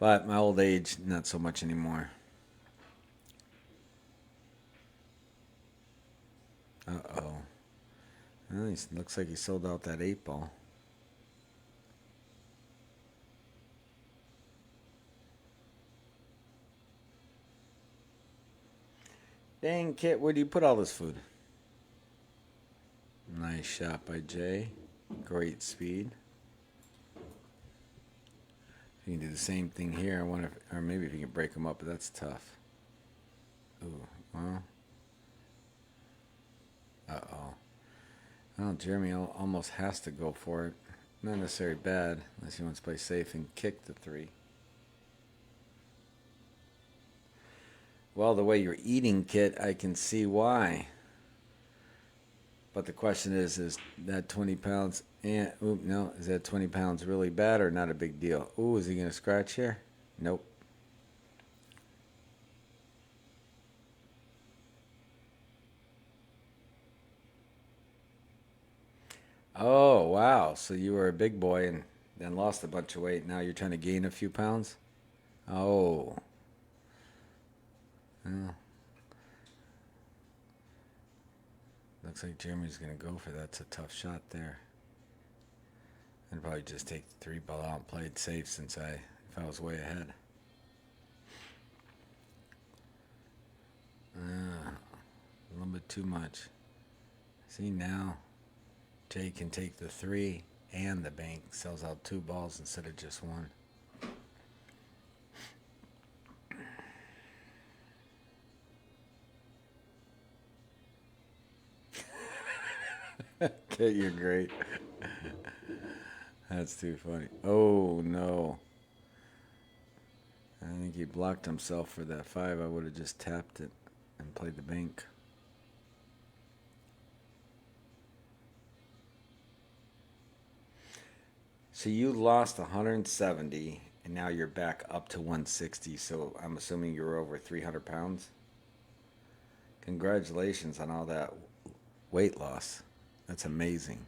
But my old age, not so much anymore. Uh-oh. Well, looks like he sold out that 8 ball. Dang, Kit, where do you put all this food? Nice shot by Jay. Great speed. You can do the same thing here. I wonder if, or maybe if you can break them up, but that's tough. Ooh, well. Uh-oh. Well, Jeremy almost has to go for it. Not necessarily bad, unless he wants to play safe and kick the 3. Well, the way you're eating, Kit, I can see why. But the question is that 20 pounds, and, oop, no, is that 20 pounds really bad or not a big deal? Ooh, is he going to scratch here? Nope. Oh, wow. So you were a big boy and then lost a bunch of weight. Now you're trying to gain a few pounds? Oh. Well, looks like Jeremy's going to go for that. It's a tough shot there. I'd probably just take the 3 ball out and play it safe since if I was way ahead. A little bit too much. See now, Jay can take the 3 and the bank. Sells out 2 balls instead of just 1. Okay, you're great. That's too funny. Oh, no. I think he blocked himself for that 5. I would have just tapped it and played the bank. So you lost 170, and now you're back up to 160. So I'm assuming you're over 300 pounds. Congratulations on all that weight loss. That's amazing.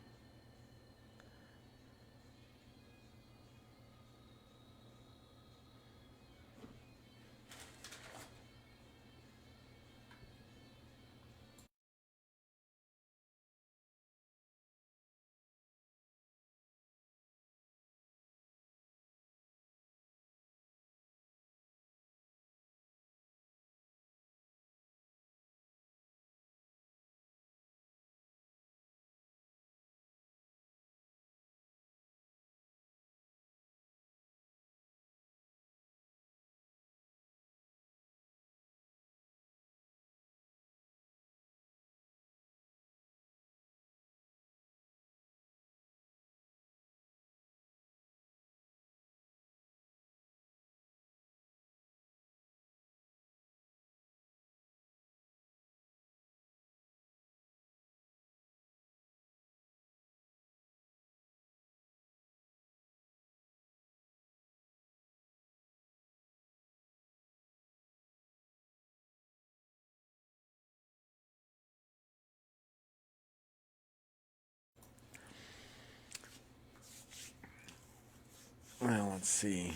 Well, let's see.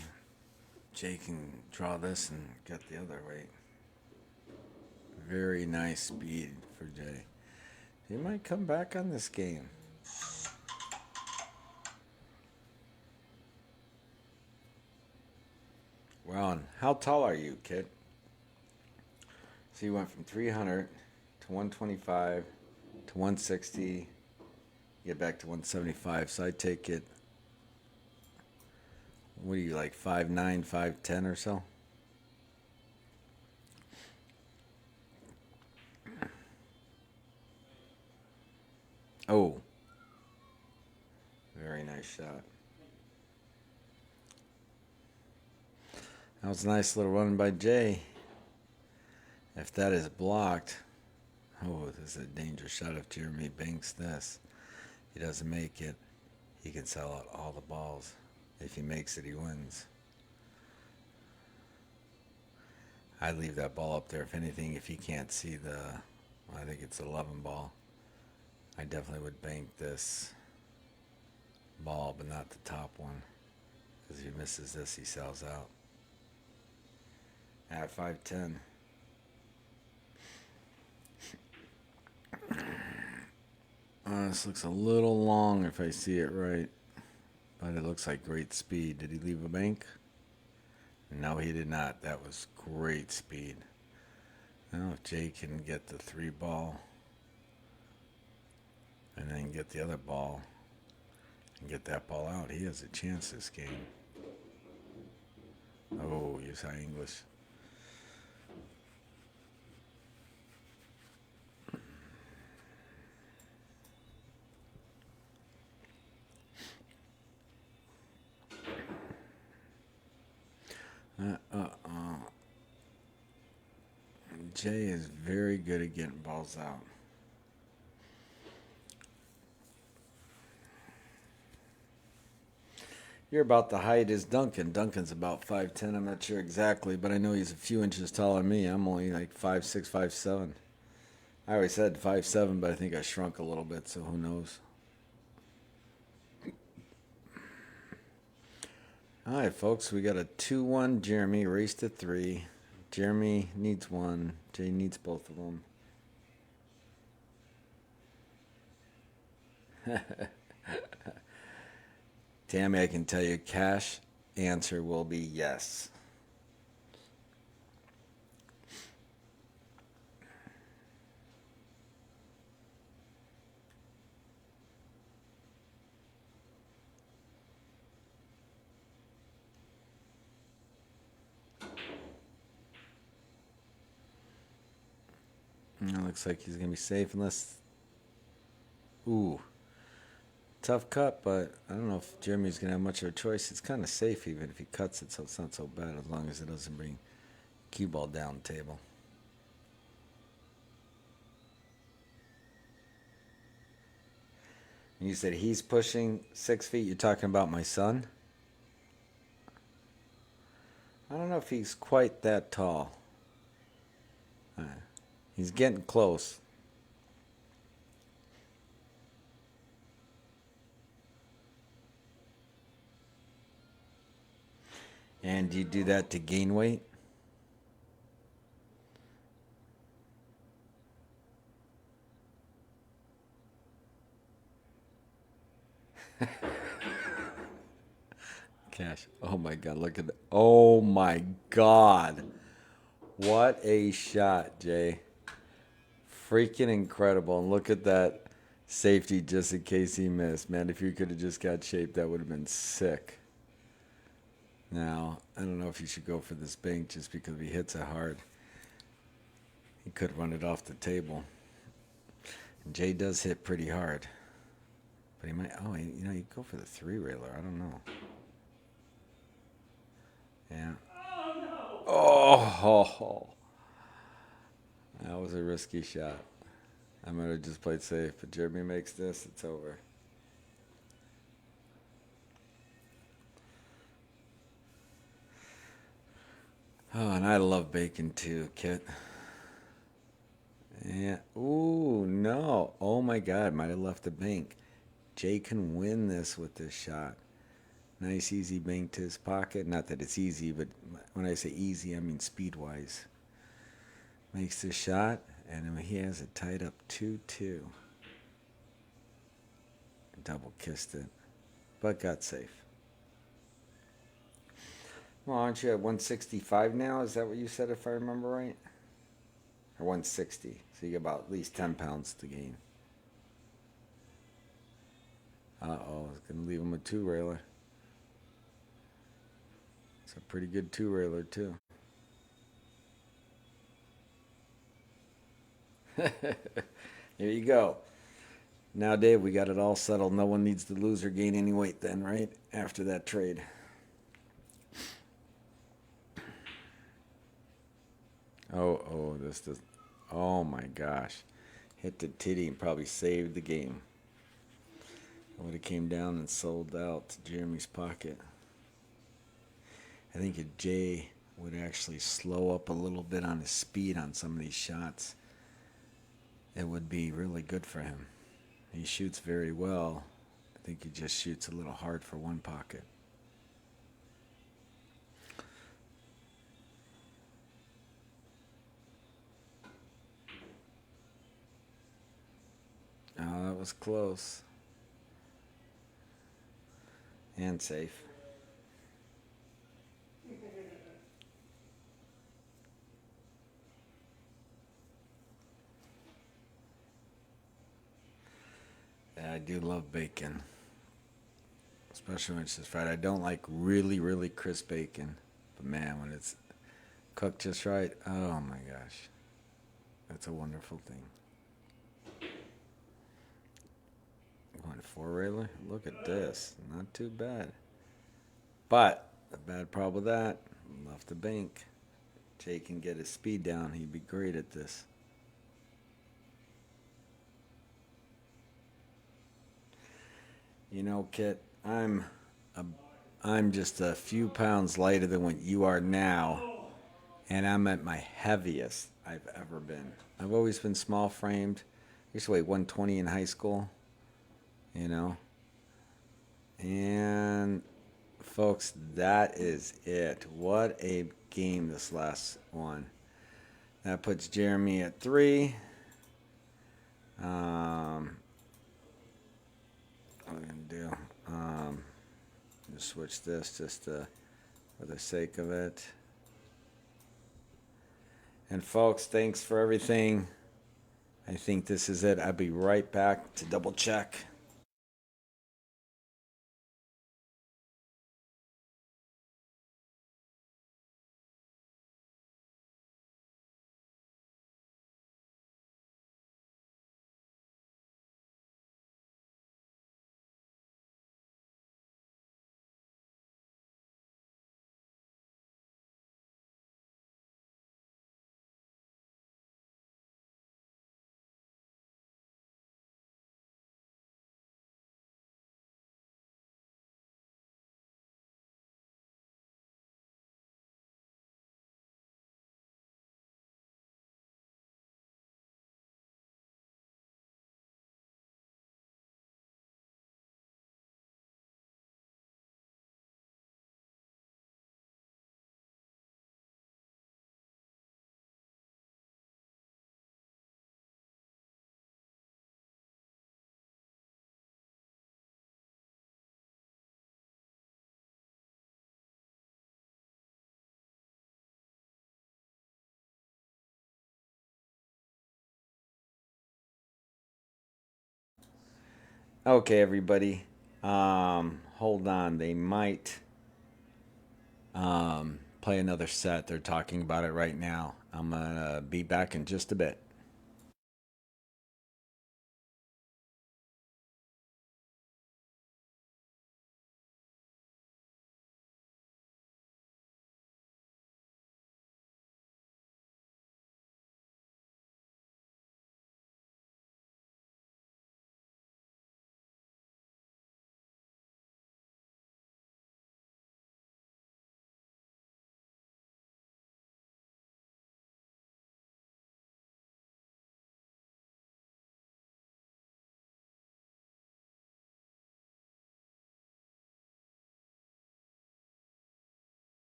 Jay can draw this and get the other weight. Very nice speed for Jay. He might come back on this game. Well, how tall are you, kid? So you went from 300 to 125 to 160, get back to 175. So I take it, what are you, like 5'9", 5'10" or so? Oh, very nice shot. That was a nice little run by Jay. If that is blocked, oh, this is a dangerous shot if Jeremy banks this. He doesn't make it. He can sell out all the balls. If he makes it, he wins. I'd leave that ball up there. If anything, if he can't see the, I think it's 11 ball, I definitely would bank this ball, but not the top one. Because if he misses this, he sells out. At 5'10". This looks a little long if I see it right, but it looks like great speed. Did he leave a bank? No, he did not. That was great speed. Now if Jay can get the 3 ball and then get the other ball and get that ball out, he has a chance this game. Oh, use high English. Jay is very good at getting balls out. You're about the height as Duncan. Duncan's about 5'10". I'm not sure exactly, but I know he's a few inches taller than me. I'm only like 5'6", 5'7". I always said 5'7", but I think I shrunk a little bit, so who knows. All right, folks, we got a 2-1 Jeremy, race to 3. Jeremy needs 1. Jay needs both of them. Tammy, I can tell you, cash answer will be yes. It looks like he's going to be safe unless... Ooh. Tough cut, but I don't know if Jeremy's going to have much of a choice. It's kind of safe even if he cuts it, so it's not so bad as long as it doesn't bring cue ball down the table. You said he's pushing 6 feet. You're talking about my son? I don't know if he's quite that tall. Uh, he's getting close. And do you do that to gain weight? Cash. Oh my God, look at that. Oh my God. What a shot, Jay. Freaking incredible. And look at that safety just in case he missed. Man, if you could have just got shaped, that would have been sick. Now, I don't know if you should go for this bank just because if he hits it hard, he could run it off the table. And Jay does hit pretty hard. But he might, you go for the three railer. I don't know. Yeah. Oh, that was a risky shot. I might have just played safe, but Jeremy makes this, it's over. Oh, and I love bacon too, Kit. Yeah. Ooh, no. Oh my God, might have left the bank. Jay can win this with this shot. Nice, easy bank to his pocket. Not that it's easy, but when I say easy, I mean speed-wise. Makes the shot, and he has it tied up 2-2. Double kissed it, but got safe. Well, aren't you at 165 now? Is that what you said, if I remember right? Or 160. So you get about at least 10 pounds to gain. Uh-oh, it's going to leave him a two-railer. It's a pretty good two-railer, too. Here you go. Now, Dave, we got it all settled. No one needs to lose or gain any weight then, right? After that trade. This does. Oh my gosh. Hit the titty and probably saved the game. I would have came down and sold out to Jeremy's pocket. I think if Jay would actually slow up a little bit on his speed on some of these shots, it would be really good for him. He shoots very well. I think he just shoots a little hard for one pocket. Oh, that was close. And safe. Yeah, I do love bacon. Especially when it's just fried. I don't like really, really crisp bacon. But man, when it's cooked just right, oh my gosh. That's a wonderful thing. Going four railer? Look at this. Not too bad. But the bad problem with that, left the bank. Jay can get his speed down. He'd be great at this. You know, Kit, a, I'm just a few pounds lighter than what you are now, and I'm at my heaviest I've ever been. I've always been small framed. I used to weigh 120 in high school, you know. And folks, that is it. What a game this last one. That puts Jeremy at 3. What are we gonna do? Just switch this just for the sake of it. And folks, thanks for everything. I think this is it. I'll be right back to double check. Okay, everybody. Hold on. They might play another set. They're talking about it right now. I'm gonna be back in just a bit.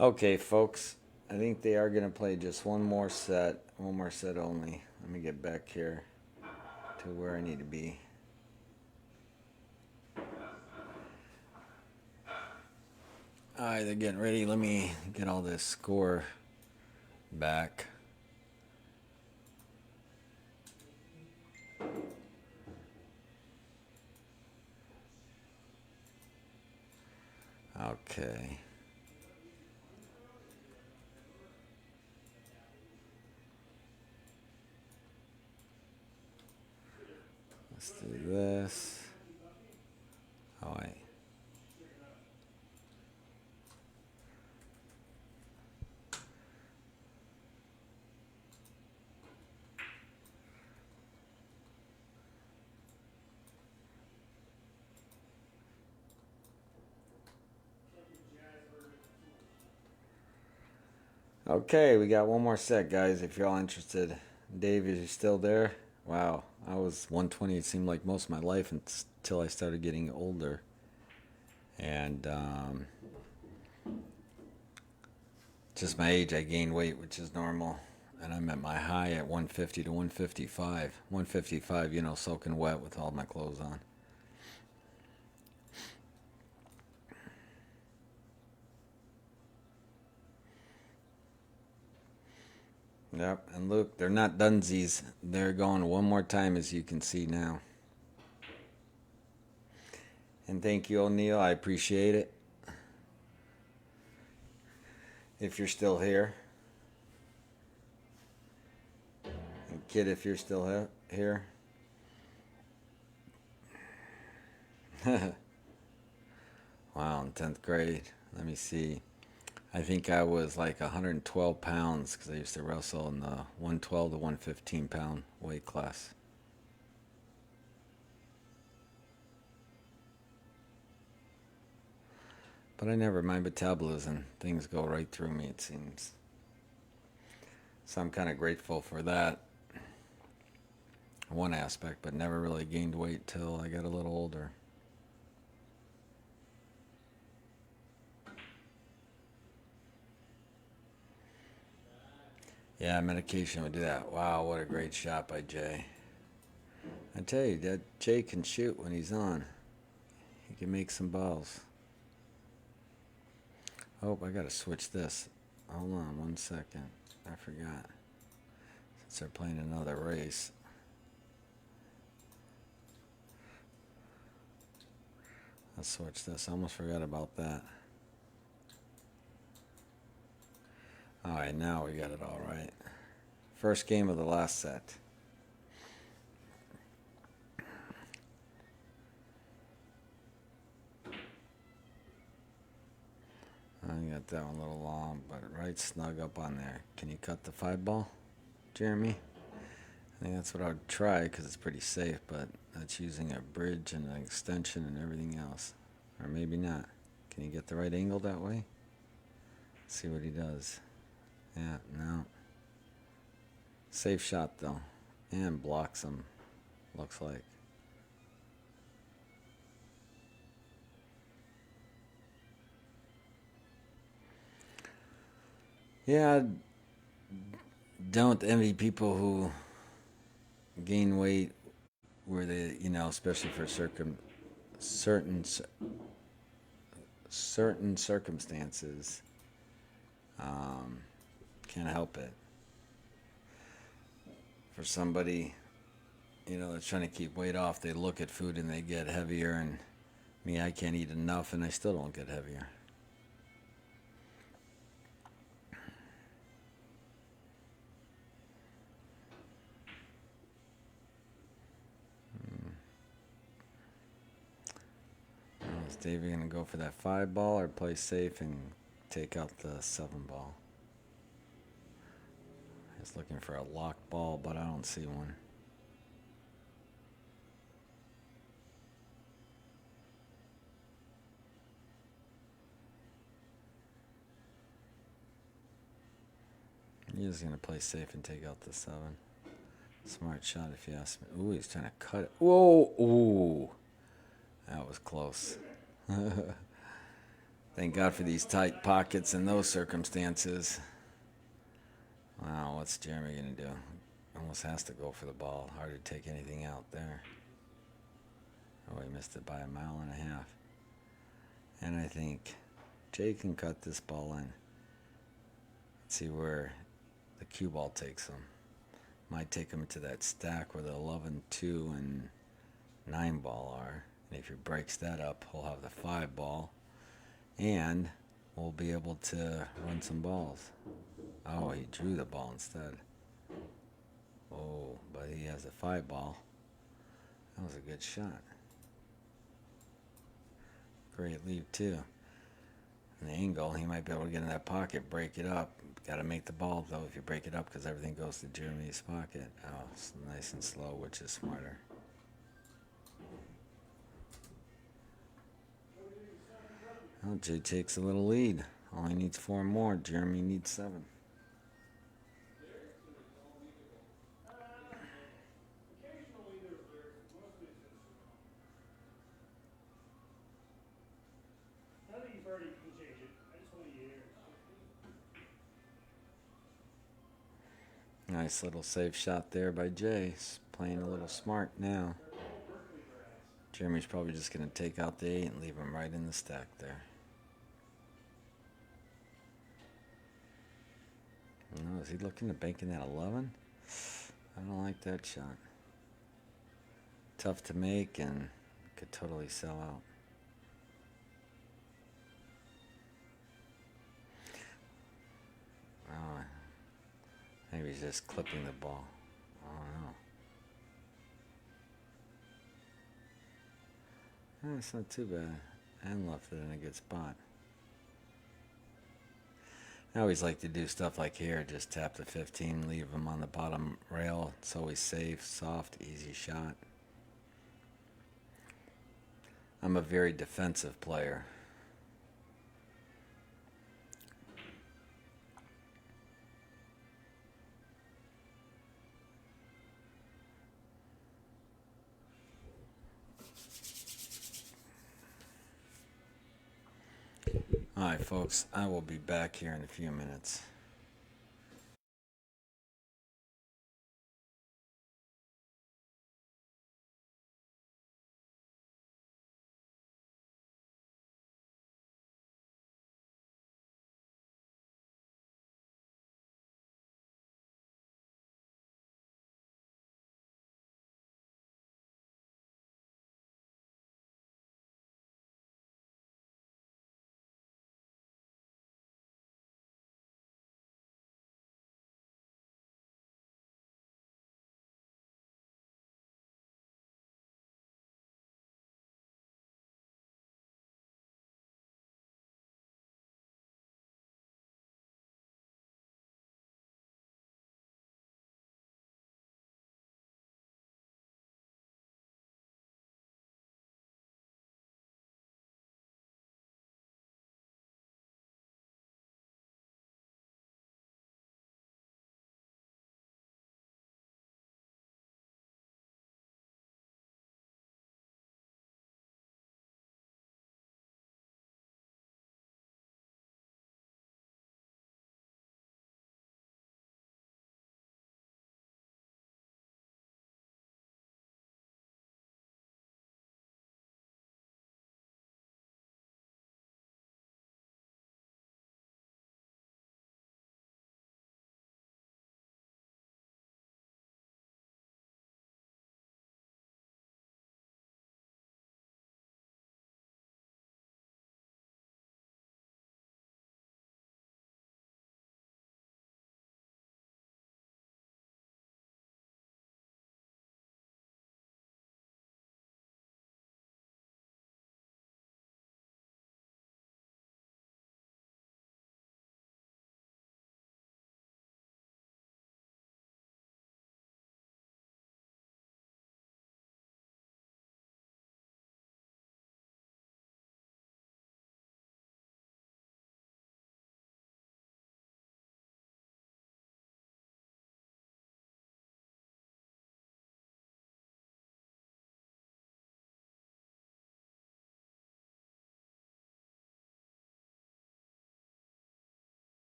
Okay, folks. I think they are going to play just one more set only. Let me get back here to where I need to be. All right, they're getting ready. Let me get all this score back. Okay. Let's do this. All right. Okay, we got one more set, guys. If you're all interested, Dave, is you still there? Wow, I was 120. It seemed like most of my life until I started getting older, and just my age. I gained weight, which is normal, and I'm at my high at 150 to 155. 155, soaking wet with all my clothes on. Yep, and look, they're not dunsies. They're going one more time, as you can see now. And thank you, O'Neill. I appreciate it. If you're still here. And kid, if you're still here. Wow, in 10th grade. Let me see. I think I was like 112 pounds because I used to wrestle in the 112 to 115 pound weight class. But I never, my metabolism, things go right through me, it seems. So I'm kind of grateful for that, one aspect, but never really gained weight till I got a little older. Yeah, medication would do that. Wow, what a great shot by Jay. I tell you, that Jay can shoot when he's on. He can make some balls. Oh, I gotta switch this. Hold on 1 second. I forgot. Since they're playing another race. Let's switch this. I almost forgot about that. Alright, now we got it all right. First game of the last set. I got that one a little long, but right snug up on there. Can you cut the 5-ball, Jeremy? I think that's what I would try because it's pretty safe, but that's using a bridge and an extension and everything else. Or maybe not. Can you get the right angle that way? Let's see what he does. Yeah, no. Safe shot though. And blocks him, looks like. Yeah, don't envy people who gain weight where they, especially for certain circumstances. Can't help it. For somebody, that's trying to keep weight off, they look at food and they get heavier. And me, I can't eat enough and I still don't get heavier. Is Davey going to go for that 5-ball or play safe and take out the 7-ball? He's looking for a locked ball, but I don't see one. He's going to play safe and take out the 7. Smart shot if you ask me. Ooh, he's trying to cut it. Whoa! Ooh! That was close. Thank God for these tight pockets in those circumstances. Wow, what's Jeremy going to do? Almost has to go for the ball. Hard to take anything out there. Oh, he missed it by 1.5 miles. And I think Jay can cut this ball in. Let's see where the cue ball takes him. Might take him to that stack where the 11, 2, and 9 ball are. And if he breaks that up, he'll have the 5 ball. And we'll be able to run some balls. Oh, he drew the ball instead. Oh, but he has a 5 ball. That was a good shot. Great leave, too. And the angle, he might be able to get in that pocket, break it up. Got to make the ball, though, if you break it up, because everything goes to Jeremy's pocket. Oh, it's nice and slow, which is smarter. Well, Jay takes a little lead. Only needs 4 more. Jeremy needs 7. Nice little safe shot there by Jay. He's playing a little smart now. Jeremy's probably just going to take out the 8 and leave him right in the stack there. No, is he looking to bank in that 11? I don't like that shot. Tough to make and could totally sell out. Oh, maybe he's just clipping the ball. I don't know. It's not too bad. And left it in a good spot. I always like to do stuff like here. Just tap the 15, leave him on the bottom rail. It's always safe, soft, easy shot. I'm a very defensive player. Alright, folks, I will be back here in a few minutes.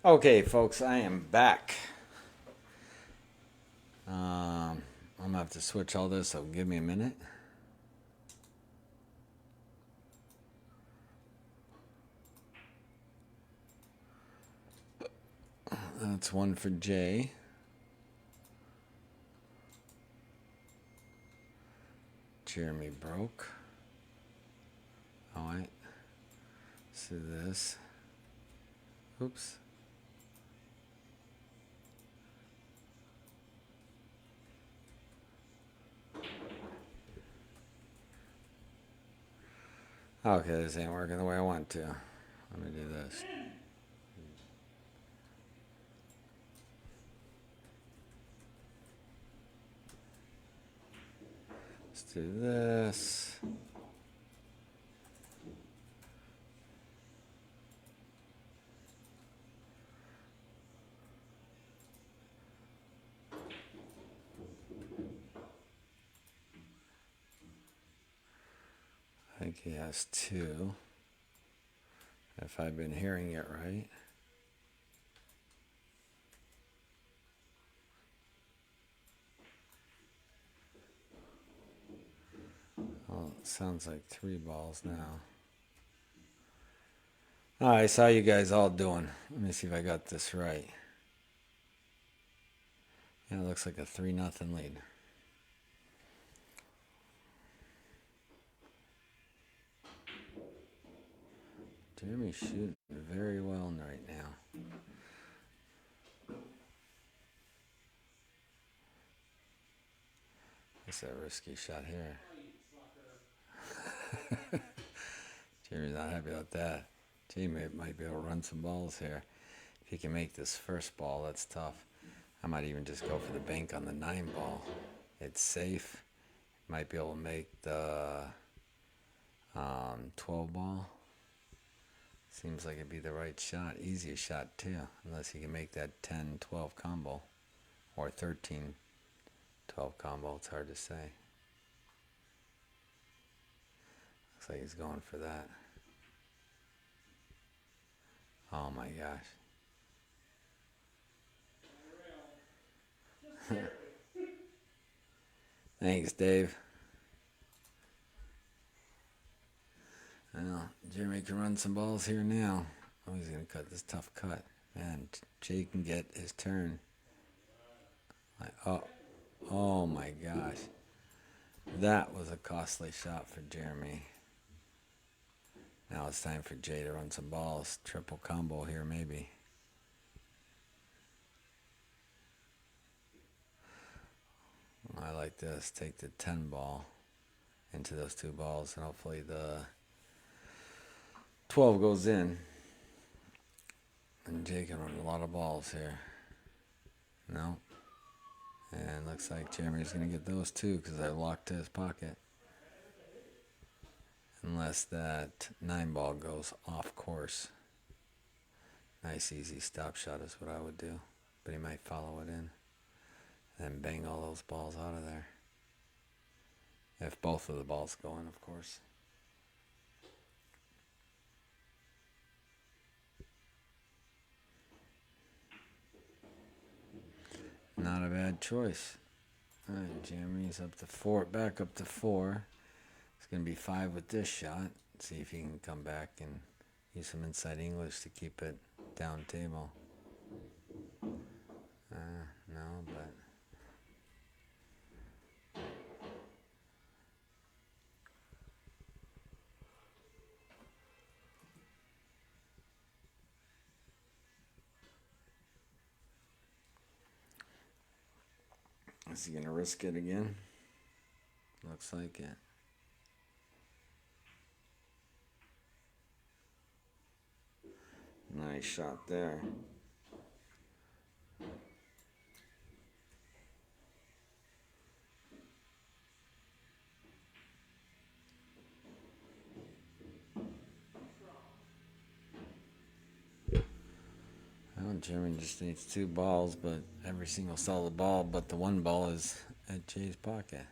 Okay, folks, I am back. I'm gonna have to switch all this, so give me a minute. That's one for Jay. Jeremy broke. All right. Let's do this. Oops. Okay, this ain't working the way I want to. Let me do this. Let's do this. I think he has two. If I've been hearing it right. Well, it sounds like three balls now. Alright, so how you guys all doing? Let me see if I got this right. Yeah, it looks like a 3-0 lead. Jeremy's shooting very well right now. That's a risky shot here. Jeremy's not happy about that. Jeremy might be able to run some balls here. If he can make this first ball, that's tough. I might even just go for the bank on the 9 ball. It's safe. Might be able to make the 12 ball. Seems like it'd be the right shot. Easiest shot too. Unless he can make that 10-12 combo. Or 13-12 combo. It's hard to say. Looks like he's going for that. Oh my gosh. Thanks, Dave. Well, Jeremy can run some balls here now. Oh, he's going to cut this tough cut. Man, Jay can get his turn. Oh my gosh. That was a costly shot for Jeremy. Now it's time for Jay to run some balls. Triple combo here, maybe. I like this. Take the 10 ball into those 2 balls, and hopefully the 12 goes in. And Jay can run a lot of balls here. No. And looks like Jeremy's going to get those 2 because they're locked to his pocket. Unless that 9 ball goes off course. Nice easy stop shot is what I would do. But he might follow it in. And bang all those balls out of there. If both of the balls go in, of course. Not a bad choice. Alright, Jeremy's up to 4, back up to 4. It's going to be 5 with this shot. See if he can come back and use some inside English to keep it down table. No, but... Is he going to risk it again? Looks like it. Nice shot there. Well, Jeremy just needs 2 balls, but every single solid ball but the 1 ball is at Jay's pocket.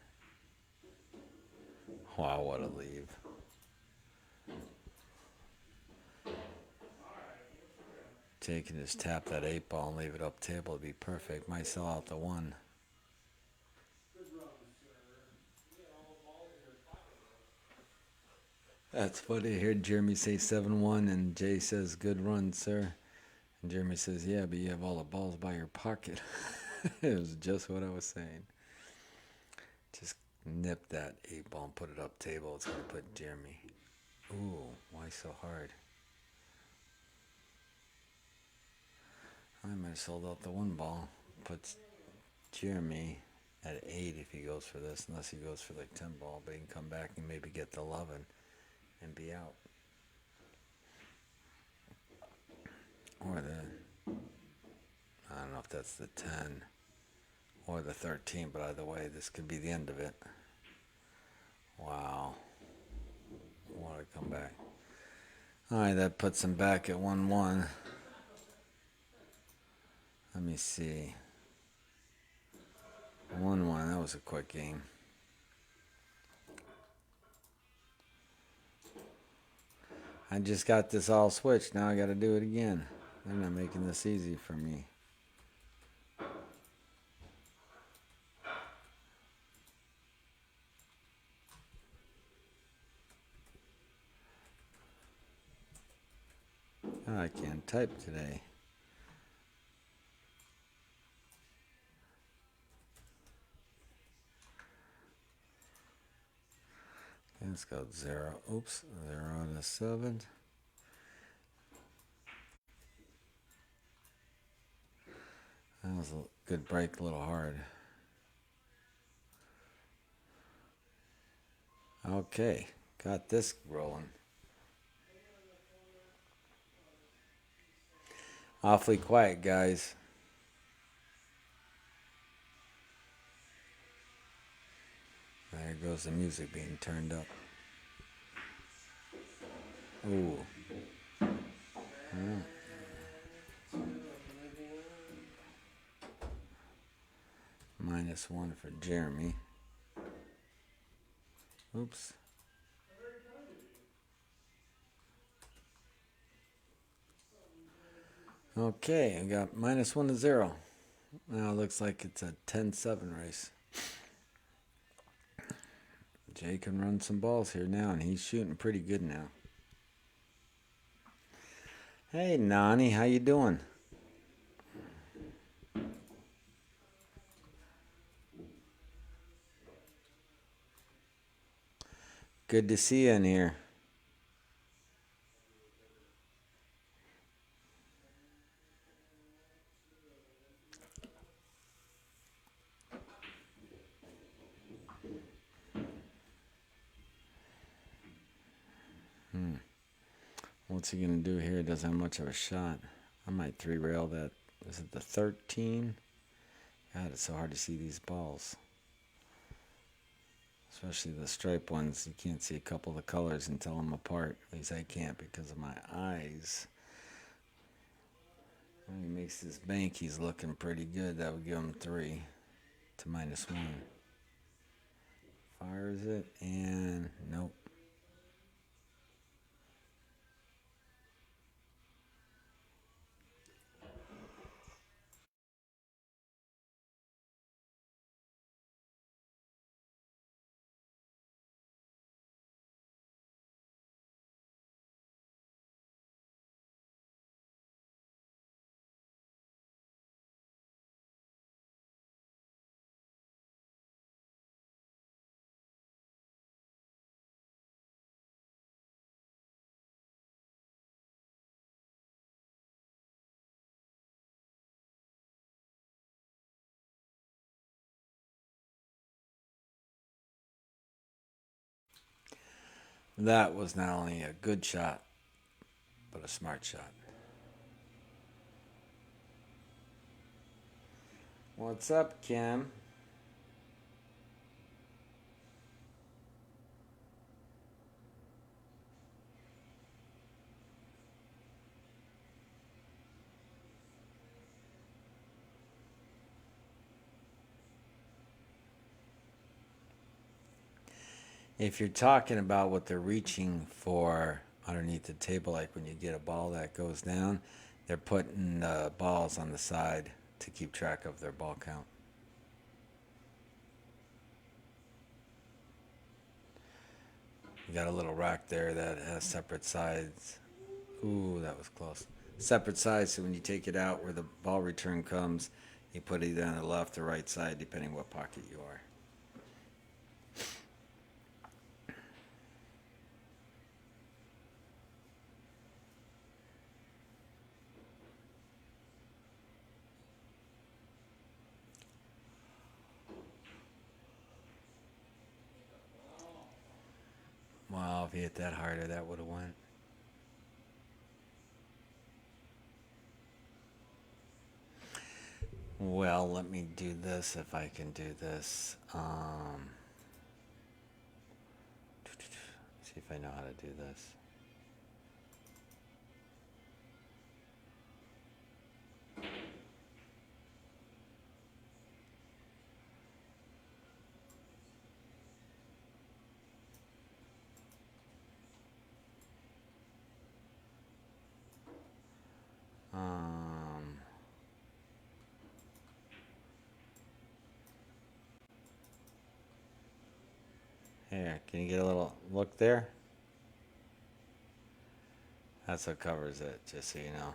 Wow, what a leave. Jay can just tap that 8 ball and leave it up table. It'd be perfect. Might sell out the 1. That's funny to hear Jeremy say 7-1 and Jay says, good run, sir. And Jeremy says, yeah, but you have all the balls by your pocket. It was just what I was saying. Just nip that 8 ball and put it up table. It's going to put Jeremy. Ooh, why so hard? I might have sold out the 1 ball. Puts Jeremy at 8 if he goes for this, unless he goes for like 10 ball. But he can come back and maybe get the 11 and be out. Or the, I don't know if that's the 10 or the 13, but either way, this could be the end of it. Wow. What a comeback. Alright, that puts him back at 1-1. Let me see. 1-1, that was a quick game. I just got this all switched. Now I got to do it again. They're not making this easy for me. Oh, I can't type today. Let's go 0. Oops, 0 to 7. That was a good break, a little hard. Okay, got this rolling. Awfully quiet, guys. There goes the music being turned up. Ooh. -1 for Jeremy. Oops. Okay, I got -1 to 0. Now it looks like it's a 10-7 race. Jay can run some balls here now, and he's shooting pretty good now. Hey, Nani, how you doing? Good to see you in here. What's he going to do here? Doesn't have much of a shot. I might 3-rail that. Is it the 13? God, it's so hard to see these balls. Especially the stripe ones. You can't see a couple of the colors and tell them apart. At least I can't because of my eyes. When he makes this bank, he's looking pretty good. That would give him 3 to -1. Fires it, and nope. That was not only a good shot, but a smart shot. What's up, Kim? If you're talking about what they're reaching for underneath the table, like when you get a ball that goes down, They're putting balls on the side to keep track of their ball count. You got a little rack there that has separate sides. Ooh, that was close. Separate sides, so when you take it out where the ball return comes, you put it either on the left or right side, depending what pocket you are. Wow, if he hit that harder, that would have went. Well, let me do this if I can do this. See if I know how to do this. Um, Here, can you get a little look there? That's what covers it, just so you know.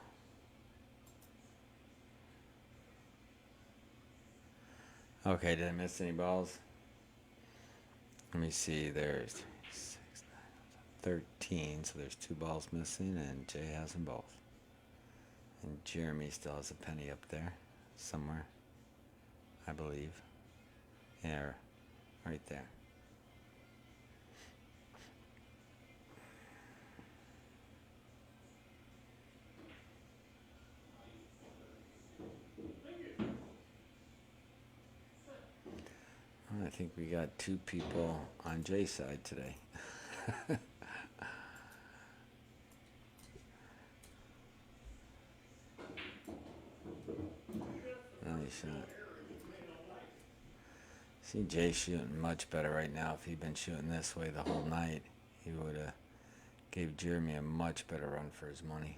Okay, did I miss any balls? Let me see, there's 3, 6, 9, 13, so there's 2 balls missing, and Jay has them both. And Jeremy still has a penny up there, somewhere, I believe. Yeah, right there. I think we got 2 people on Jay's side today. Nice shot. See Jay shooting much better right now. If he'd been shooting this way the whole night, he would have gave Jeremy a much better run for his money.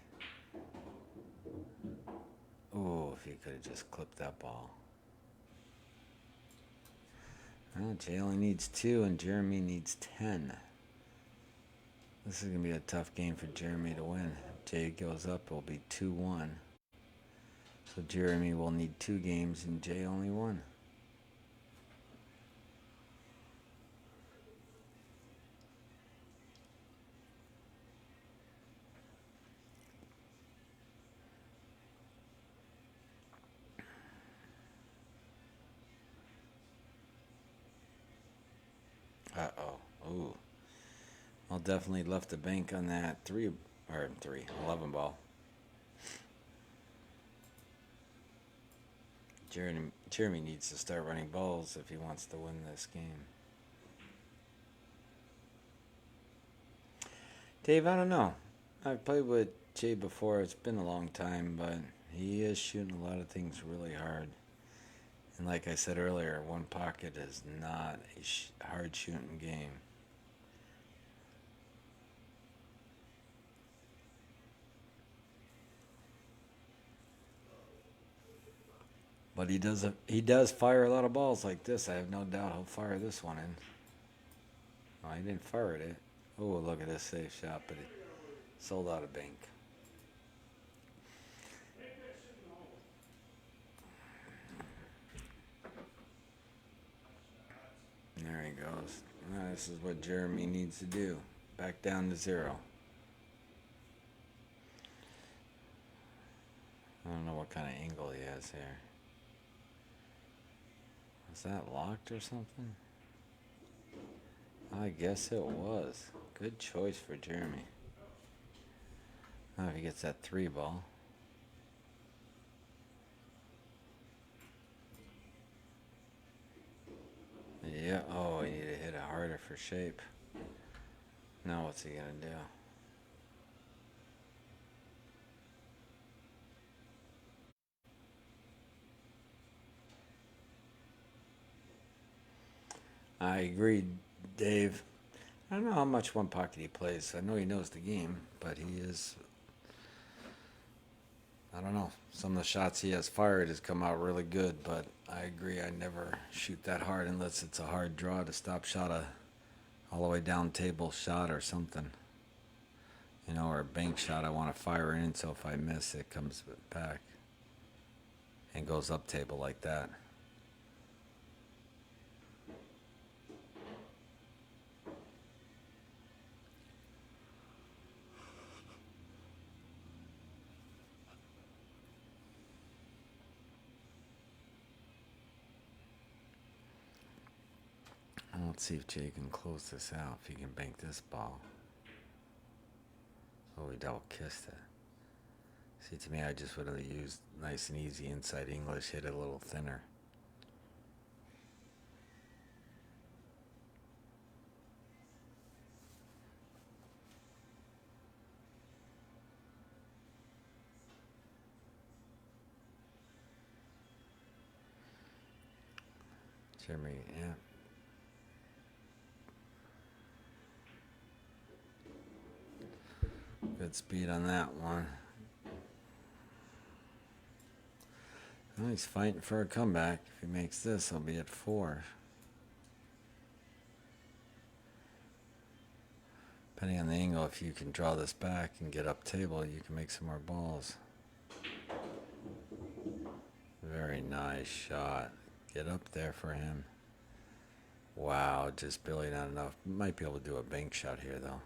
Ooh, if he could have just clipped that ball. Well, Jay only needs 2 and Jeremy needs 10. This is going to be a tough game for Jeremy to win. If Jay goes up, it'll be 2-1. So Jeremy will need 2 games and Jay only 1. Uh-oh. Ooh. I'll definitely left the bank on that 11 ball. Jeremy needs to start running balls if he wants to win this game. Dave, I don't know. I've played with Jay before. It's been a long time, but he is shooting a lot of things really hard. And like I said earlier, one pocket is not a hard shooting game. But he does fire a lot of balls like this. I have no doubt he'll fire this one in. Oh, he didn't fire it. Oh, look at this safe shot, but he sold out of bank. There he goes. Now, this is what Jeremy needs to do. Back down to 0. I don't know what kind of angle he has here. Was that locked or something? I guess it was. Good choice for Jeremy. Now if he gets that 3 ball. Yeah, oh, he needed to hit it harder for shape. Now what's he gonna do? I agree, Dave. I don't know how much one pocket he plays. I know he knows the game, but he is I don't know. Some of the shots he has fired has come out really good, but I agree. I never shoot that hard unless it's a hard draw to stop shot all the way down table shot or something. You know, or a bank shot I want to fire in, so if I miss, it comes back and goes up table like that. Let's see if Jay can close this out, if he can bank this ball. Oh, he double kissed it. See, to me, I just would have used nice and easy inside English, hit it a little thinner. Jeremy, yeah. Good speed on that one. Well, he's fighting for a comeback. If he makes this, he'll be at 4. Depending on the angle, if you can draw this back and get up table, you can make some more balls. Very nice shot. Get up there for him. Wow, just barely not enough. Might be able to do a bank shot here, though.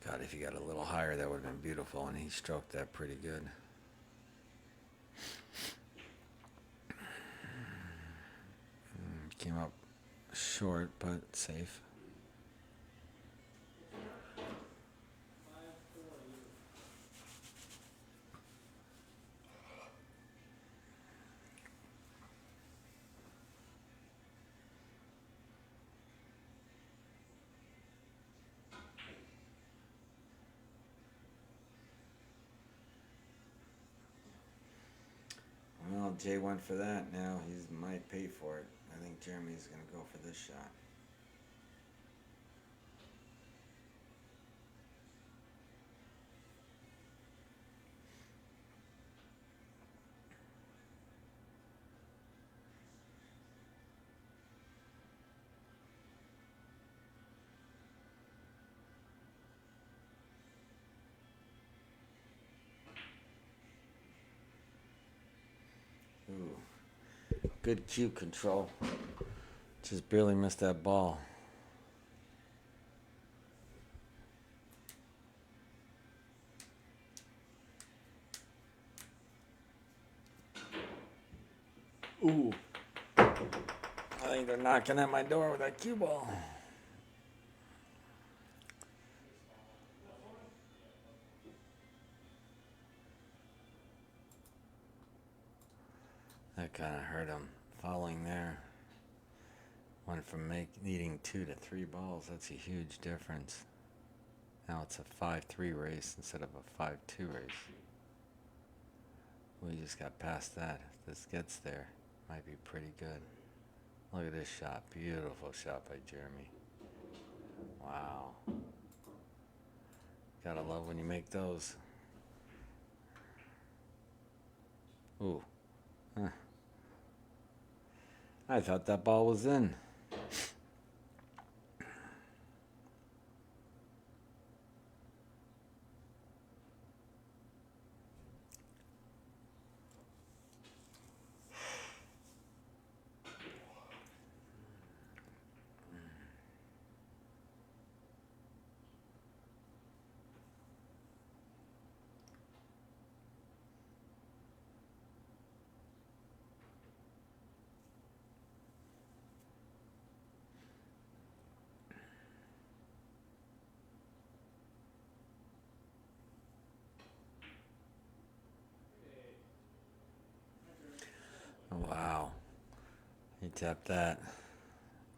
God, if he got a little higher, that would have been beautiful, and he stroked that pretty good. Came up short, but safe. Well, Jay went for that. Now he might pay for it. I think Jeremy's going to go for this shot. Ooh. Good cue control. Just barely missed that ball. Ooh. I think they're knocking at my door with that cue ball. That kind of hurt him. Fouling there. Went from needing 2 to 3 balls. That's a huge difference. Now it's a 5-3 race instead of a 5-2 race. We just got past that. If this gets there, might be pretty good. Look at this shot. Beautiful shot by Jeremy. Wow. Gotta love when you make those. Ooh. Huh. I thought that ball was in. Wow. He tapped that.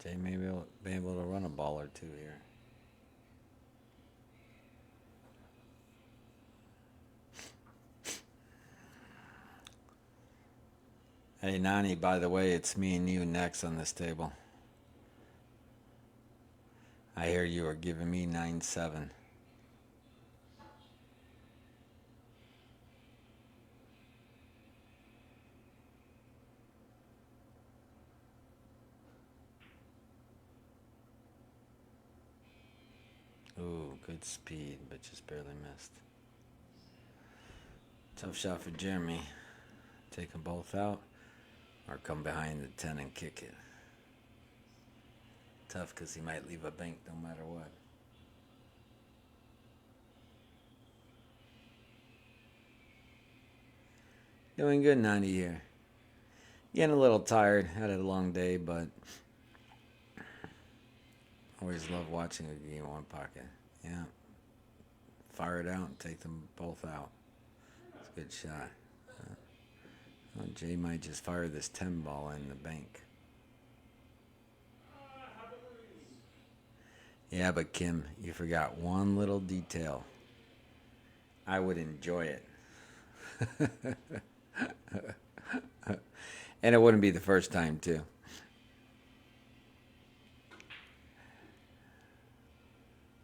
Jay may be able to run a ball or two here. Hey, Nani, by the way, it's me and you next on this table. I hear you are giving me 9-7. Good speed, but just barely missed. Tough shot for Jeremy. Take them both out or come behind the 10 and kick it. Tough because he might leave a bank no matter what. Doing good, 90 here. Getting a little tired. Had a long day, but always love watching a game one pocket. Yeah. Fire it out and take them both out. It's a good shot. Well, Jay might just fire this 10 ball in the bank. Yeah, but Kim, you forgot one little detail. I would enjoy it. And it wouldn't be the first time, too.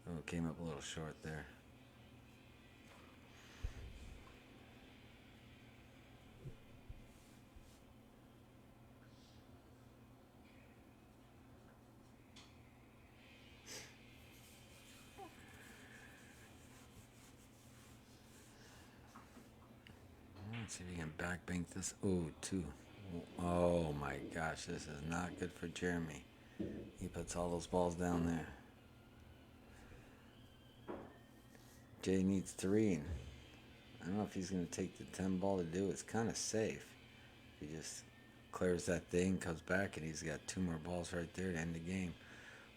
Oh, came up a little short there. Let's see if you can back bank this. Ooh, 2. Oh my gosh, this is not good for Jeremy. He puts all those balls down there. Jay needs 3. I don't know if he's going to take the 10 ball to do it. It's kind of safe. He just clears that thing, comes back, and he's got 2 more balls right there to end the game.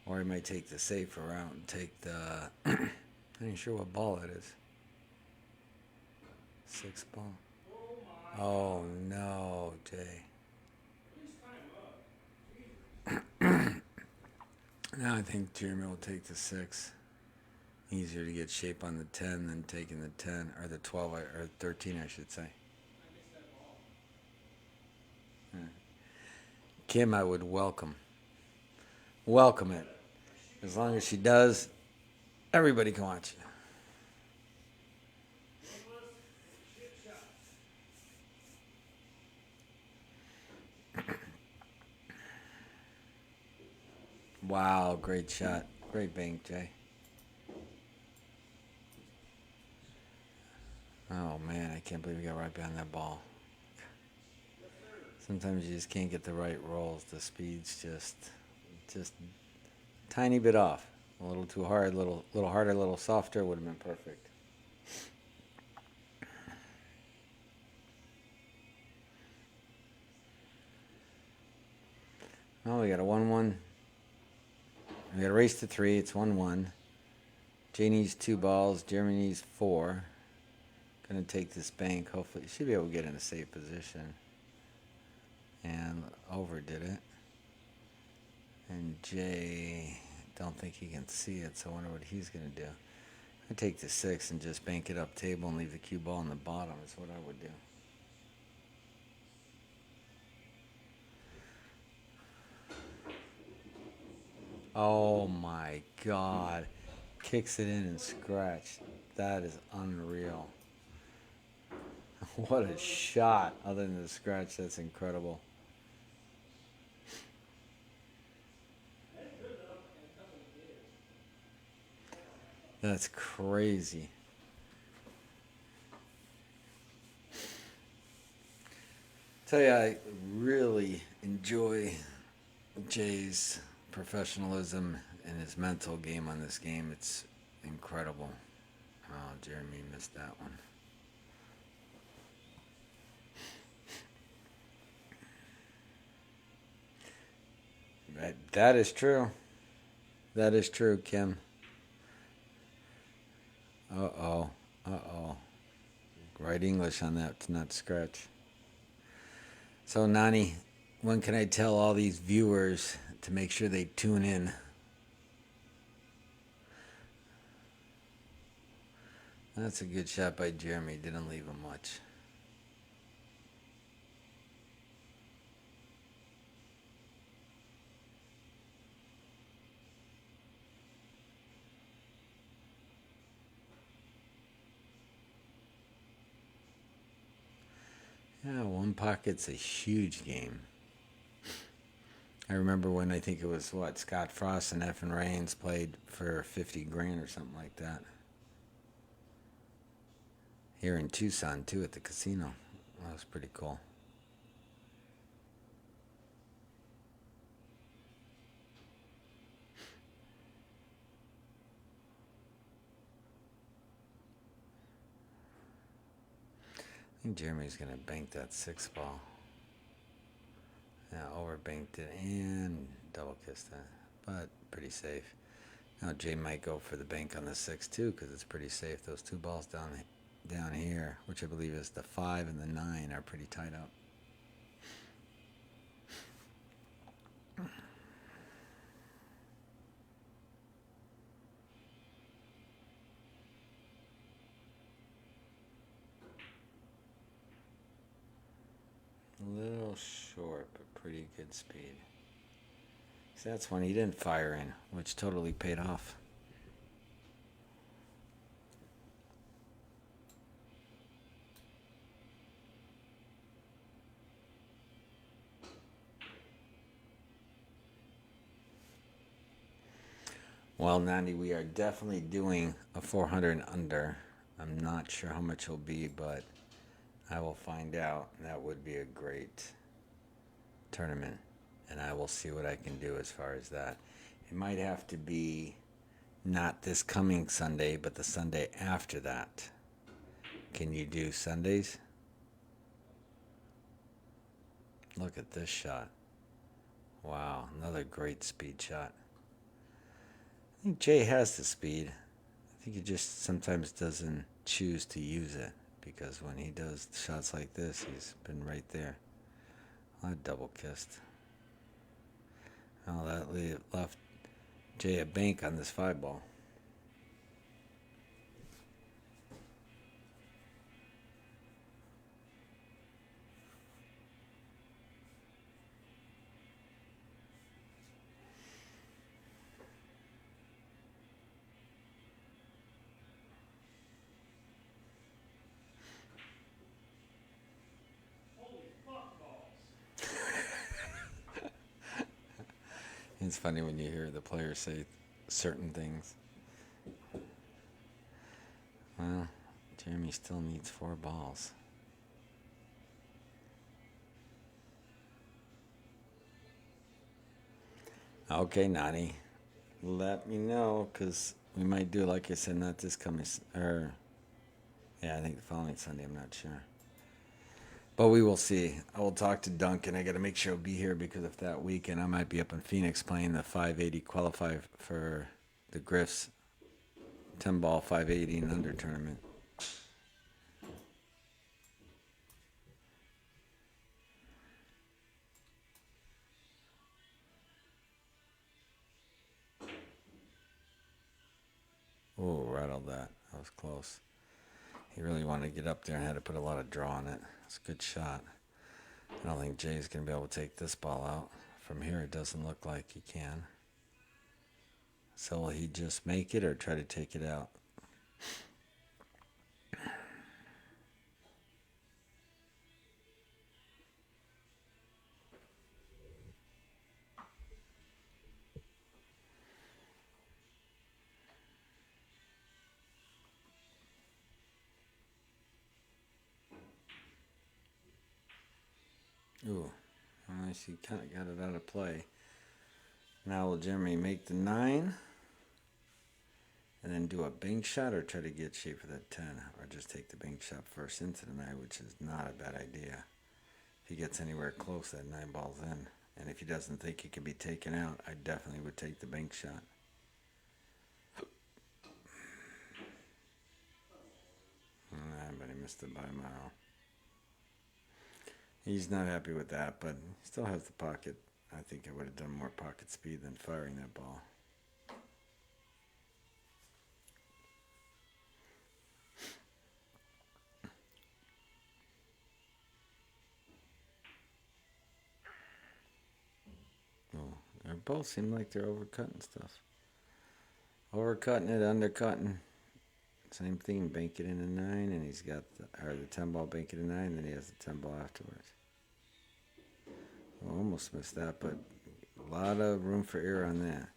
Or he might take the safer route and take the... I'm not sure what ball it is. 6 ball. Oh, no, Jay. Now I think Jeremy will take the 6. Easier to get shape on the 10 than taking the 10, or the 12, or 13, I should say. Kim, I would welcome it. As long as she does, everybody can watch it. Wow, great shot. Great bank, Jay. Oh, man, I can't believe we got right behind that ball. Sometimes you just can't get the right rolls. The speed's just tiny bit off. A little too hard, little harder, a little softer would have been perfect. Oh, we got a 1-1. We got a race to 3. It's 1-1. Jay needs 2 balls. Jeremy needs 4. Gonna take this bank. Hopefully, should be able to get in a safe position. And overdid it. And Jay, don't think he can see it, so I wonder what he's gonna do. I take the 6 and just bank it up table and leave the cue ball in the bottom. Is what I would do. Oh my God. Kicks it in and scratch. That is unreal. What a shot. Other than the scratch, that's incredible. That's crazy. Tell you, I really enjoy Jay's professionalism and his mental game on this game. It's incredible. Oh, Jeremy missed that one. That is true. That is true, Kim. Uh-oh. Uh-oh. Right English on that, not scratch. So, Nani, when can I tell all these viewers to make sure they tune in? That's a good shot by Jeremy. Didn't leave him much. Yeah, one pocket's a huge game. I remember when I think it was what Scott Frost and Effin Rains played for 50 grand or something like that. Here in Tucson too at the casino. That was pretty cool. I think Jeremy's gonna bank that 6 ball. Yeah, overbanked it and double kissed that, but pretty safe. Now Jay might go for the bank on the 6 too, because it's pretty safe. Those 2 balls down here, which I believe is the 5 and the 9, are pretty tied up. A little short, but pretty good speed. So that's one he didn't fire in, which totally paid off. Well, Nandi, we are definitely doing a 400 under. I'm not sure how much it'll be, but I will find out. That would be a great tournament, and I will see what I can do as far as that. It might have to be not this coming Sunday, but the Sunday after that. Can you do Sundays? Look at this shot. Wow, another great speed shot. I think Jay has the speed. I think he just sometimes doesn't choose to use it, because when he does shots like this, he's been right there. I double kissed. Oh, that left Jay a bank on this 5 ball. It's funny when you hear the players say certain things. Well, Jeremy still needs 4 balls. Okay, Nani. Let me know, because we might do, like I said, not this coming, or, yeah, I think the following Sunday, I'm not sure. But we will see. I will talk to Duncan. I got to make sure he'll be here, because if that weekend I might be up in Phoenix playing the 580 qualify for the Griffs 10 ball 580 and under tournament. Oh, rattled that. That was close. He really wanted to get up there and had to put a lot of draw on it. It's a good shot. I don't think Jay's going to be able to take this ball out. From here, it doesn't look like he can. So will he just make it or try to take it out? Ooh, nice. He kind of got it out of play. Now will Jeremy make the 9 and then do a bank shot, or try to get shape for that 10, or just take the bank shot first into the 9, which is not a bad idea. If he gets anywhere close, that 9 ball's in. And if he doesn't think he can be taken out, I definitely would take the bank shot. But he missed it by a mile. He's not happy with that, but he still has the pocket. I think I would have done more pocket speed than firing that ball. Oh, they both seem like they're overcutting stuff. Overcutting it, undercutting. Same thing, bank it in a 9, and he's got the 10 ball, bank it in 9, then he has the 10 ball afterwards. Well, almost missed that, but A lot of room for error on that.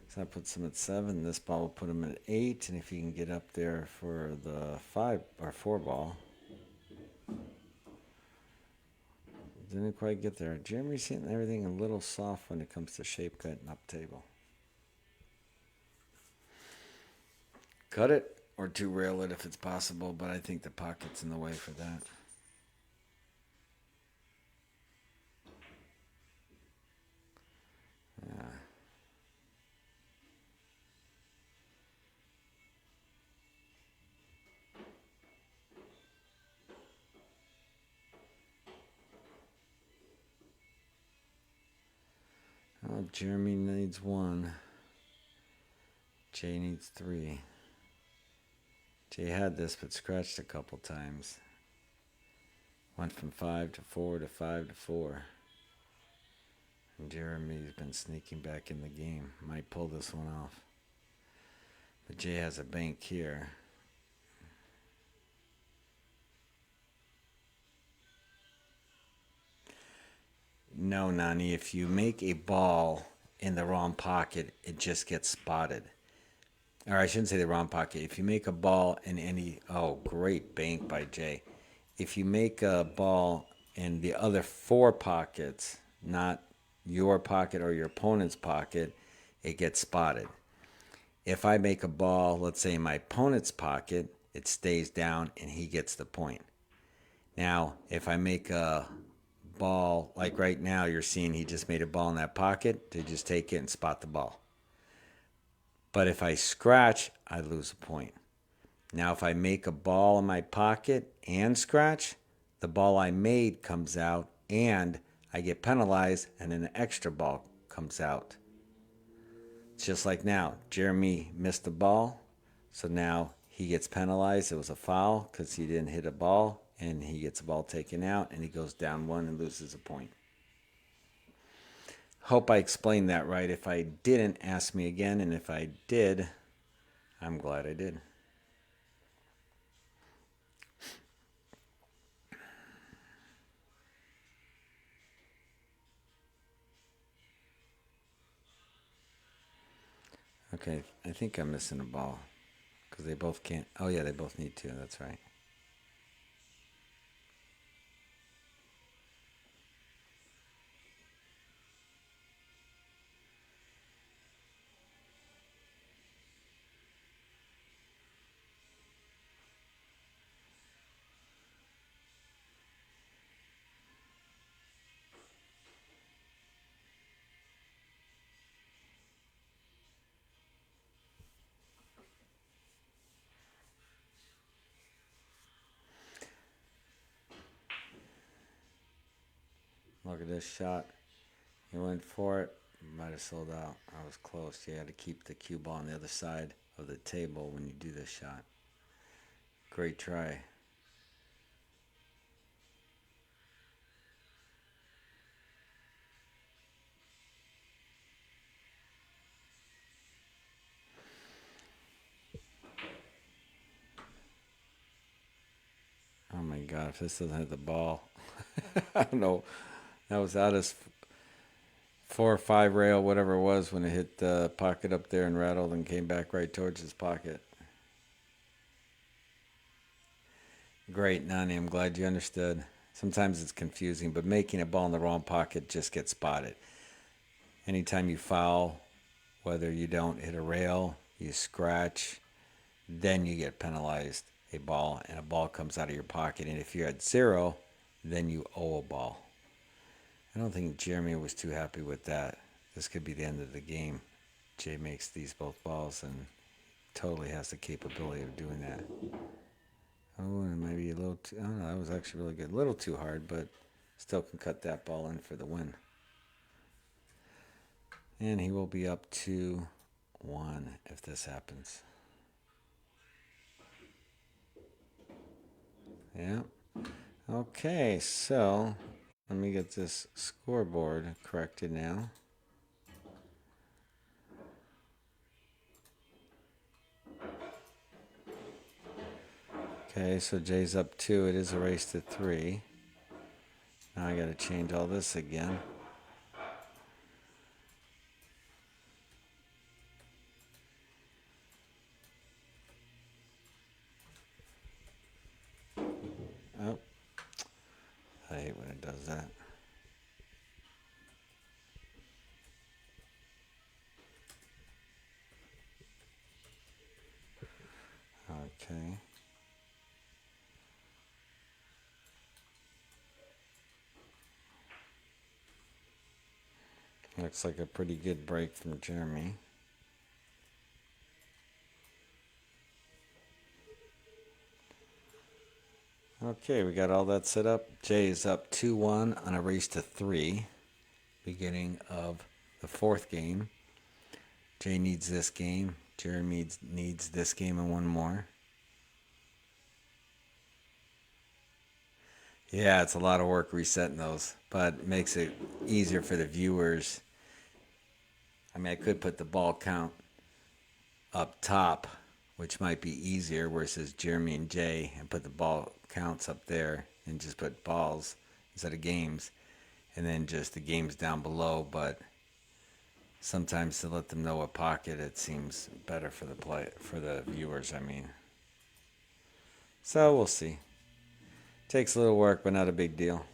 So that puts him at 7. This ball will put him at 8. And if he can get up there for the 5 or 4 ball. Didn't quite get there. Jeremy's hitting everything a little soft when it comes to shape cut and up table. Cut it or 2-rail it if it's possible, but I think the pocket's in the way for that. Yeah. Oh, Jeremy needs 1. Jay needs 3. Jay had this but scratched a couple times. Went from 5 to 4 to 5 to 4. And Jeremy's been sneaking back in the game. Might pull this one off. But Jay has a bank here. No, Nani, if you make a ball in the wrong pocket, it just gets spotted. Or I shouldn't say the wrong pocket. If you make a ball in any... Oh, great bank by Jay. If you make a ball in the other 4 pockets, not your pocket or your opponent's pocket, it gets spotted. If I make a ball, let's say in my opponent's pocket, it stays down and he gets the point. Now, if I make a ball, like right now, you're seeing he just made a ball in that pocket, to just take it and spot the ball. But if I scratch, I lose a point. Now, if I make a ball in my pocket and scratch, the ball I made comes out and I get penalized and an extra ball comes out. It's just like now. Jeremy missed the ball, so now he gets penalized. It was a foul because he didn't hit a ball, and he gets a ball taken out, and he goes down 1 and loses a point. Hope I explained that right. If I didn't, ask me again, and if I did, I'm glad I did. Okay, I think I'm missing a ball because they both can't. Oh, yeah, they both need 2. That's right. Look at this shot. He went for it. Might have sold out. I was close. You had to keep the cue ball on the other side of the table when you do this shot. Great try. Oh my God, if this doesn't hit the ball, I don't know. That was out his 4 or 5 rail, whatever it was, when it hit the pocket up there and rattled and came back right towards his pocket. Great, Nani. I'm glad you understood. Sometimes it's confusing, but making a ball in the wrong pocket just gets spotted. Anytime you foul, whether you don't hit a rail, you scratch, then you get penalized a ball, and a ball comes out of your pocket. And if you're at 0, then you owe a ball. I don't think Jeremy was too happy with that. This could be the end of the game. Jay makes these both balls and totally has the capability of doing that. Oh, and maybe a little too, I don't know, that was actually really good. A little too hard, but still can cut that ball in for the win. And he will be up 2-1 if this happens. Yeah. Okay, so let me get this scoreboard corrected now. Okay, so Jay's up 2. It is a race to 3. Now I got to change all this again. does that. Okay. Looks like a pretty good break from Jeremy. Okay, we got all that set up. Jay is up 2-1 on a race to 3. Beginning of the 4th game. Jay needs this game. Jeremy needs this game and one more. Yeah, it's a lot of work resetting those, but it makes it easier for the viewers. I mean, I could put the ball count up top, which might be easier, where it says Jeremy and Jay, and put the ball counts up there and just put balls instead of games, and then just the games down below. But sometimes to let them know what pocket, it seems better for the viewers. I mean, so we'll see. Takes a little work, but not a big deal.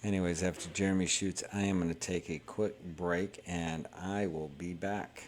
Anyways, after Jeremy shoots, I am going to take a quick break, and I will be back.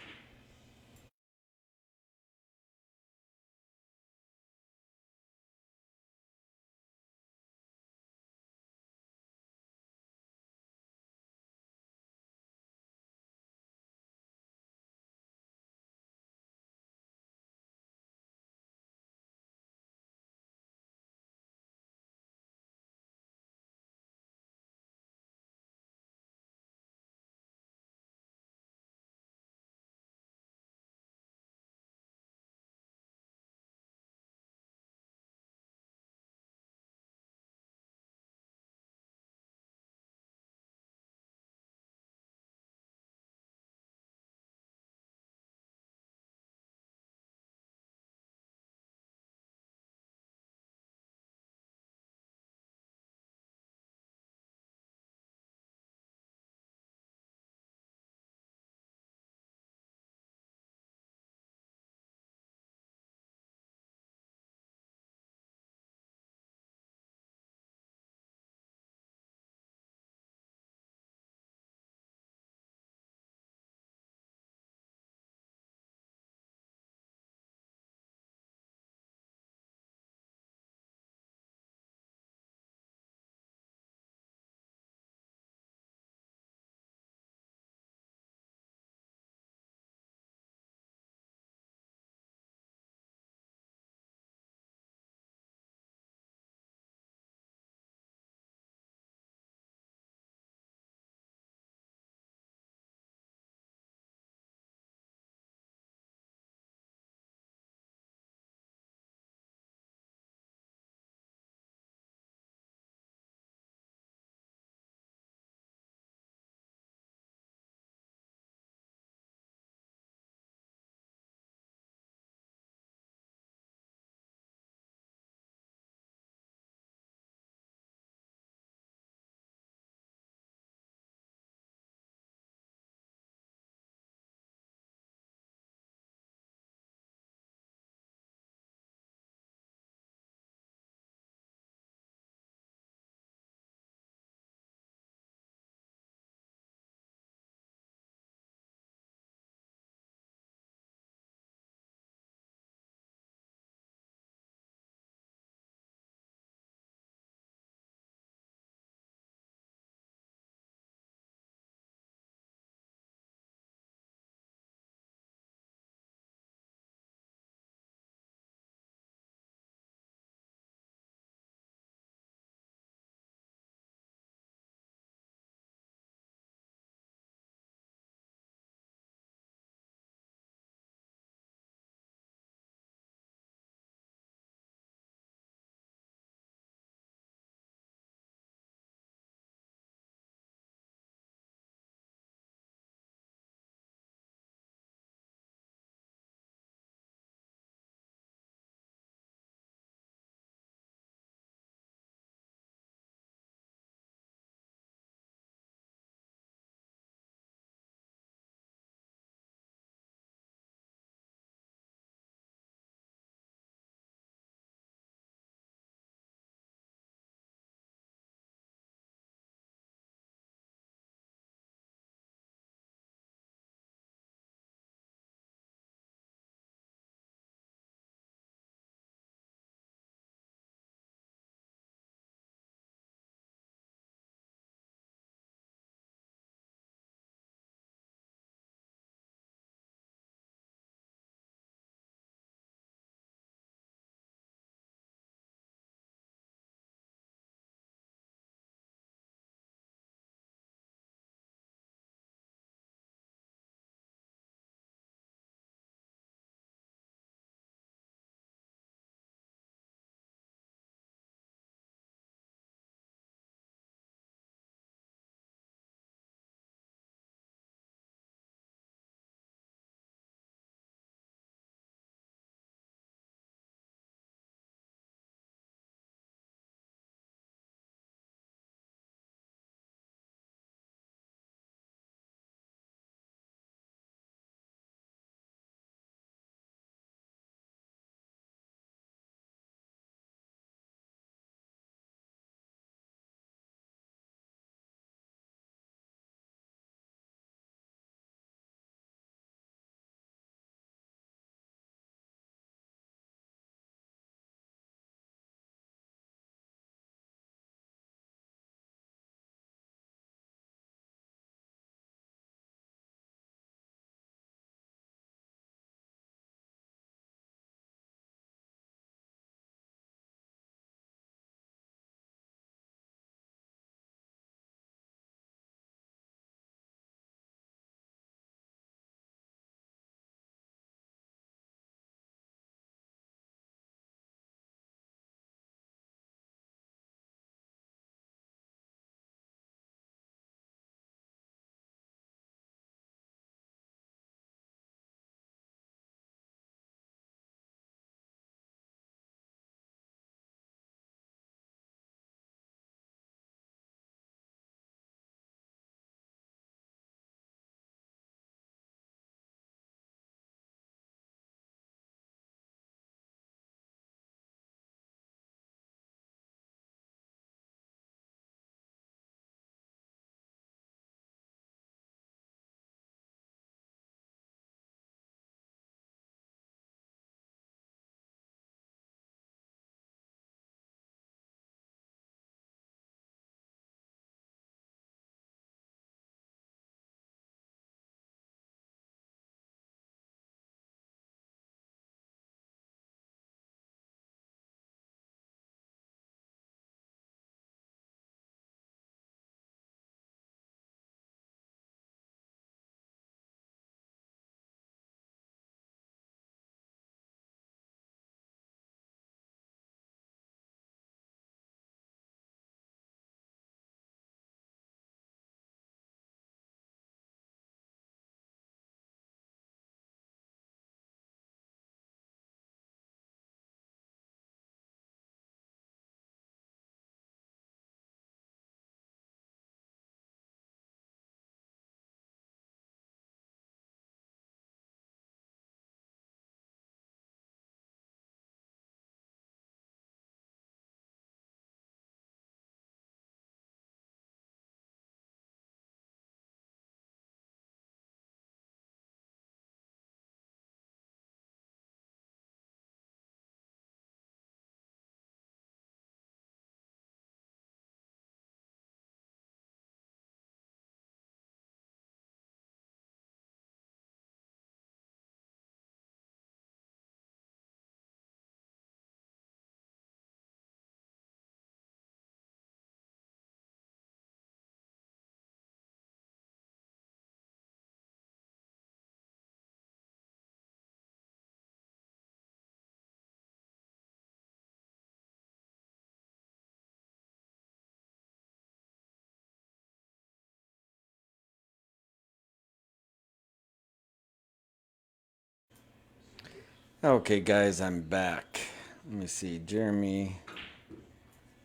Okay, guys, I'm back. Let me see. Jeremy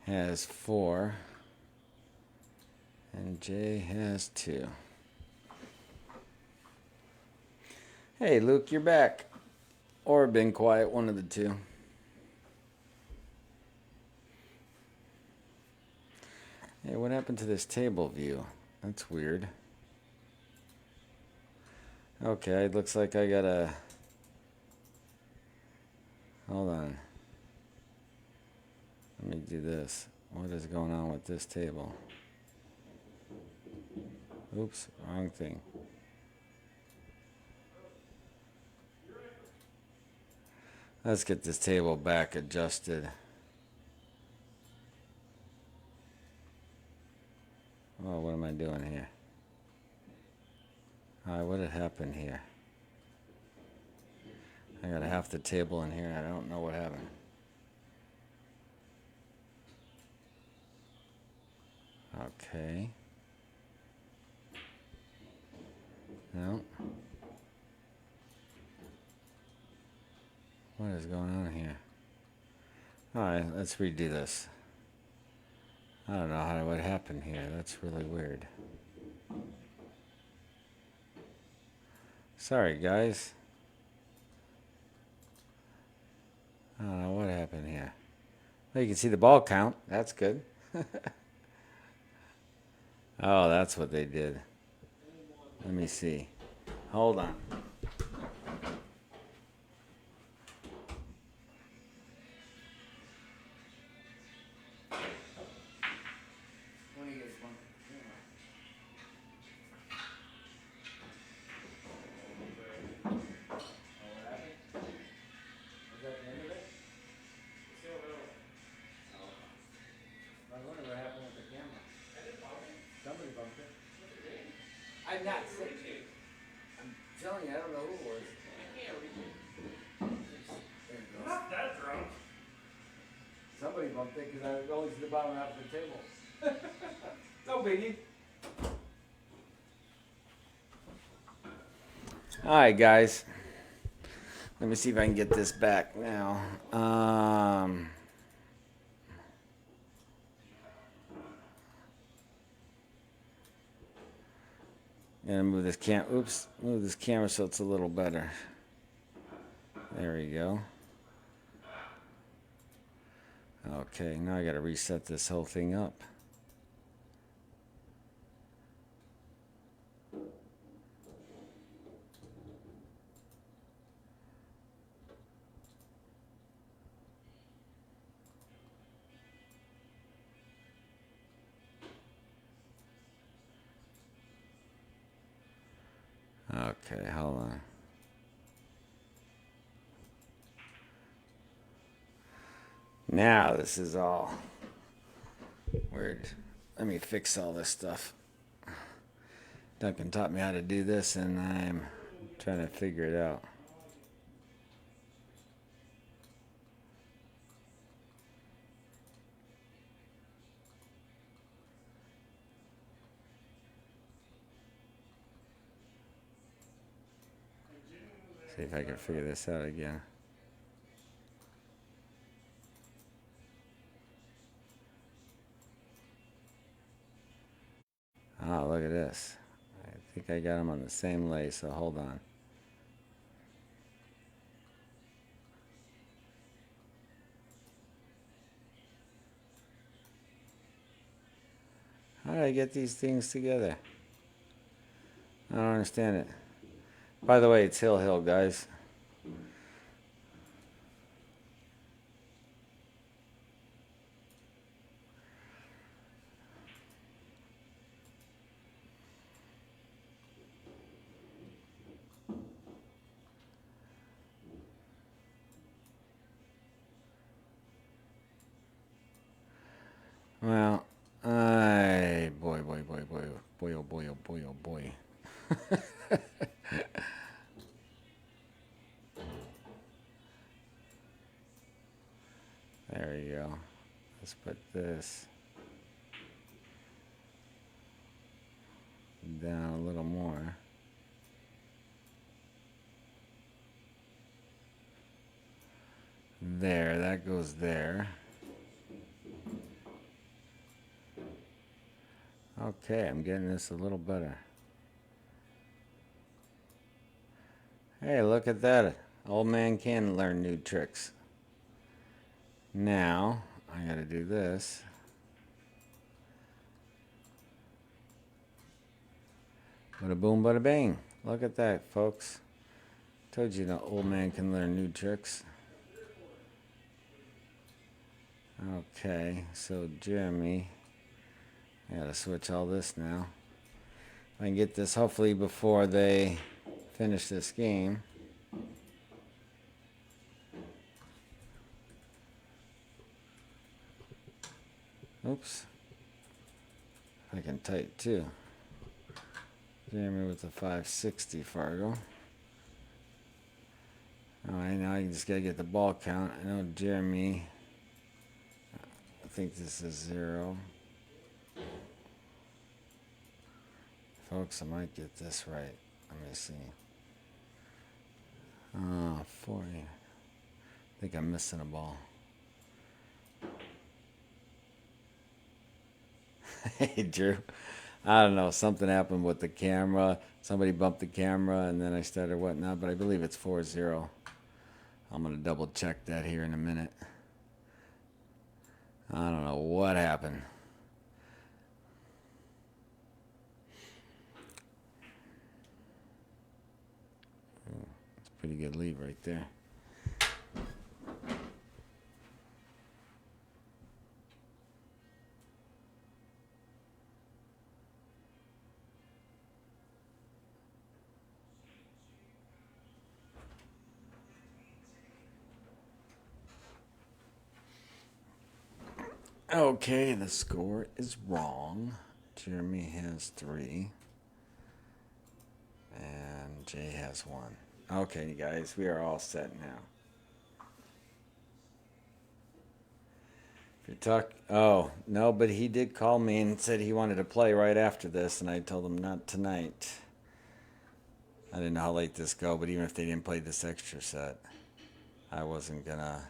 has 4, and Jay has 2. Hey, Luke, you're back. Or been quiet, one of the two. Hey, what happened to this table view? That's weird. Okay, it looks like I gotta... Hold on. Let me do this. What is going on with this table? Oops, wrong thing. Let's get this table back adjusted. Oh, what am I doing here? Alright, what had happened here? I got half the table in here. I don't know what happened. Okay. No. What is going on here? Alright, let's redo this. I don't know what happened here. That's really weird. Sorry, guys. I don't know what happened here. Well, you can see the ball count. That's good. Oh, that's what they did. Let me see. Hold on. I'm not sick. I'm telling you, I don't know who it was. I can't reach it. There it goes. Not that drunk. Somebody bumped it because I was always at the bottom half of the table. No biggie. Alright, guys. Let me see if I can get this back now. Gonna move this move this camera so it's a little better. There we go. Okay, now I gotta reset this whole thing up. Okay, hold on. Now this is all weird. Let me fix all this stuff. Duncan taught me how to do this and I'm trying to figure it out. See if I can figure this out again. Oh, look at this. I think I got them on the same lay, so hold on. How did I get these things together? I don't understand it. By the way, it's Hill, guys. Well, boy, oh boy. There we go. Let's put this down a little more. There, that goes there. Okay, I'm getting this a little better. Hey, look at that. Old man can learn new tricks. Now, I gotta do this. Bada boom, bada bang. Look at that, folks. Told you the old man can learn new tricks. Okay, so Jeremy, I gotta switch all this now. I can get this hopefully before they finish this game. Oops. I can type too. Jeremy with the 560 Fargo. Alright, now I just gotta get the ball count. I know Jeremy, I think this is 0. Folks, I might get this right. Let me see. 40. I think I'm missing a ball. Hey, Drew. I don't know. Something happened with the camera. Somebody bumped the camera, and then I started whatnot. But I believe it's 4-0. I'm going to double check that here in a minute. I don't know what happened. It's a pretty good lead right there. Okay, the score is wrong. Jeremy has 3. And Jay has 1. Okay, guys, we are all set now. If you talk, oh no, but he did call me and said he wanted to play right after this, and I told him not tonight. I didn't know how late this go, but even if they didn't play this extra set, I wasn't gonna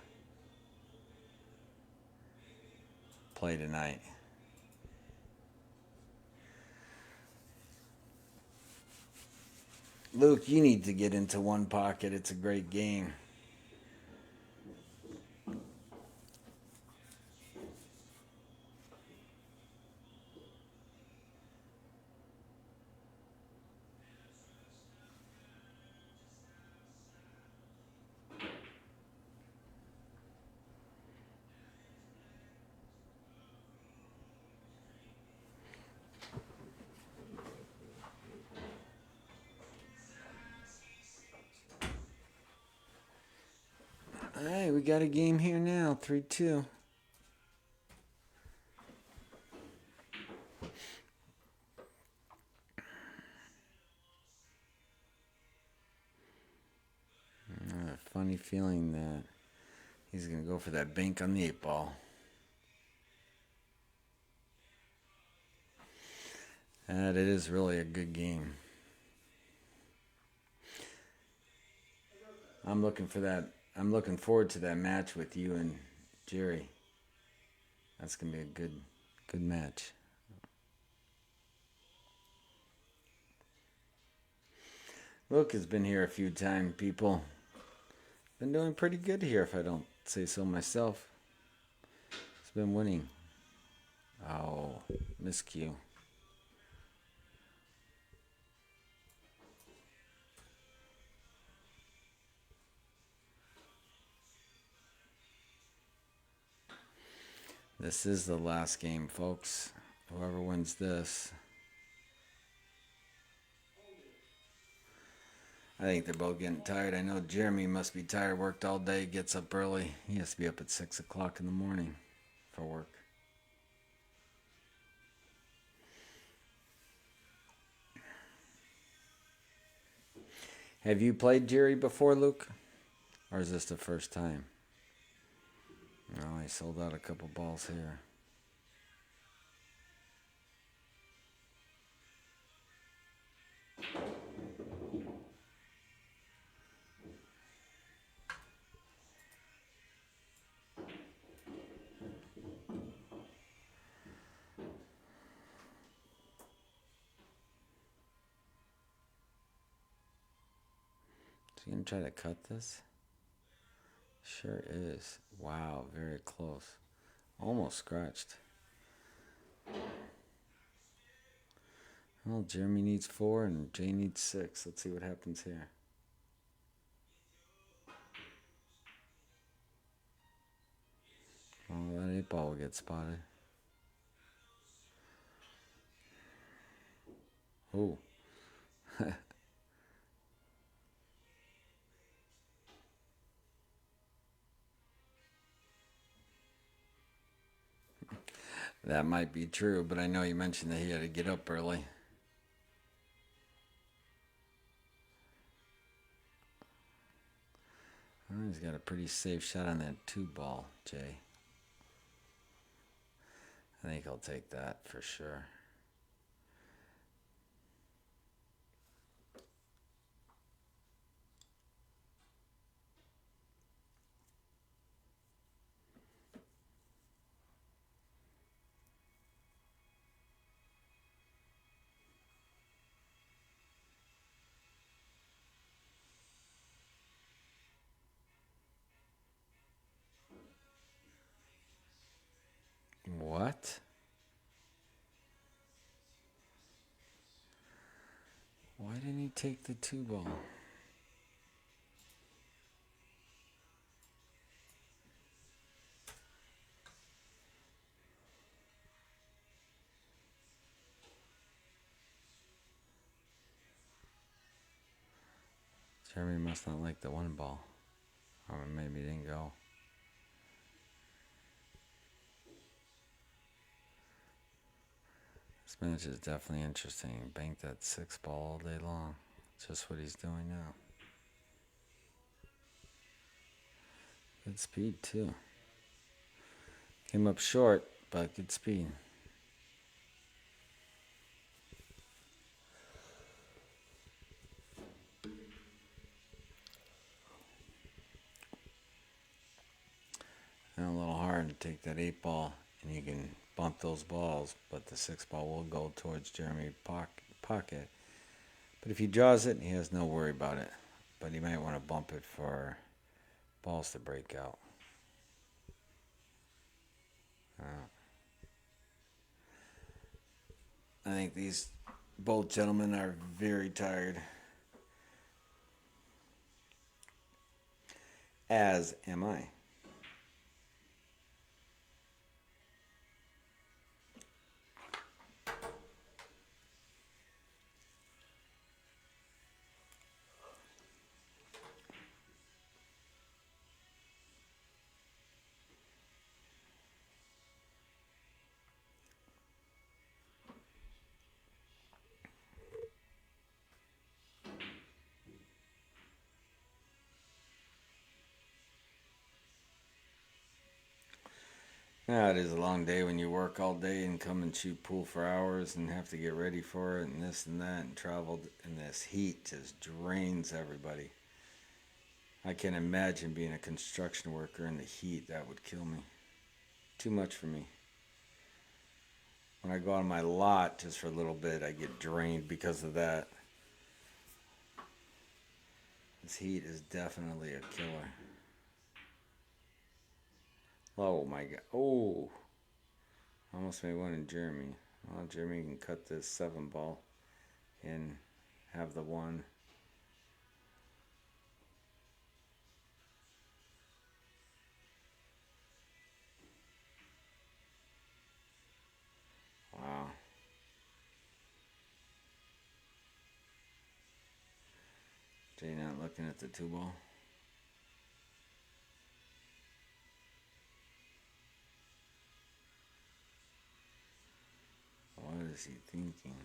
play tonight. Luke, you need to get into One Pocket. It's a great game. Hey, we got a game here now, 3-2. I have a funny feeling that he's going to go for that bank on the 8 ball. And it is really a good game. I'm looking for that. I'm looking forward to that match with you and Jerry. That's going to be a good match. Luke has been here a few times, people. Been doing pretty good here, if I don't say so myself. He's been winning. Oh, miscue. This is the last game, folks. Whoever wins this. I think they're both getting tired. I know Jeremy must be tired, worked all day, gets up early. He has to be up at 6 o'clock in the morning for work. Have you played Jerry before, Luke? Or is this the first time? No, he sold out a couple balls here. Is he gonna try to cut this? Sure is. Wow, very close. Almost scratched. Well, Jeremy needs 4 and Jay needs 6. Let's see what happens here. Oh, that 8 ball will get spotted. Oh. That might be true, but I know you mentioned that he had to get up early. Oh, he's got a pretty safe shot on that 2 ball, Jay. I think he'll take that for sure. What? Why didn't he take the 2 ball? Jeremy must not like the 1 ball. Or maybe he didn't go. This match is definitely interesting. Bank that 6 ball all day long. Just what he's doing now. Good speed, too. Came up short, but good speed. And a little hard to take that 8 ball, and you can bump those balls, but the 6 ball will go towards Jeremy's pocket. But if he draws it, he has no worry about it. But he might want to bump it for balls to break out. I think these both gentlemen are very tired. As am I. Yeah, it is a long day when you work all day and come and shoot pool for hours and have to get ready for it and this and that and travel, and this heat just drains everybody. I can't imagine being a construction worker in the heat. That would kill me. Too much for me. When I go on my lot just for a little bit, I get drained because of that. This heat is definitely a killer. Oh my god. Oh. Almost made one in Jeremy. Well, Jeremy can cut this 7 ball and have the 1. Wow. Jay not looking at the 2 ball. What is he thinking?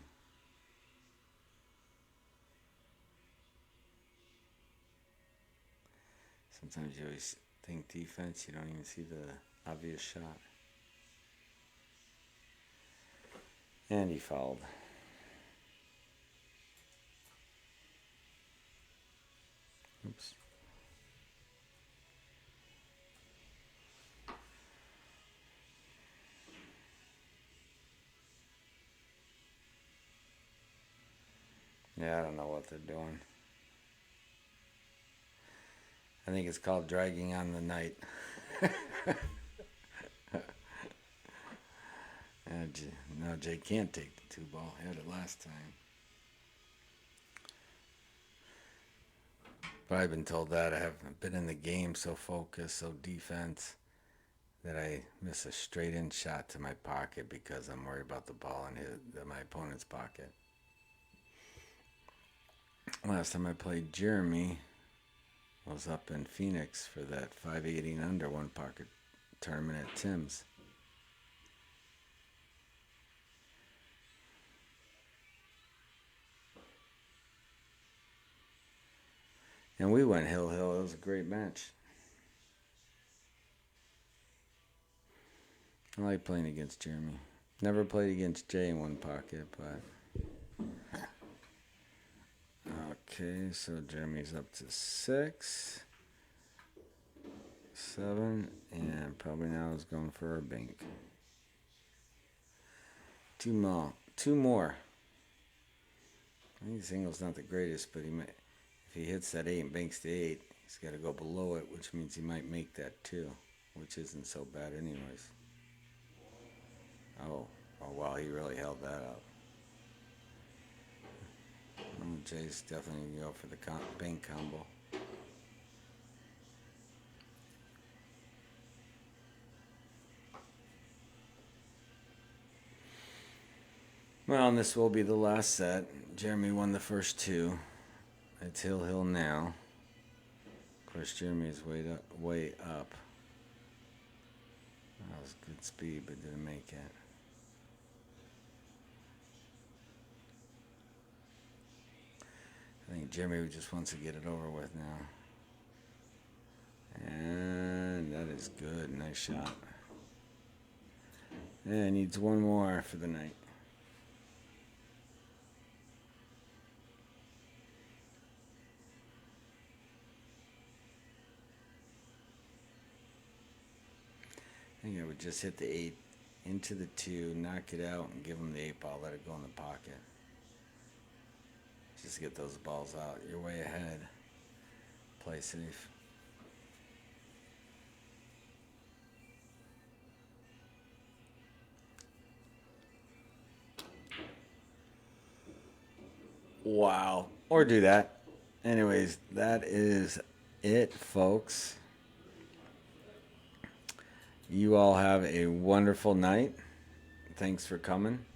Sometimes you always think defense, you don't even see the obvious shot. And he fouled. Oops. Yeah, I don't know what they're doing. I think it's called dragging on the night. No, Jay can't take the two ball. He had it last time. But I've been told that I haven't been in the game so focused, so defense, that I miss a straight in shot to my pocket because I'm worried about the ball in my opponent's pocket. Last time I played Jeremy, I was up in Phoenix for that 518 under one pocket tournament at Tim's. And we went hill. It was a great match. I like playing against Jeremy. Never played against Jay in one pocket, but... Okay, so Jeremy's up to 6, 7, and probably now is going for a bank. Two more. I think single's not the greatest, but if he hits that 8 and banks the 8, he's got to go below it, which means he might make that 2, which isn't so bad anyways. Oh wow, he really held that up. Jay's definitely going to go for the bank combo. Well, and this will be the last set. Jeremy won the first 2. It's hill now. Of course, Jeremy is way up. That was good speed, but didn't make it. I think Jeremy just wants to get it over with now. And that is good. Nice shot. Yeah, needs one more for the night. I think I would just hit the 8 into the 2, knock it out, and give him the 8 ball, let it go in the pocket. Just get those balls out. You're way ahead. Play safe. Wow. Or do that. Anyways, that is it, folks. You all have a wonderful night. Thanks for coming.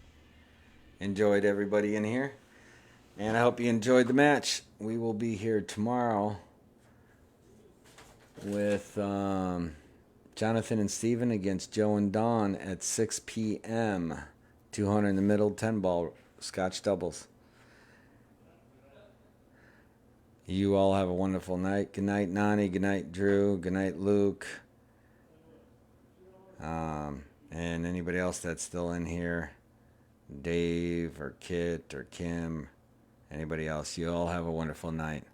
Enjoyed everybody in here. And I hope you enjoyed the match. We will be here tomorrow with Jonathan and Steven against Joe and Don at 6 p.m. 200 in the middle, 10 ball, Scotch doubles. You all have a wonderful night. Good night, Nani. Good night, Drew. Good night, Luke. And anybody else that's still in here, Dave or Kit or Kim, anybody else, you all have a wonderful night.